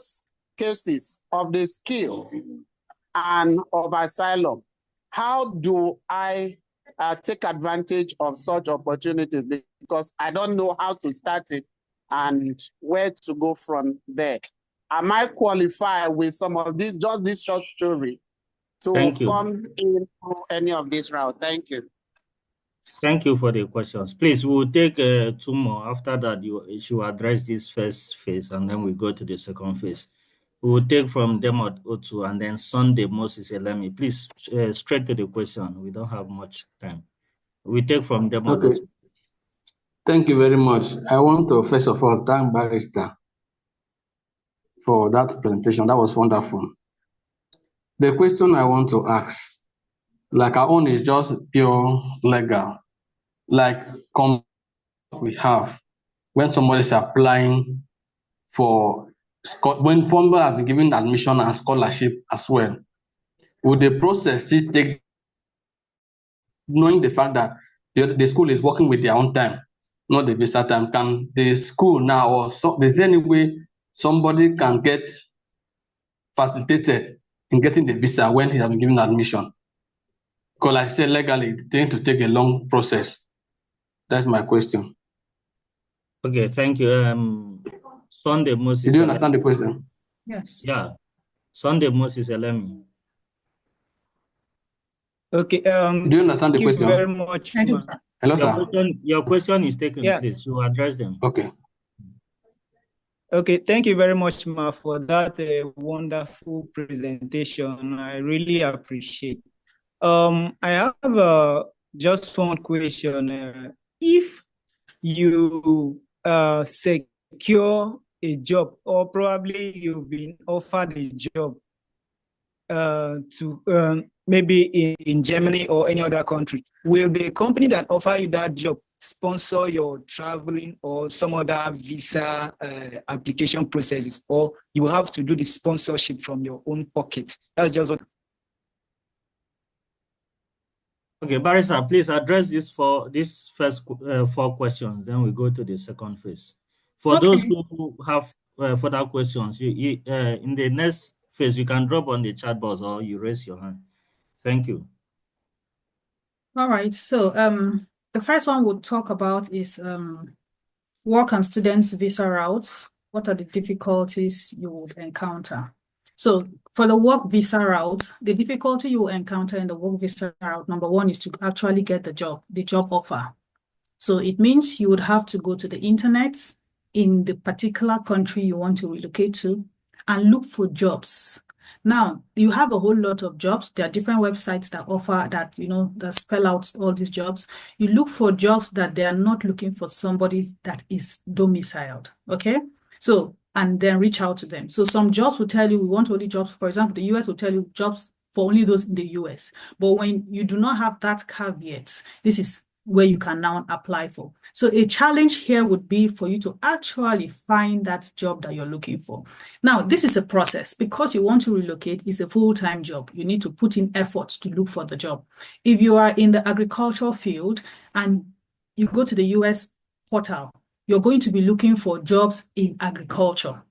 cases of the skill and of asylum, how do I take advantage of such opportunities? Because I don't know how to start it and where to go from there. Am I qualified with some of this, just this short story, to Thank you. come into any of this route? Thank you. Thank you for the questions. Please, we'll take 2 more. After that, you should address this first phase, and then we go to the second phase. We will take from Demot Otu and then Sunday Moses Elemi. Please, straight to the question. We don't have much time. We take from Demot Okay. Otu. Thank you very much. I want to first of all thank Barrister for that presentation. That was wonderful. The question I want to ask, like our own is just pure legal, like we have when somebody is applying for, when somebody has been given admission and scholarship as well, would the process still take, knowing the fact that the school is working with their own time, not the visa time? Can the school now, or so, is there any way somebody can get facilitated in getting the visa when he has been given admission? Because like I said, legally, it's going to take a long process. That's my question. Okay, thank you. Sunday Moses. Did you understand the question? Yes. Yeah. Sunday Moses Elemi. Okay. Do you understand the question? Thank you very much. Hello, sir. Your question is taken, Yeah. please. You address them. Okay. Okay, thank you very much, Ma, for that wonderful presentation. I really appreciate. I have just one question. If you secure a job, or probably you've been offered a job to maybe in Germany or any other country, will the company that offer you that job sponsor your traveling or some other visa application processes, or you will have to do the sponsorship from your own pocket? That's just what. Okay, Barrister, please address this for this first 4 questions, then we go to the second phase. For those who have further questions, you in the next phase, you can drop on the chat box or you raise your hand. Thank you. All right. So the first one we'll talk about is work and students visa routes. What are the difficulties you would encounter? So for the work visa route, the difficulty you will encounter in the work visa route, number one, is to actually get the job offer. So it means you would have to go to the internet in the particular country you want to relocate to and look for jobs. Now, you have a whole lot of jobs. There are different websites that offer that, that spell out all these jobs. You look for jobs that they are not looking for somebody that is domiciled, okay? So, and then reach out to them. So some jobs will tell you, we want only jobs. For example, the US will tell you jobs for only those in the US. But when you do not have that caveat, this is where you can now apply for. So a challenge here would be for you to actually find that job that you're looking for. Now, this is a process. Because you want to relocate, it's a full-time job. You need to put in effort to look for the job. If you are in the agricultural field and you go to the US portal, you're going to be looking for jobs in agriculture.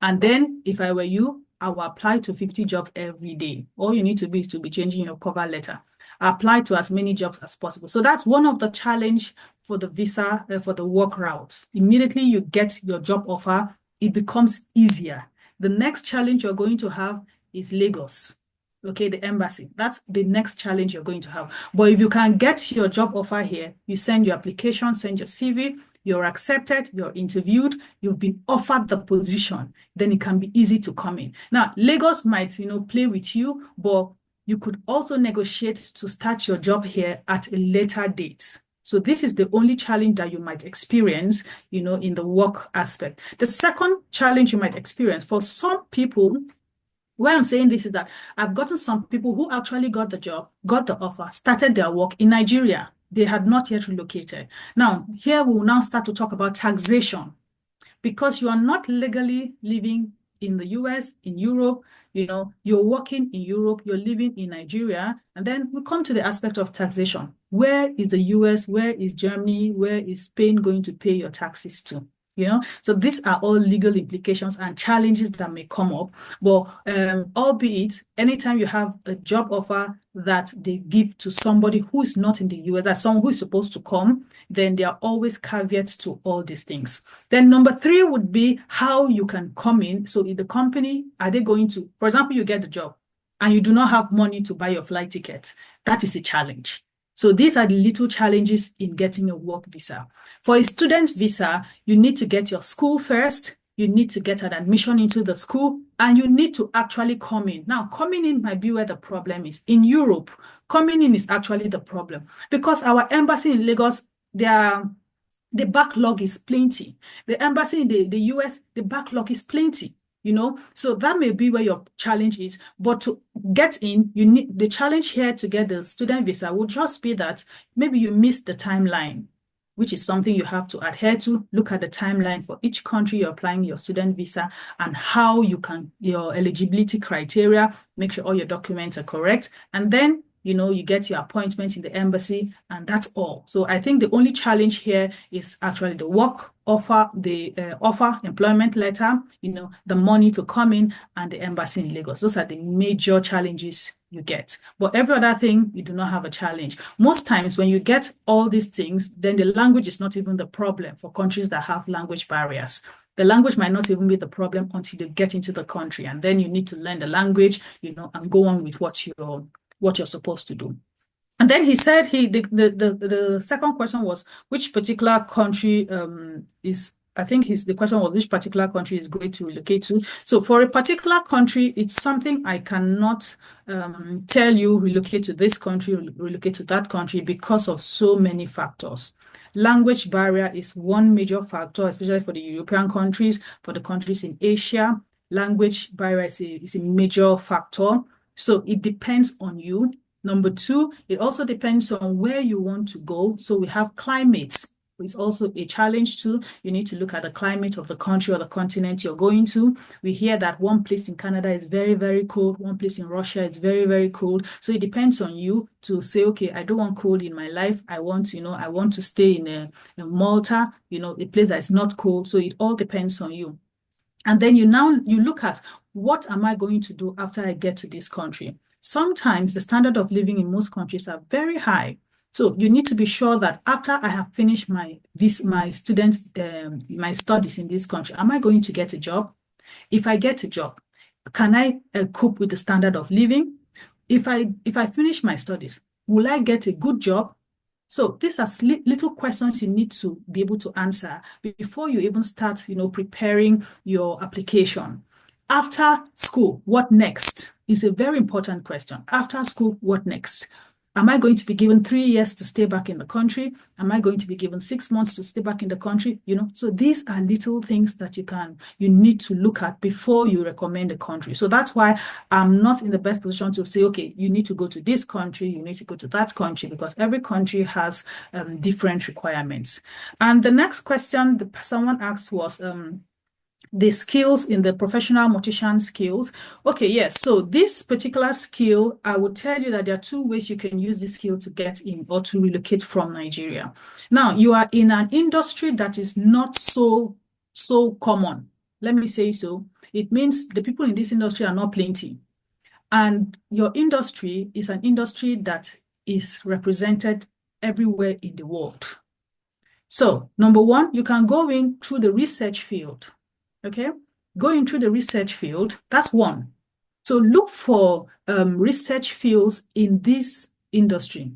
And then if I were you, I will apply to 50 jobs every day. All you need to do is to be changing your cover letter. Apply to as many jobs as possible. So that's one of the challenge for the visa, for the work route. Immediately you get your job offer, it becomes easier. The next challenge you're going to have is Lagos. Okay, the embassy. That's the next challenge you're going to have. But if you can get your job offer here, you send your application, send your CV, you're accepted, you're interviewed, you've been offered the position, then it can be easy to come in. Now, Lagos might, play with you, but you could also negotiate to start your job here at a later date. So this is the only challenge that you might experience, in the work aspect. The second challenge you might experience for some people, why I'm saying this is that I've gotten some people who actually got the job, got the offer, started their work in Nigeria. They had not yet relocated. Now, here we will now start to talk about taxation. Because you are not legally living in the US, in Europe, you're working in Europe, you're living in Nigeria, and then we come to the aspect of taxation. Where is the US, where is Germany, where is Spain going to pay your taxes to? So these are all legal implications and challenges that may come up. But albeit, anytime you have a job offer that they give to somebody who is not in the US, that's someone who is supposed to come, then there are always caveats to all these things. Then number 3 would be how you can come in. So in the company, are they going to, for example, you get the job and you do not have money to buy your flight ticket. That is a challenge. So these are the little challenges in getting a work visa. For a student visa, you need to get your school first, you need to get an admission into the school, and you need to actually come in. Now, coming in might be where the problem is. In Europe, coming in is actually the problem because our embassy in Lagos, the backlog is plenty. The embassy in the US, the backlog is plenty. So that may be where your challenge is. But to get in, you need the challenge here to get the student visa would just be that maybe you missed the timeline, which is something you have to adhere to. Look at the timeline for each country you're applying your student visa and how your eligibility criteria, make sure all your documents are correct. And then you get your appointment in the embassy, and that's all. So I think the only challenge here is actually the work offer, the employment letter, the money to come in, and the embassy in Lagos. Those are the major challenges you get. But every other thing, you do not have a challenge. Most times when you get all these things, then the language is not even the problem for countries that have language barriers. The language might not even be the problem until you get into the country, and then you need to learn the language, and go on with what you're supposed to do. And then he said the second question was which particular country the question was which particular country is great to relocate to. So for a particular country, it's something I cannot tell you relocate to this country, relocate to that country because of so many factors. Language barrier is one major factor, especially for the European countries, for the countries in Asia. Language barrier is a major factor. So it depends on you. Number 2, it also depends on where you want to go. So we have climates. It's also a challenge too. You need to look at the climate of the country or the continent you're going to. We hear that one place in Canada is very, very cold. One place in Russia is very, very cold. So it depends on you to say, okay, I don't want cold in my life. I want to stay in Malta, a place that is not cold. So it all depends on you. And then you look at what am I going to do after I get to this country? Sometimes the standard of living in most countries are very high. So you need to be sure that after I have finished my studies in this country, am I going to get a job? If I get a job, can I cope with the standard of living? If I finish my studies, will I get a good job? So these are little questions you need to be able to answer before you even start, preparing your application. After school, what next? Is a very important question. After school, what next? Am I going to be given 3 years to stay back in the country? Am I going to be given 6 months to stay back in the country? So these are little things that you need to look at before you recommend a country. So that's why I'm not in the best position to say, okay, you need to go to this country, you need to go to that country, because every country has different requirements. And the next question someone asked was, the skills in the professional mortician skills. Okay, yes. So this particular skill, I would tell you that there are 2 ways you can use this skill to get in or to relocate from Nigeria. Now, you are in an industry that is not so common. Let me say so. It means the people in this industry are not plenty. And your industry is an industry that is represented everywhere in the world. So, number 1, you can go in through the research field. Okay, going through the research field, that's one. So look for research fields in this industry.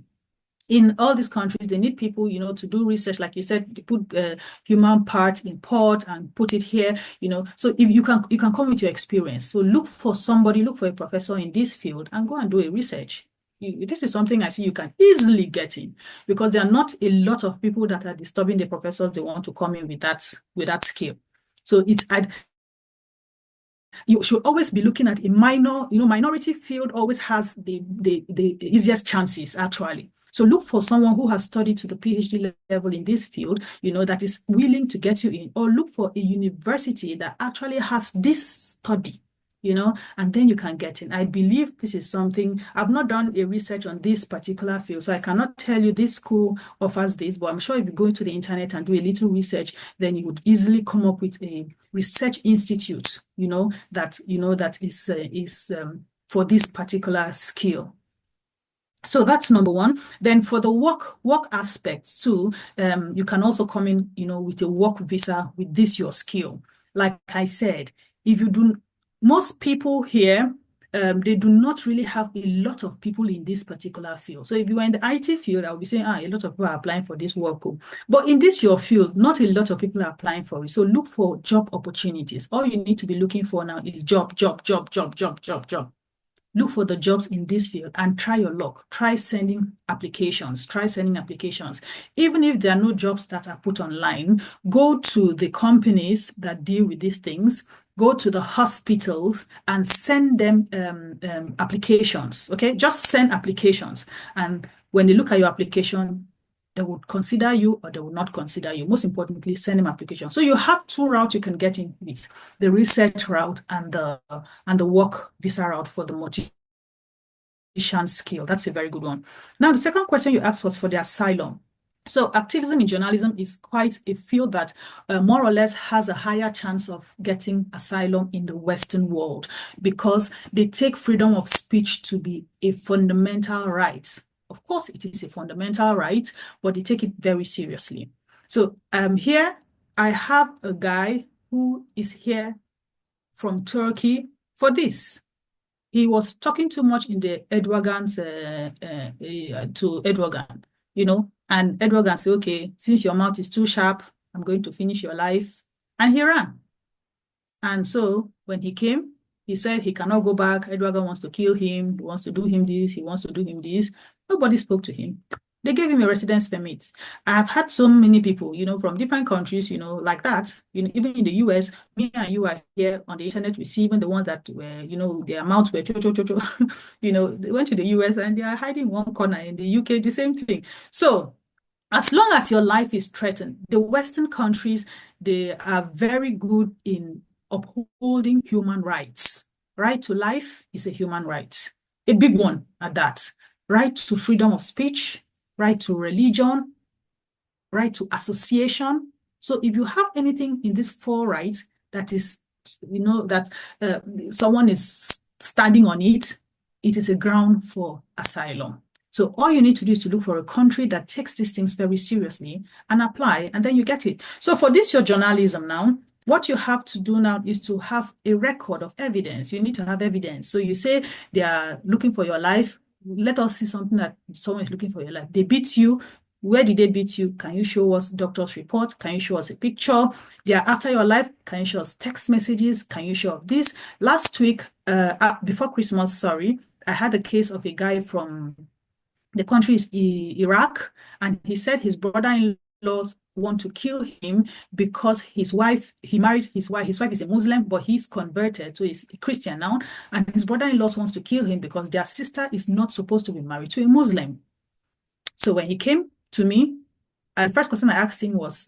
In all these countries, they need people, to do research. Like you said, they put human parts in pot and put it here, So if you can come with your experience. So look for a professor in this field and go and do a research. This is something I see you can easily get in, because there are not a lot of people that are disturbing the professors. They want to come in with that skill. So you should always be looking at a minority field always has the easiest chances, actually. So look for someone who has studied to the PhD level in this field, that is willing to get you in, or look for a university that actually has this study and then you can get in. I believe this is something, I've not done a research on this particular field, so I cannot tell you this school offers this, but I'm sure if you go into the internet and do a little research, then you would easily come up with a research institute, that is for this particular skill. So that's number one. Then for the work aspect too, you can also come in, with a work visa with this your skill. Like I said, most people here, they do not really have a lot of people in this particular field. So if you are in the IT field, I'll be saying, a lot of people are applying for this work. But in this your field, not a lot of people are applying for it. So look for job opportunities. All you need to be looking for now is job. Look for the jobs in this field and try your luck. Try sending applications. Even if there are no jobs that are put online, go to the companies that deal with these things, go to the hospitals and send them applications, okay? Just send applications. And when they look at your application, they would consider you or they will not consider you. Most importantly, send them applications. So you have two routes you can get in with: the research route and the work visa route for the multi-mission skill. That's a very good one. Now, the second question you asked was for the asylum. So activism in journalism is quite a field that more or less has a higher chance of getting asylum in the Western world because they take freedom of speech to be a fundamental right. Of course, it is a fundamental right, but they take it very seriously. So here I have a guy who is here from Turkey for this. He was talking too much in the Erdogan's to Erdogan, and Erdogan said, okay, since your mouth is too sharp, I'm going to finish your life. And he ran. And so when he came, he said he cannot go back. Erdogan wants to kill him. He wants to do him this. He wants to do him this. Nobody spoke to him. They gave him a residence permit. I've had so many people, from different countries, like that. Even in the US, me and you are here on the internet. We see even the ones that were, their mouths were they went to the US and they are hiding in one corner. In the UK, the same thing. So as long as your life is threatened, the Western countries, they are very good in upholding human rights. Right to life is a human right, a big one at that. Right to freedom of speech, right to religion, right to association. So if you have anything in these four rights that is, that someone is standing on it, it is a ground for asylum. So all you need to do is to look for a country that takes these things very seriously and apply, and then you get it. So for this, your journalism now, what you have to do now is to have a record of evidence. You need to have evidence. So you say they are looking for your life. Let us see something that someone is looking for your life. They beat you. Where did they beat you? Can you show us doctor's report? Can you show us a picture? They are after your life. Can you show us text messages? Can you show us this? Last week, before Christmas, I had a case of a guy from the country is Iraq, and he said his brother-in-laws want to kill him because he married his wife. His wife is a Muslim, but he's converted, so he's a Christian now. And his brother-in-laws wants to kill him because their sister is not supposed to be married to a Muslim. So when he came to me, the first question I asked him was,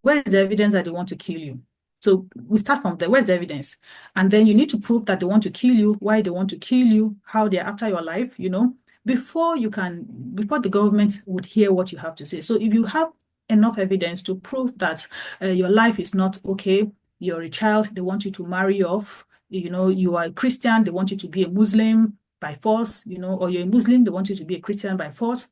where is the evidence that they want to kill you? So we start from there. Where's the evidence? And then you need to prove that they want to kill you, why they want to kill you, how they're after your life, before the government would hear what you have to say. So if you have enough evidence to prove that your life is not okay, you're a child, they want you to marry off, you are a Christian, they want you to be a Muslim by force, or you're a Muslim, they want you to be a Christian by force,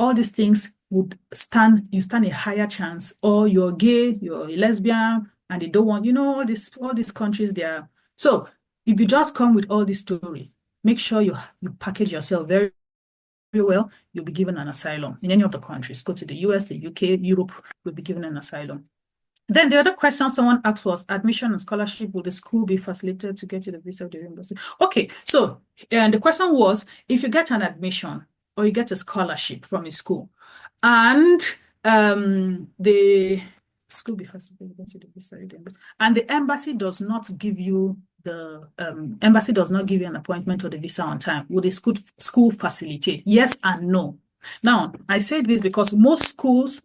all these things would stand a higher chance. Or you're gay, you're a lesbian, and they don't want, all these countries there. So if you just come with all this story, make sure you package yourself very well, you'll be given an asylum in any of the countries. Go to the US, the UK, Europe, you'll be given an asylum. Then the other question someone asked was admission and scholarship. Will the school be facilitated to get you the visa of the university? Okay, so the question was, if you get an admission or you get a scholarship from a school and the school be facilitated to get you the visa, and the embassy does not give you an appointment or the visa on time, would the school facilitate? Yes and no. Now, I say this because most schools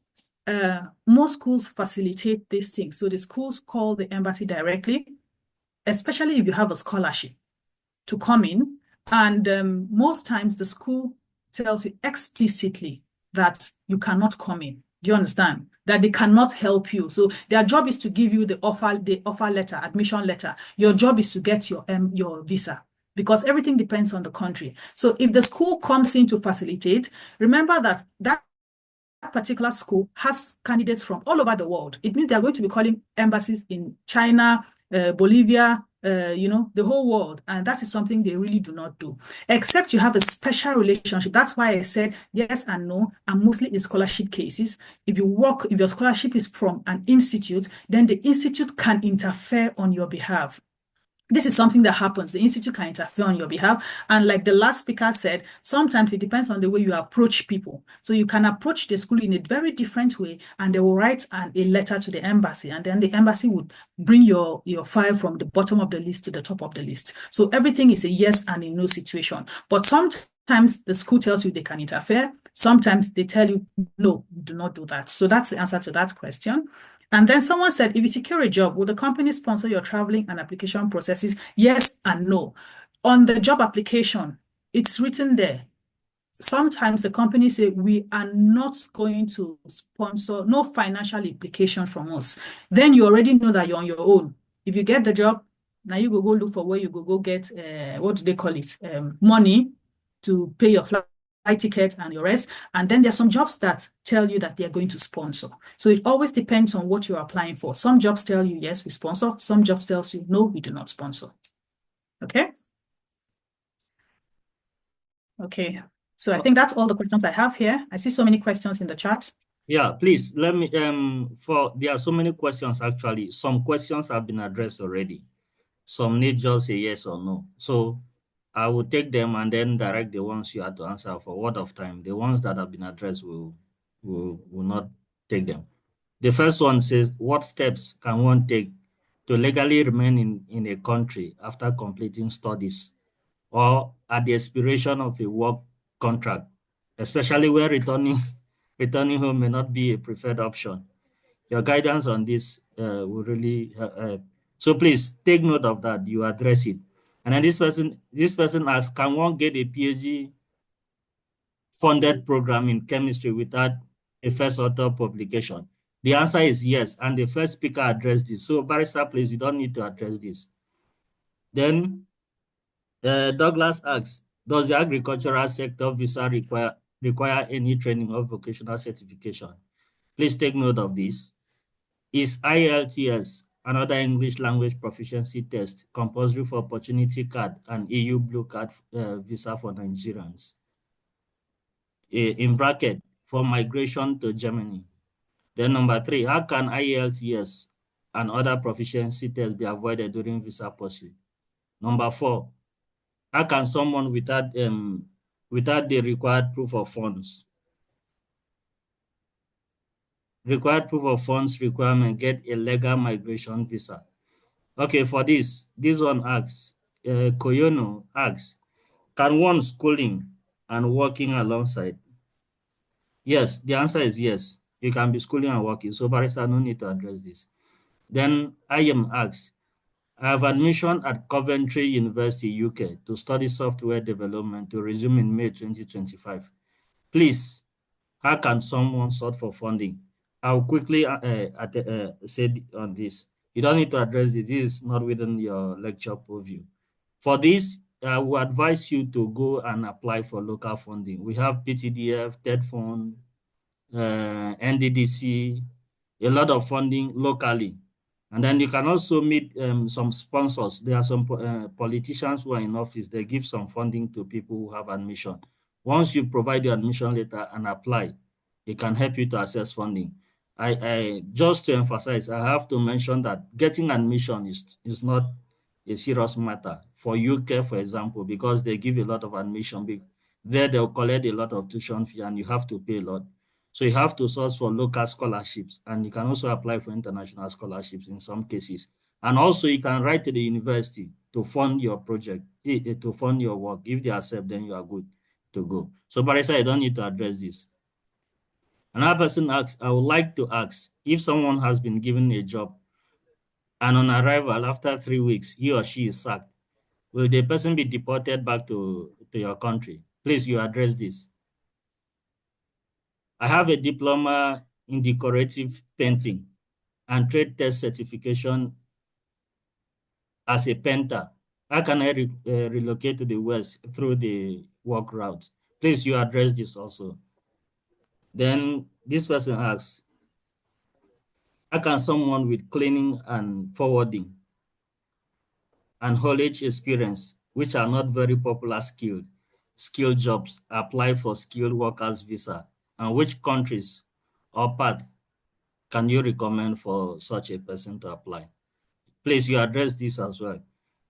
facilitate these things. So the schools call the embassy directly especially if you have a scholarship, to come in. And most times the school tells you explicitly that you cannot come in. Do you understand? That they cannot help you. So their job is to give you the offer letter, admission letter. Your job is to get your visa, because everything depends on the country. So if the school comes in to facilitate, remember that particular school has candidates from all over the world. It means they're going to be calling embassies in China, Bolivia, the whole world. And that is something they really do not do, except you have a special relationship. That's why I said yes and no, and mostly in scholarship cases. If your scholarship is from an institute, then the institute can interfere on your behalf. This is something that happens. The institute can interfere on your behalf. And like the last speaker said, sometimes it depends on the way you approach people. So you can approach the school in a very different way, and they will write a letter to the embassy, and then the embassy would bring your file from the bottom of the list to the top of the list. So everything is a yes and a no situation. But sometimes the school tells you they can interfere. Sometimes they tell you, no, do not do that. So that's the answer to that question. And then someone said, if you secure a job, will the company sponsor your traveling and application processes? Yes and no. On the job application, it's written there. Sometimes the company say, we are not going to sponsor, no financial implication from us. Then you already know that you're on your own. If you get the job, now you go look for where you go get, what do they call it? Money to pay your flight ticket and your rest. And then there's some jobs that tell you that they're going to sponsor. So it always depends on what you're applying for. Some jobs tell you, yes, we sponsor. Some jobs tells you, no, we do not sponsor. Okay. Okay. So I think that's all the questions I have here. I see so many questions in the chat. Yeah, please let me, there are so many questions actually. Some questions have been addressed already. Some need just a yes or no. So I will take them and then direct the ones you have to answer for word of time. The ones that have been addressed will not take them. The first one says, what steps can one take to legally remain in a country after completing studies or at the expiration of a work contract, especially where returning home may not be a preferred option? Your guidance on this will really help. So please take note of that. You address it. And then this person asks, can one get a PhD funded program in chemistry without a first author publication? The answer is yes. And the first speaker addressed this. So Barrister, please, you don't need to address this. Then Douglas asks, does the agricultural sector visa require any training or vocational certification? Please take note of this. Is IELTS, another English language proficiency test, compulsory for Opportunity Card and EU Blue Card visa for Nigerians? In bracket, for migration to Germany. Then number 3, how can IELTS and other proficiency tests be avoided during visa pursuit? Number 4, how can someone without the required proof of funds requirement get a legal migration visa? Okay, for this one asks, Koyono asks, can one schooling and working alongside? Yes, the answer is yes. You can be schooling and working. So Barrister, no need to address this. Then IM asks, I have admission at Coventry University, UK to study software development to resume in May 2025. Please, how can someone sort for funding? I'll quickly say on this. You don't need to address this. This is not within your lecture purview. For this, I will advise you to go and apply for local funding. We have PTDF, TED Fund, NDDC, a lot of funding locally. And then you can also meet some sponsors. There are some politicians who are in office. They give some funding to people who have admission. Once you provide your admission letter and apply, it can help you to access funding. I just to emphasize, I have to mention that getting admission is not a serious matter for UK, for example, because they give a lot of admission. There they'll collect a lot of tuition fee and you have to pay a lot. So you have to source for local scholarships, and you can also apply for international scholarships in some cases. And also you can write to the university to fund your project, to fund your work. If they accept, then you are good to go. So Barrister, I don't need to address this. Another person asks, I would like to ask, if someone has been given a job and on arrival after 3 weeks, he or she is sacked, will the person be deported back to your country? Please, you address this. I have a diploma in decorative painting and trade test certification as a painter. How can I relocate to the West through the work route? Please, you address this also. Then this person asks, how can someone with cleaning and forwarding and haulage experience, which are not very popular skilled jobs, apply for skilled workers visa? And which countries or path can you recommend for such a person to apply? Please, you address this as well.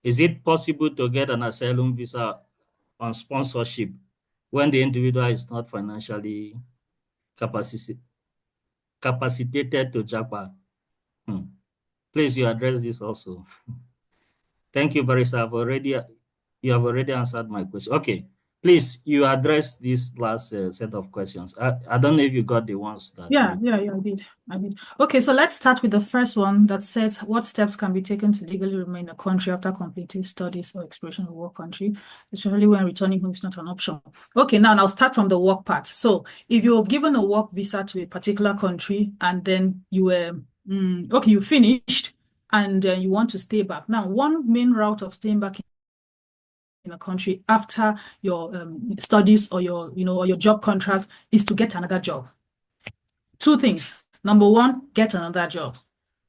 Is it possible to get an asylum visa on sponsorship when the individual is not financially capacitated to japa? Please, you address this also. Thank you, Barista. You have already answered my question. Okay, please, you address this last set of questions. I don't know if you got the ones that. Yeah, I did. Okay, so let's start with the first one that says what steps can be taken to legally remain in a country after completing studies or exploration of work country, especially when returning home is not an option. Okay, now I'll start from the work part. So if you're given a work visa to a particular country and then you were, you finished and you want to stay back. Now, one main route of staying back in a country after your studies or your job contract is to get another job. Two things. Number one, get another job.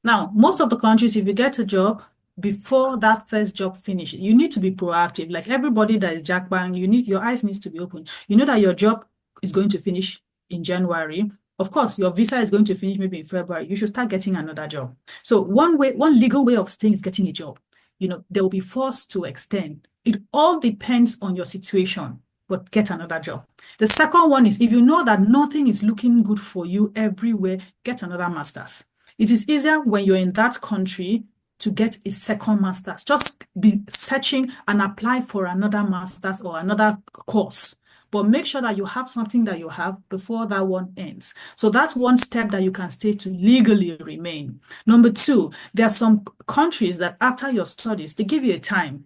Now, most of the countries, if you get a job before that first job finishes, you need to be proactive. Like everybody that is jackbang, your eyes needs to be open. You know that your job is going to finish in January. Of course, your visa is going to finish maybe in February. You should start getting another job. So one legal way of staying is getting a job. They will be forced to extend. It all depends on your situation, but get another job. The second one is if you know that nothing is looking good for you everywhere, get another master's. It is easier when you're in that country to get a second master's. Just be searching and apply for another master's or another course. But make sure that you have something that you have before that one ends. So that's one step that you can take to legally remain. Number two, there are some countries that after your studies, they give you a time.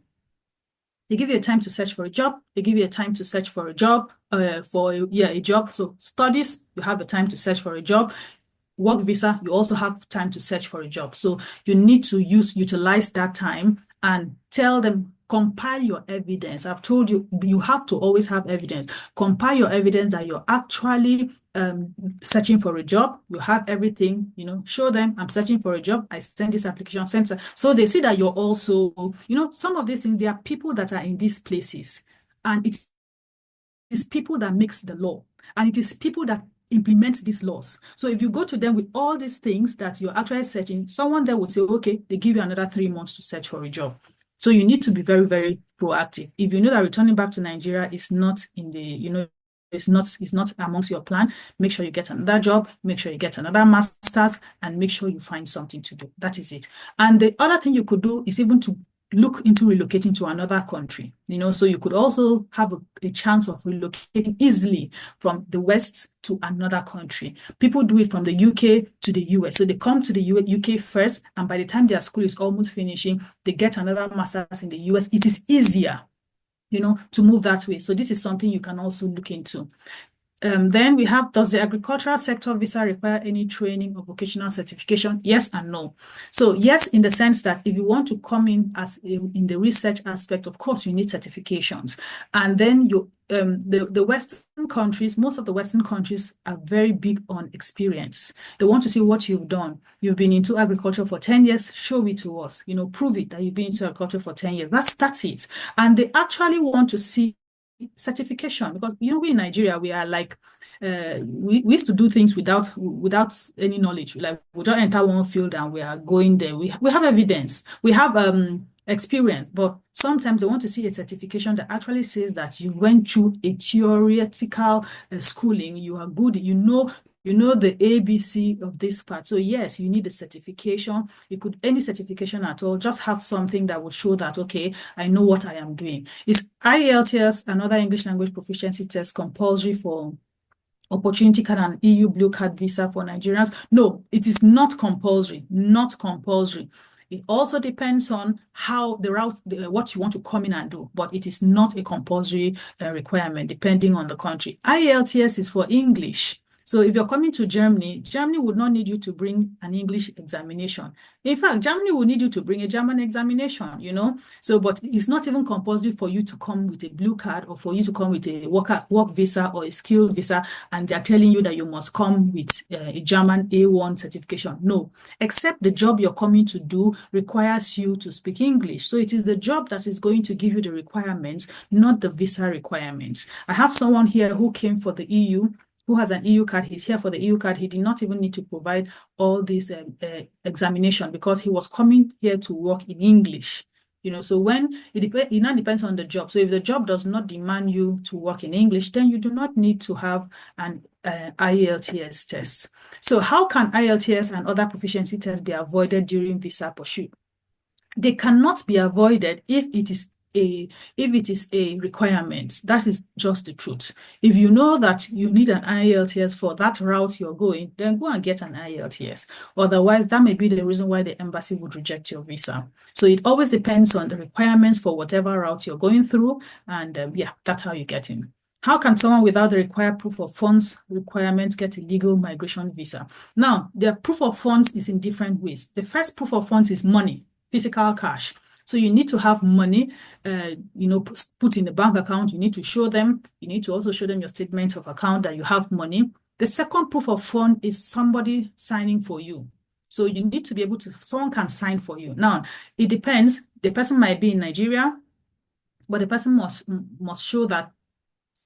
They give you a time to search for a job. They give you a time to search for a job, a job. So studies, you have a time to search for a job. Work visa, you also have time to search for a job. So you need to utilize that time and tell them, compile your evidence. I've told you, you have to always have evidence. Compile your evidence that you're actually searching for a job. You have everything, show them, I'm searching for a job. I send this application center. So they see that you're also, some of these things, there are people that are in these places and it is people that makes the law and it is people that implement these laws. So if you go to them with all these things that you're actually searching, someone there would say, okay, they give you another 3 months to search for a job. So you need to be very, very proactive. If you know that returning back to Nigeria is not in the, it's not amongst your plan, make sure you get another job, make sure you get another master's, and make sure you find something to do. That is it. And the other thing you could do is even to look into relocating to another country, so you could also have a chance of relocating easily from the West to another country. People do it from the UK to the US. So they come to the UK first, and by the time their school is almost finishing, they get another master's in the US. It is easier, to move that way. So this is something you can also look into. Then we have, does the agricultural sector visa require any training or vocational certification? Yes and no. So yes, in the sense that if you want to come in as in the research aspect, of course, you need certifications. And then the Western countries, most of the Western countries are very big on experience. They want to see what you've done. You've been into agriculture for 10 years, show it to us, prove it that you've been into agriculture for 10 years. That's it. And they actually want to see certification, because we in Nigeria, we are like we used to do things without any knowledge. Like we just enter one field and we are going there. We have evidence, we have experience, but sometimes they want to see a certification that actually says that you went through a theoretical schooling, you are good, you know the ABC of this part. So yes, you need a certification. You could, any certification at all, just have something that would show that, okay, I know what I am doing. Is IELTS, another English language proficiency test, compulsory for opportunity card and EU blue card visa for Nigerians? No, it is not compulsory, not compulsory. It also depends on how the route, what you want to come in and do, but it is not a compulsory requirement depending on the country. IELTS is for English. So if you're coming to Germany, Germany would not need you to bring an English examination. In fact, Germany will need you to bring a German examination, you know. So, but it's not even compulsory for you to come with a blue card or for you to come with a work visa or a skilled visa, and they're telling you that you must come with a German A1 certification. No, except the job you're coming to do requires you to speak English. So it is the job that is going to give you the requirements, not the visa requirements. I have someone here who came for the EU, who has an EU card. He's here for the EU card. He did not even need to provide all this examination because he was coming here to work in English. You know, so when it now depends on the job. So if the job does not demand you to work in English, then you do not need to have an IELTS test. So how can IELTS and other proficiency tests be avoided during visa pursuit? They cannot be avoided if it is a requirement. That is just the truth. If you know that you need an IELTS for that route you're going, then go and get an IELTS. Otherwise, that may be the reason why the embassy would reject your visa. So it always depends on the requirements for whatever route you're going through. And yeah, that's how you get in. How can someone without the required proof of funds requirements get a legal migration visa? Now, the proof of funds is in different ways. The first proof of funds is money, physical cash. So you need to have money, you know, put in the bank account. You need to show them. You need to also show them your statement of account that you have money. The second proof of fund is somebody signing for you. So you need to be able to, someone can sign for you. Now, it depends. The person might be in Nigeria, but the person must show that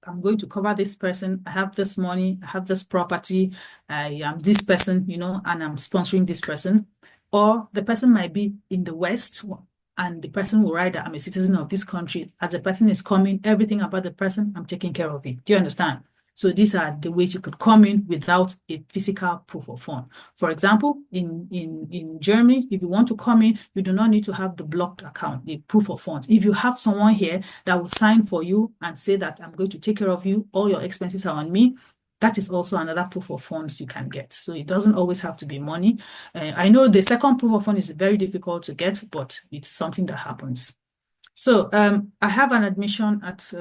I'm going to cover this person. I have this money. I have this property. I am this person, you know, and I'm sponsoring this person. Or the person might be in the West, and the person will write that I'm a citizen of this country. As the person is coming, everything about the person, I'm taking care of it. Do you understand? So these are the ways you could come in without a physical proof of fund. For example, in Germany, if you want to come in, you do not need to have the blocked account, the proof of funds. If you have someone here that will sign for you and say that I'm going to take care of you, all your expenses are on me, that is also another proof of funds you can get. So it doesn't always have to be money. I know the second proof of fund is very difficult to get, but it's something that happens. So I have an admission at,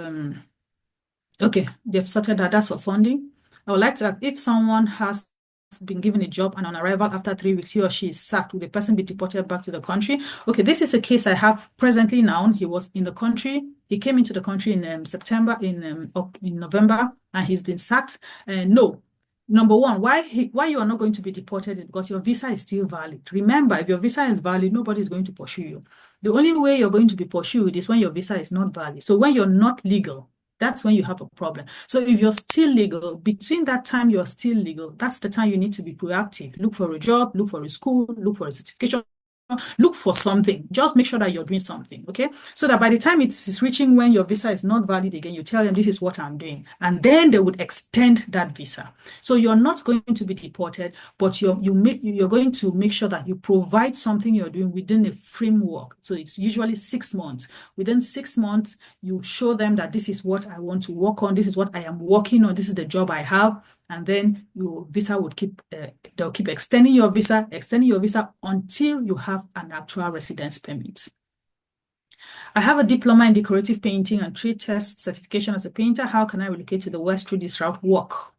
okay, they've sorted that, that's for funding. I would like to ask, if someone has been given a job and on arrival after 3 weeks, he or she is sacked, will the person be deported back to the country? Okay, this is a case I have presently now. He was in the country. He came into the country in September, in November, and he's been sacked. No. Number one, why you are not going to be deported is because your visa is still valid. Remember, if your visa is valid, nobody is going to pursue you. The only way you're going to be pursued is when your visa is not valid. So when you're not legal, that's when you have a problem. So if you're still legal, between that time you're still legal, that's the time you need to be proactive. Look for a job, look for a school, look for a certification, look for something. Just make sure that you're doing something, okay? So that by the time it's reaching when your visa is not valid again, you tell them this is what I'm doing. And then they would extend that visa. So you're not going to be deported, but you're going to make sure that you provide something you're doing within a framework. So it's usually 6 months. Within 6 months, you show them that this is what I want to work on. This is what I am working on. This is the job I have. And then your visa would they'll keep extending your visa until you have an actual residence permit. I have a diploma in decorative painting and trade test certification as a painter. How can I relocate to the West through this route? Work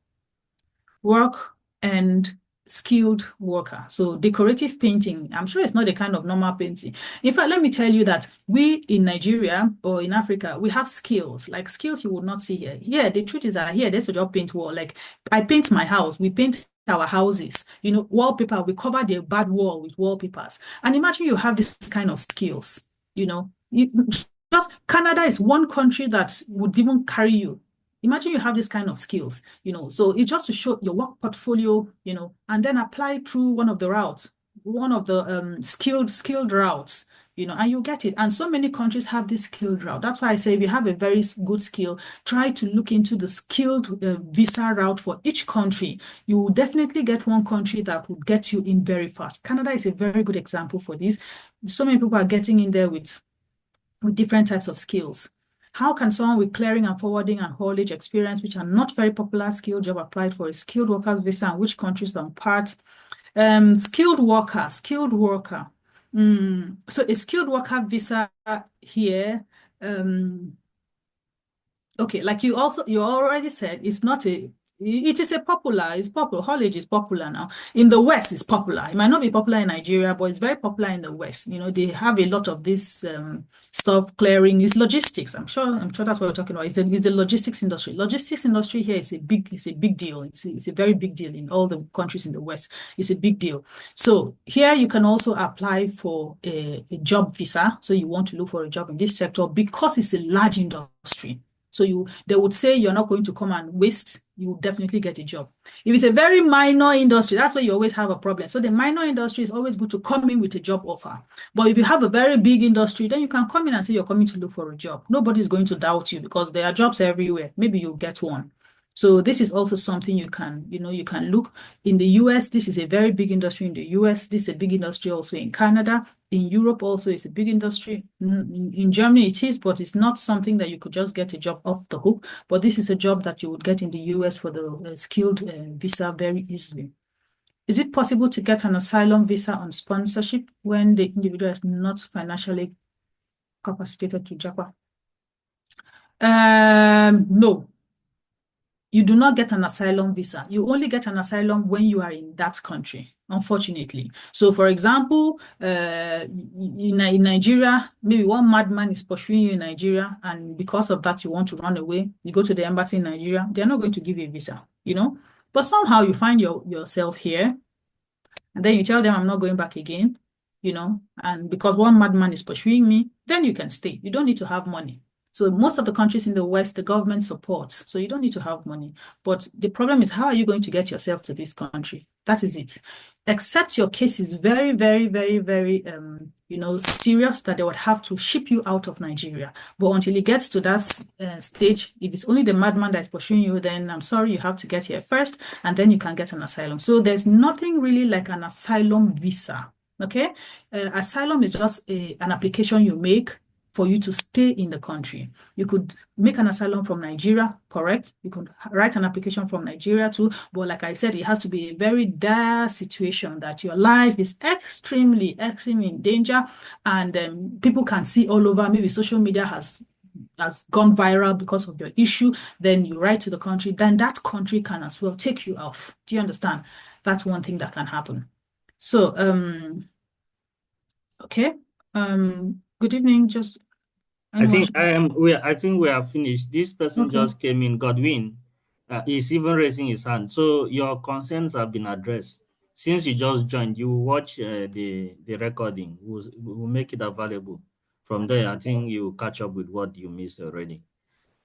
and skilled worker. So decorative painting, I'm sure it's not the kind of normal painting. In fact, let me tell you that we in Nigeria or in Africa, we have skills, like skills you would not see here. Yeah, the truth is that here, there's a job paint wall. Like I paint my house, we paint our houses, you know, wallpaper, we cover the bad wall with wallpapers. And imagine you have this kind of skills, you know, just Canada is one country that would even carry you. Imagine you have this kind of skills, you know, so it's just to show your work portfolio, you know, and then apply through one of the routes, one of the skilled routes, you know, and you get it. And so many countries have this skilled route. That's why I say if you have a very good skill, try to look into the skilled visa route for each country. You will definitely get one country that will get you in very fast. Canada is a very good example for this. So many people are getting in there with different types of skills. How can someone with clearing and forwarding and haulage experience, which are not very popular skill job, applied for a skilled workers visa, and which countries on part? Skilled worker. So a skilled worker visa here, okay, like you already said, it is it's popular. College is popular now. In the West, it's popular. It might not be popular in Nigeria, but it's very popular in the West. They have a lot of this stuff clearing. It's logistics. I'm sure that's what we're talking about. It's the logistics industry. Logistics industry here is a big deal. It's a very big deal in all the countries in the West. It's a big deal. So here you can also apply for a job visa. So you want to look for a job in this sector because it's a large industry. So they would say you're not going to come and waste, you will definitely get a job. If it's a very minor industry, that's where you always have a problem. So the minor industry is always good to come in with a job offer. But if you have a very big industry, then you can come in and say you're coming to look for a job. Nobody's going to doubt you because there are jobs everywhere. Maybe you'll get one. So this is also something you can look. In the US, this is a very big industry in the US. This is a big industry also in Canada. In Europe also, it's a big industry. In Germany, it is, but it's not something that you could just get a job off the hook. But this is a job that you would get in the US for the skilled visa very easily. Is it possible to get an asylum visa on sponsorship when the individual is not financially capacitated to JAPA? No. You do not get an asylum visa. You only get an asylum when you are in that country, unfortunately. So, for example, in Nigeria, maybe one madman is pursuing you in Nigeria, and because of that, you want to run away. You go to the embassy in Nigeria. They're not going to give you a visa, But somehow you find yourself here, and then you tell them, I'm not going back again, and because one madman is pursuing me, then you can stay. You don't need to have money. So most of the countries in the West, the government supports. So you don't need to have money. But the problem is, how are you going to get yourself to this country? That is it. Except your case is very, very, very, very, serious, that they would have to ship you out of Nigeria. But until it gets to that stage, if it's only the madman that is pursuing you, then I'm sorry, you have to get here first, and then you can get an asylum. So there's nothing really like an asylum visa. Okay? Asylum is just an application you make for you to stay in the country. You could make an asylum from Nigeria, correct? You could write an application from Nigeria too, but like I said, it has to be a very dire situation that your life is extremely, extremely in danger, and people can see all over. Maybe social media has gone viral because of your issue. Then you write to the country, then that country can as well take you off. Do you understand? That's one thing that can happen. So, okay. Good evening. Just I think we are finished. This person just came in, Godwin. He's even raising his hand. So your concerns have been addressed. Since you just joined, you watch the recording. We'll make it available. From there, I think you catch up with what you missed already.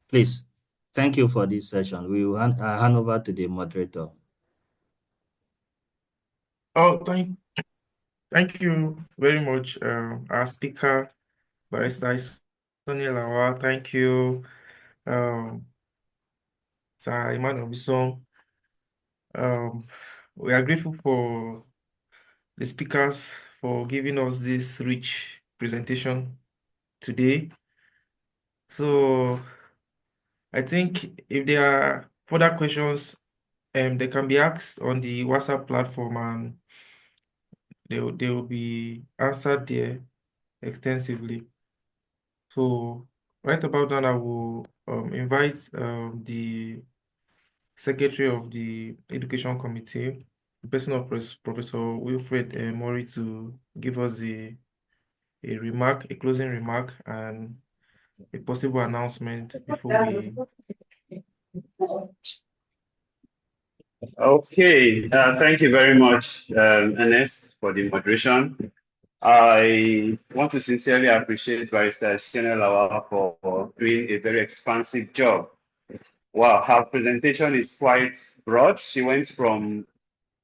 Please, thank you for this session. We will hand over to the moderator. Oh, thank you very much, our speaker, Barrister Sonia Lawa. Thank you, Sir Emmanuel Bisson. We are grateful for the speakers for giving us this rich presentation today. So I think if there are further questions, they can be asked on the WhatsApp platform, and they will be answered there extensively. So right about now, I will invite the Secretary of the Education Committee, the person of Professor Wilfred Mori, to give us a closing remark, and a possible announcement before we. Okay, thank you very much, Ernest, for the moderation. I want to sincerely appreciate Barrister Sienna Lawa for doing a very expansive job. Wow, her presentation is quite broad. She went from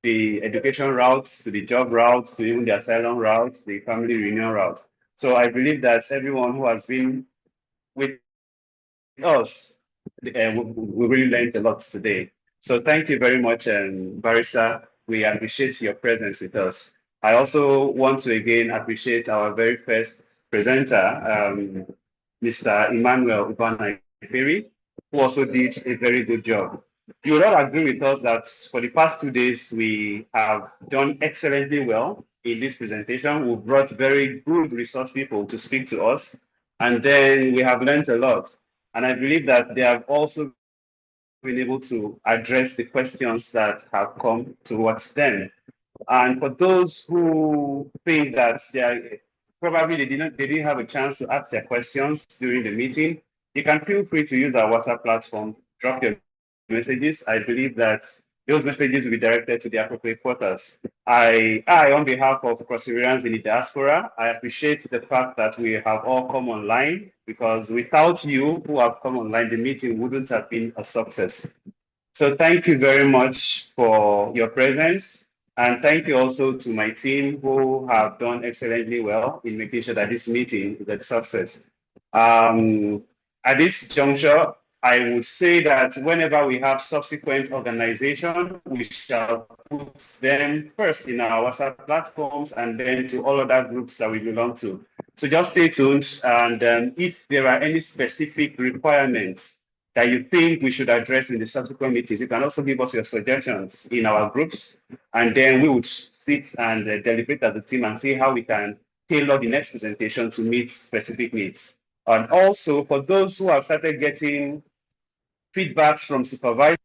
the education routes to the job routes to even the asylum routes, the family reunion route. So I believe that everyone who has been with us, we really learned a lot today. So thank you very much, Barrister. We appreciate your presence with us. I also want to again appreciate our very first presenter, Mr. Emmanuel Ubana-Iferi, who also did a very good job. You will all agree with us that for the past 2 days, we have done excellently well in this presentation. We brought very good resource people to speak to us, and then we have learned a lot. And I believe that they have also been able to address the questions that have come towards them. And for those who think that they didn't have a chance to ask their questions during the meeting, you can feel free to use our WhatsApp platform, drop your messages. I believe that those messages will be directed to the appropriate quarters. I, on behalf of Crossiverians in the diaspora, I appreciate the fact that we have all come online, because without you who have come online, the meeting wouldn't have been a success. So thank you very much for your presence. And thank you also to my team who have done excellently well in making sure that this meeting is a success. At this juncture, I would say that whenever we have subsequent organization, we shall put them first in our WhatsApp platforms and then to all other groups that we belong to. So just stay tuned. And if there are any specific requirements that you think we should address in the subsequent meetings, you can also give us your suggestions in our groups, and then we would sit and deliberate as a team and see how we can tailor the next presentation to meet specific needs. And also, for those who have started getting feedbacks from supervisors,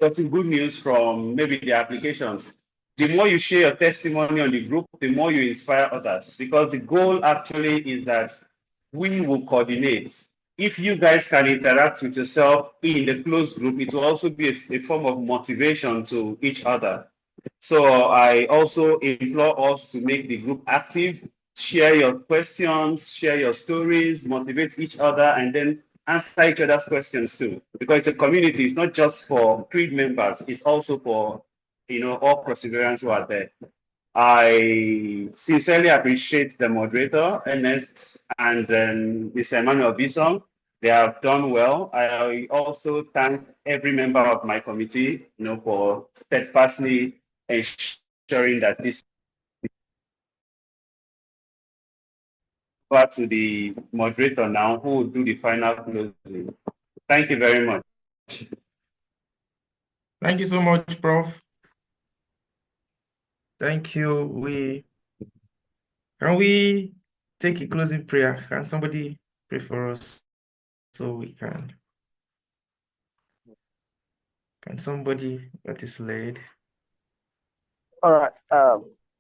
getting good news from maybe the applications, the more you share your testimony on the group, the more you inspire others, because the goal actually is that we will coordinate. If you guys can interact with yourself in the closed group, it will also be a form of motivation to each other. So I also implore us to make the group active, share your questions, share your stories, motivate each other, and then answer each other's questions too. Because it's a community, it's not just for CRID members, it's also for all perseverance who are there. I sincerely appreciate the moderator, Ernest, and Mr. Emmanuel Bison. They have done well. I also thank every member of my committee, for steadfastly ensuring that this back to the moderator now, who will do the final closing. Thank you very much. Thank you so much, Prof. Thank you. Can we take a closing prayer? Can somebody pray for us so we can? Can somebody that is led? All right.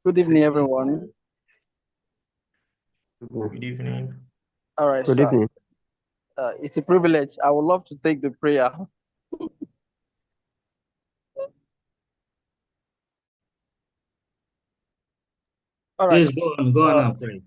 Good evening, everyone. Good evening. All right, Good sir. evening. It's a privilege. I would love to take the prayer. All right. Please go on and pray.